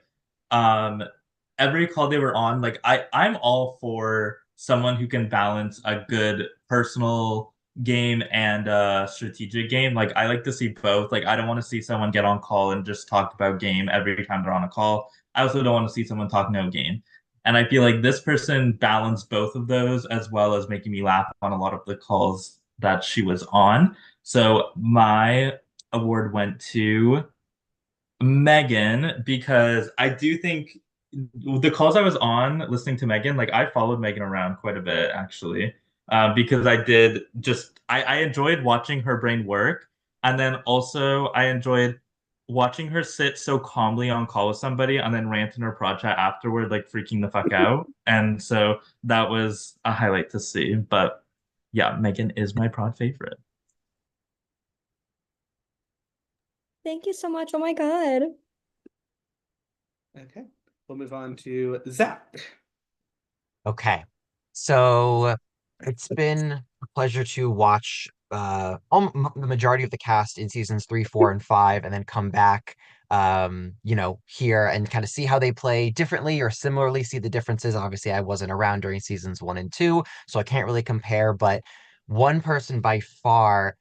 every call they were on, like I'm all for someone who can balance a good personal game and a strategic game. Like I like to see both. Like I don't want to see someone get on call and just talk about game every time they're on a call. I also don't want to see someone talk no game. And I feel like this person balanced both of those as well as making me laugh on a lot of the calls that she was on. So my award went to Megan because I do think the calls I was on listening to Megan, like I followed Megan around quite a bit actually, because I did just I enjoyed watching her brain work, and then also I enjoyed watching her sit so calmly on call with somebody and then rant in her prod chat afterward, like freaking the fuck out. And so that was a highlight to see. But yeah, Megan is my prod favorite. Thank you so much. Oh my God. Okay. We'll move on to Zach. Okay. So it's been a pleasure to watch the majority of the cast in seasons 3, 4, and 5, and then come back here and kind of see how they play differently or similarly, see the differences. Obviously, I wasn't around during seasons 1 and 2, so I can't really compare, but one person by far,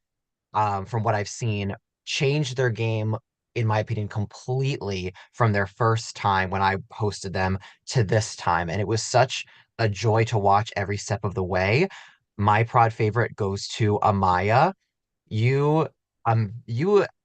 from what I've seen, changed their game, in my opinion, completely from their first time when I hosted them to this time. And it was such a joy to watch every step of the way. My prod favorite goes to Amaya. You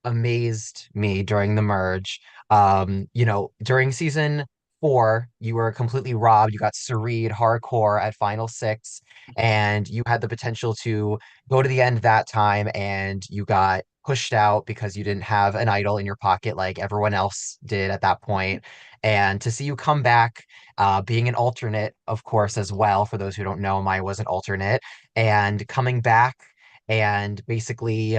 amazed me during the merge. During season 4, you were completely robbed. You got Sareed hardcore at final 6, and you had the potential to go to the end that time, and you got pushed out because you didn't have an idol in your pocket like everyone else did at that point. And to see you come back, being an alternate, of course, as well, for those who don't know, Maya was an alternate, and coming back and basically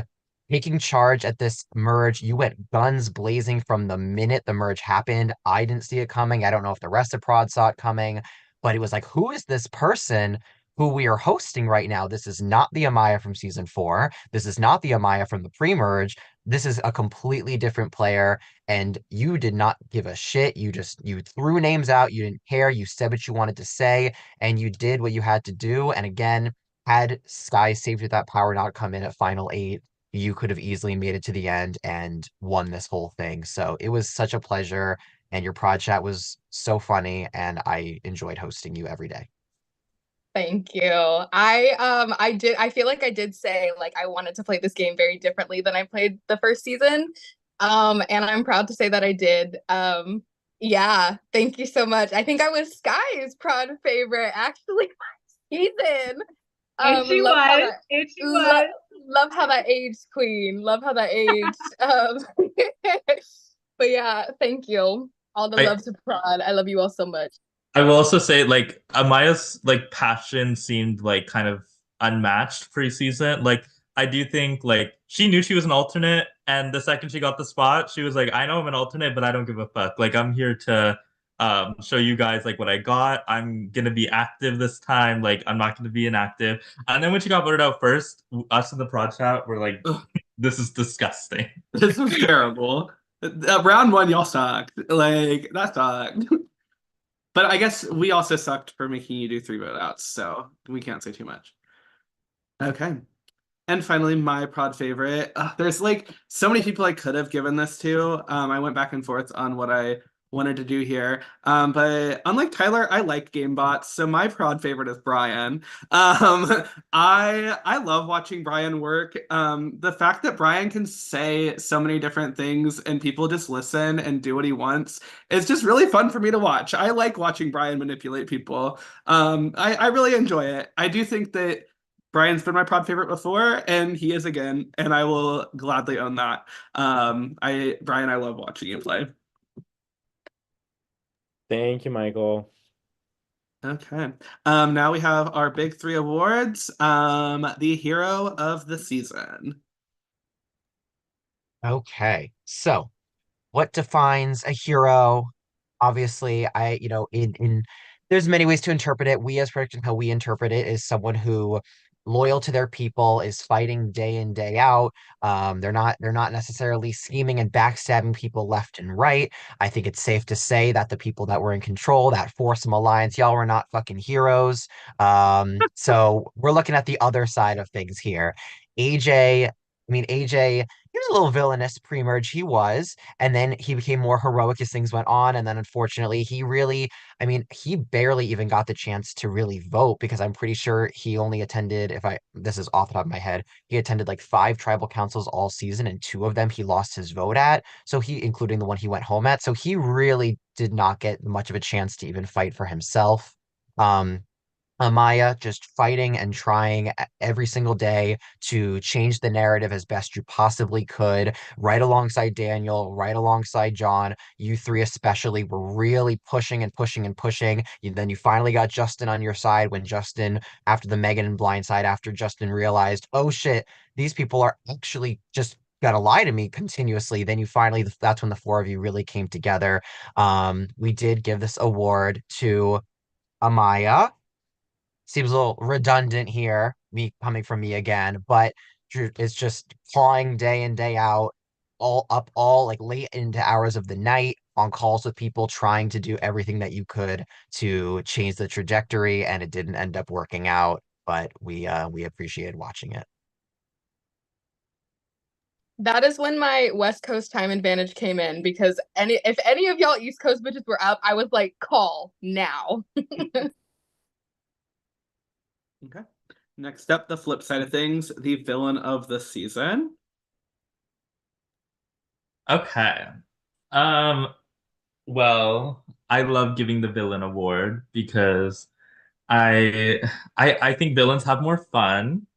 taking charge at this merge. You went guns blazing from the minute the merge happened. I didn't see it coming. I don't know if the rest of Prod saw it coming, but it was like, who is this person who we are hosting right now? This is not the Amaya from season 4. This is not the Amaya from the pre-merge. This is a completely different player, and you did not give a shit. You threw names out. You didn't care. You said what you wanted to say, and you did what you had to do. And again, had Sky saved with that power not come in at final 8, you could have easily made it to the end and won this whole thing. So it was such a pleasure and your prod chat was so funny, and I enjoyed hosting you every day. Thank you. I feel like I did say like I wanted to play this game very differently than I played the first season. And I'm proud to say that I did. Yeah, thank you so much. I think I was Sky's prod favorite actually last season. And she Love how was. that And she was. love how that aged, Queen. Love how that aged. But yeah, thank you. All the love to prod. I love you all so much. I will also say, like, Amaya's like passion seemed like kind of unmatched preseason. Like, I do think like she knew she was an alternate, and the second she got the spot, she was like, "I know I'm an alternate, but I don't give a fuck. Like, I'm here to show you guys like what I got. I'm gonna be active this time. Like, I'm not gonna be inactive." And then when she got voted out first, us in the prod chat were like, "This is disgusting. This was terrible. Round one, y'all sucked. Like, that sucked. But I guess we also sucked for making you do 3 vote outs, so we can't say too much. Okay. And finally, my prod favorite. There's like so many people I could have given this to. I went back and forth on what I wanted to do here. But unlike Tyler, I like game bots, so my prod favorite is Brian. I love watching Brian work. The fact that Brian can say so many different things and people just listen and do what he wants is just really fun for me to watch. I like watching Brian manipulate people. I really enjoy it. I do think that Brian's been my prod favorite before, and he is again, and I will gladly own that. Brian, I love watching you play. Thank you, Michael. Okay. Now we have our big 3 awards. The hero of the season. Okay, so what defines a hero? Obviously, in there's many ways to interpret it. We as Prediction, how we interpret it is someone who loyal to their people, is fighting day in, day out. They're not necessarily scheming and backstabbing people left and right. I think it's safe to say that the people that were in control, that foursome alliance, y'all were not fucking heroes. So we're looking at the other side of things here. AJ, he was a little villainous pre-merge, he was, and then he became more heroic as things went on. And then unfortunately, he barely even got the chance to really vote, because I'm pretty sure he only attended, this is off the top of my head, he attended like 5 tribal councils all season, and 2 of them he lost his vote at. So including the one he went home at. So he really did not get much of a chance to even fight for himself. Um, Amaya just fighting and trying every single day to change the narrative as best you possibly could, right alongside Daniel, right alongside John. You 3 especially were really pushing and pushing and pushing. Then you finally got Justin on your side when Justin, after the Megan and Blindside, after Justin realized, oh shit, these people are actually just gonna lie to me continuously. Then that's when the 4 of you really came together. We did give this award to Amaya. Seems a little redundant here, me coming from me again, but it's just clawing day in, day out, all like late into hours of the night on calls with people, trying to do everything that you could to change the trajectory, and it didn't end up working out, but we appreciated watching it. That is when my West Coast time advantage came in, because if any of y'all East Coast bitches were up, I was like, call now. Okay. Next up, the flip side of things, the villain of the season. Okay. Well, I love giving the villain award because I I think villains have more fun.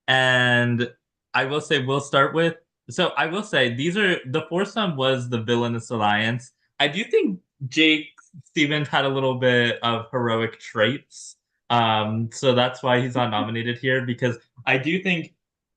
And I will say we'll start with, so I will say the foursome was the villainous alliance. I do think Jake Stevens had a little bit of heroic traits. So that's why he's not nominated here, because I do think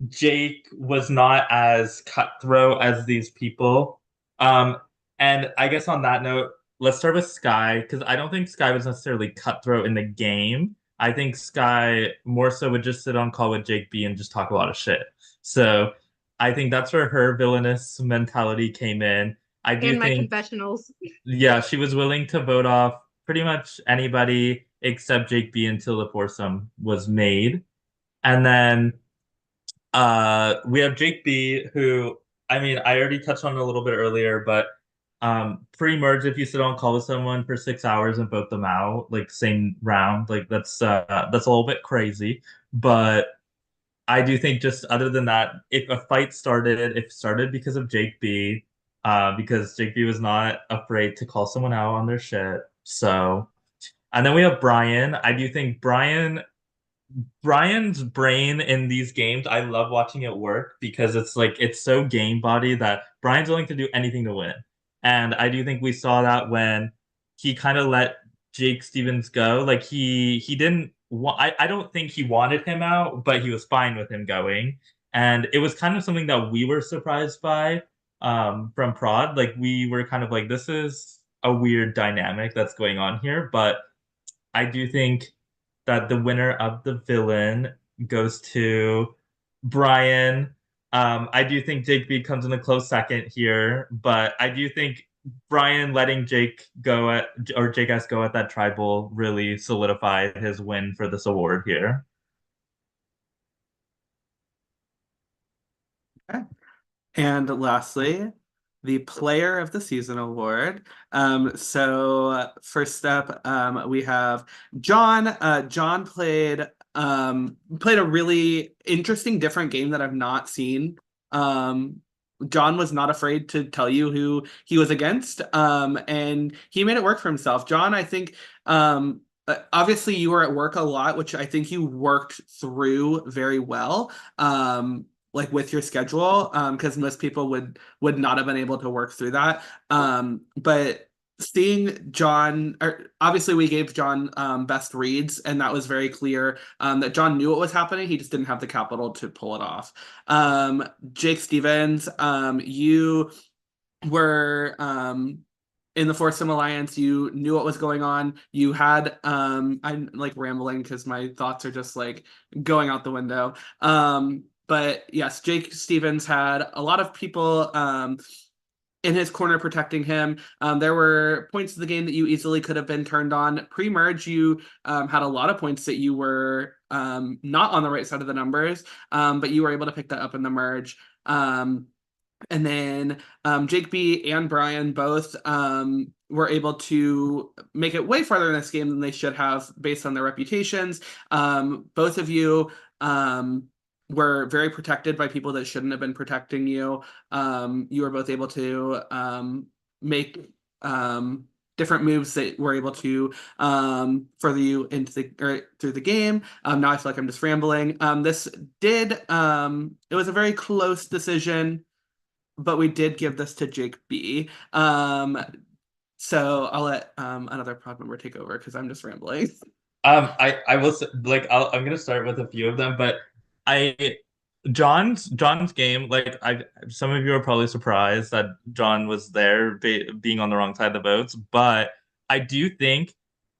Jake was not as cutthroat as these people. Um, and I guess on that note, let's start with Sky, because I don't think Sky was necessarily cutthroat in the game. I think Sky more so would just sit on call with Jake B and just talk a lot of shit. So I think that's where her villainous mentality came in. I do And my think, confessionals. yeah, she was willing to vote off pretty much anybody except Jake B until the foursome was made. And then we have Jake B, who, I mean, I already touched on it a little bit earlier, but Pre-merge, if you sit on call with someone for 6 hours and vote them out, like same round, like that's a little bit crazy. But I do think just other than that, if a fight started, if it started because of Jake B, because Jake B was not afraid to call someone out on their shit. So, and then we have Brian. I do think Brian's brain in these games, I love watching it work because it's like it's so game body that Brian's willing to do anything to win. And I do think we saw that when he kind of let Jake Stevens go. Like he didn't I don't think he wanted him out, but he was fine with him going. And it was kind of something that we were surprised by from Prod. Like we were kind of like, this is a weird dynamic that's going on here, but I do think that the winner of the villain goes to Brian. I do think Jake B comes in a close second here, but I do think Brian letting Jake go at or Jake S go at that tribal really solidified his win for this award here. Okay. And lastly, the Player of the Season award. So first up, we have John. John played a really interesting, different game that I've not seen. John was not afraid to tell you who he was against, and he made it work for himself. John, I think, obviously you were at work a lot, which I think you worked through very well. Like with your schedule, because most people would not have been able to work through that. But seeing John, or obviously we gave John best reads, and that was very clear that John knew what was happening. He just didn't have the capital to pull it off. Jake Stevens, you were in the Foursome Alliance, you knew what was going on. You had I'm like rambling because my thoughts are just like going out the window. But yes, Jake Stevens had a lot of people in his corner protecting him. There were points of the game that you easily could have been turned on. Pre-merge, you had a lot of points that you were not on the right side of the numbers, but you were able to pick that up in the merge. And then Jake B and Brian both were able to make it way farther in this game than they should have based on their reputations. Both of you were very protected by people that shouldn't have been protecting you. You were both able to make different moves that were able to further you into the or through the game. Now I feel like I'm just rambling. This did it was a very close decision, but we did give this to Jake B. So I'll let another pod member take over because I'm just rambling. I will like I'm gonna start with a few of them, but I John's game, like I some of you are probably surprised that John was there being on the wrong side of the votes, but I do think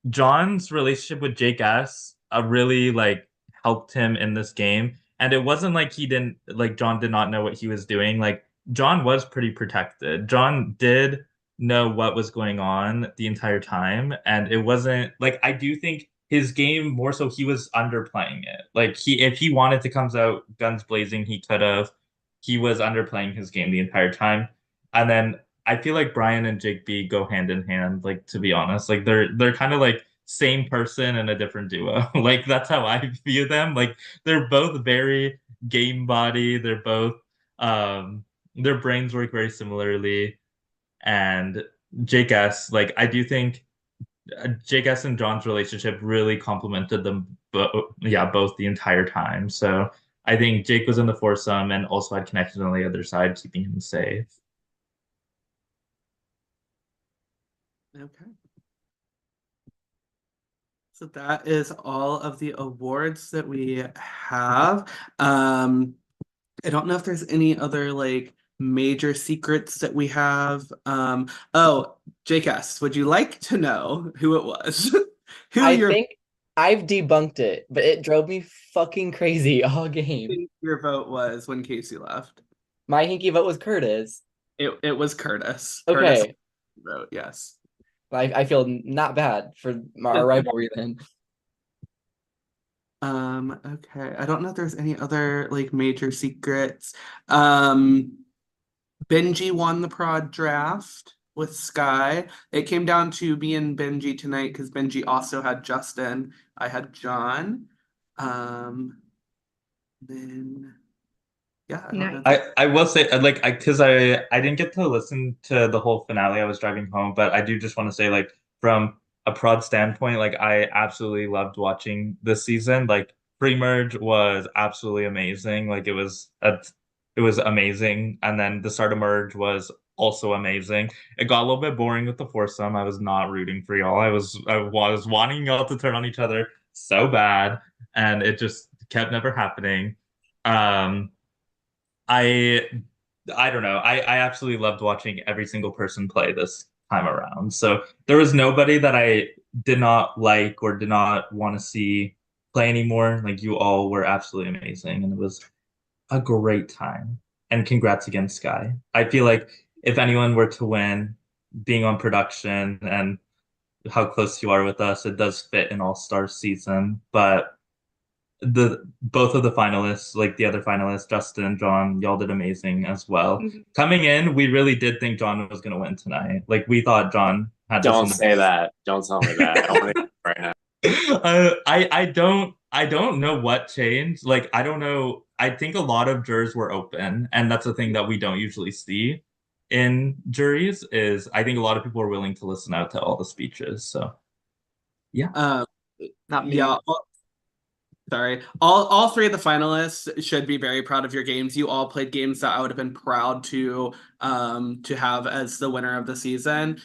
John's relationship with Jake S really like helped him in this game. And it wasn't like he didn't like John did not know what he was doing. Like John was pretty protected. John did know what was going on the entire time. And it wasn't like I do think his game more so he was underplaying it. Like he if he wanted to comes out guns blazing, he could have. He was underplaying his game the entire time. And then I feel like Brian and Jake B go hand in hand, like to be honest. Like they're kind of like same person in a different duo. Like that's how I view them. Like they're both very game body. They're both their brains work very similarly. And Jake S, like I do think Jake S and John's relationship really complemented them both the entire time. So I think Jake was in the foursome and also had connections on the other side, keeping him safe. Okay. So that is all of the awards that we have. I don't know if there's any other like major secrets that we have. Oh, Jake S, would you like to know who it was? Who I think I've debunked it, but it drove me fucking crazy all game. your vote was when Casey left? My hinky vote was Curtis. It was Curtis. Okay. Curtis vote, yes. I feel not bad for our rivalry then. Okay. I don't know if there's any other like major secrets. Benji won the prod draft. with Sky. It came down to me and Benji tonight because Benji also had Justin. I had John. Then yeah, I don't know. I will say like I didn't get to listen to the whole finale. I was driving home, but I do just want to say like from a prod standpoint, like I absolutely loved watching this season. Like pre-merge was absolutely amazing. Like it was amazing, and then the start of merge was also amazing. It got a little bit boring with the foursome. I was not rooting for y'all. I was wanting y'all to turn on each other so bad, and it just kept never happening. Um, I I don't know. I absolutely loved watching every single person play this time around. So there was nobody that I did not like or did not want to see play anymore. Like you all were absolutely amazing, and it was a great time. And congrats again, Sky. I feel like if anyone were to win, being on production and how close you are with us, it does fit an all-star season. But the both of the finalists, like the other finalists, Justin and John, y'all did amazing as well. Coming in, we really did think John was gonna win tonight. Like we thought John had Don't this say that. Don't tell me that. I want to right now. I don't know what changed. Like I don't know. I think a lot of jurors were open, and that's a thing that we don't usually see in juries. Is I think a lot of people are willing to listen out to all the speeches. So yeah. Not me. Yeah. Sorry. All three of the finalists should be very proud of your games. You all played games that I would have been proud to have as the winner of the season.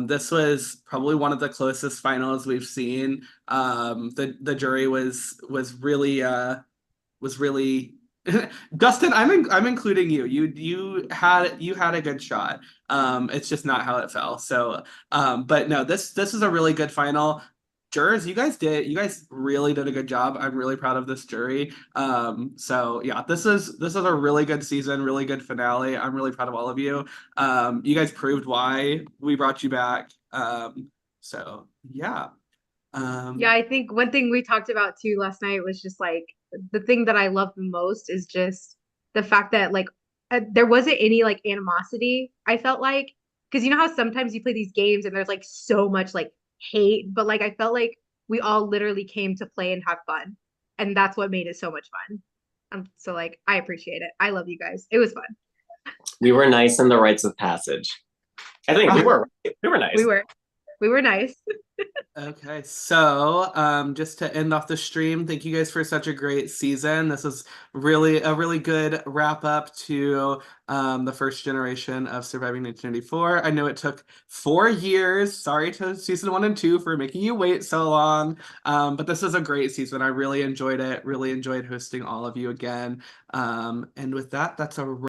This was probably one of the closest finals we've seen. The jury was really Dustin, I'm including you. You had a good shot. It's just not how it fell. So but no, this is a really good final. Jurors, you guys really did a good job. I'm really proud of this jury. So yeah, this is a really good season, really good finale. I'm really proud of all of you. You guys proved why we brought you back. So yeah. Yeah, I think one thing we talked about too last night was just like the thing that I love the most is just the fact that like there wasn't any like animosity, I felt like, because you know how sometimes you play these games and there's like so much like hate, but like I felt like we all literally came to play and have fun. And that's what made it so much fun. So like I appreciate it. I love you guys. It was fun. We were nice in the rites of passage. I think we were nice. We were nice. Okay, so just to end off the stream, thank you guys for such a great season. This is really a really good wrap up to the first generation of Surviving 1994. I know it took 4 years. Sorry to season 1 and 2 for making you wait so long, but this is a great season. I really enjoyed it. Really enjoyed hosting all of you again. And with that, that's a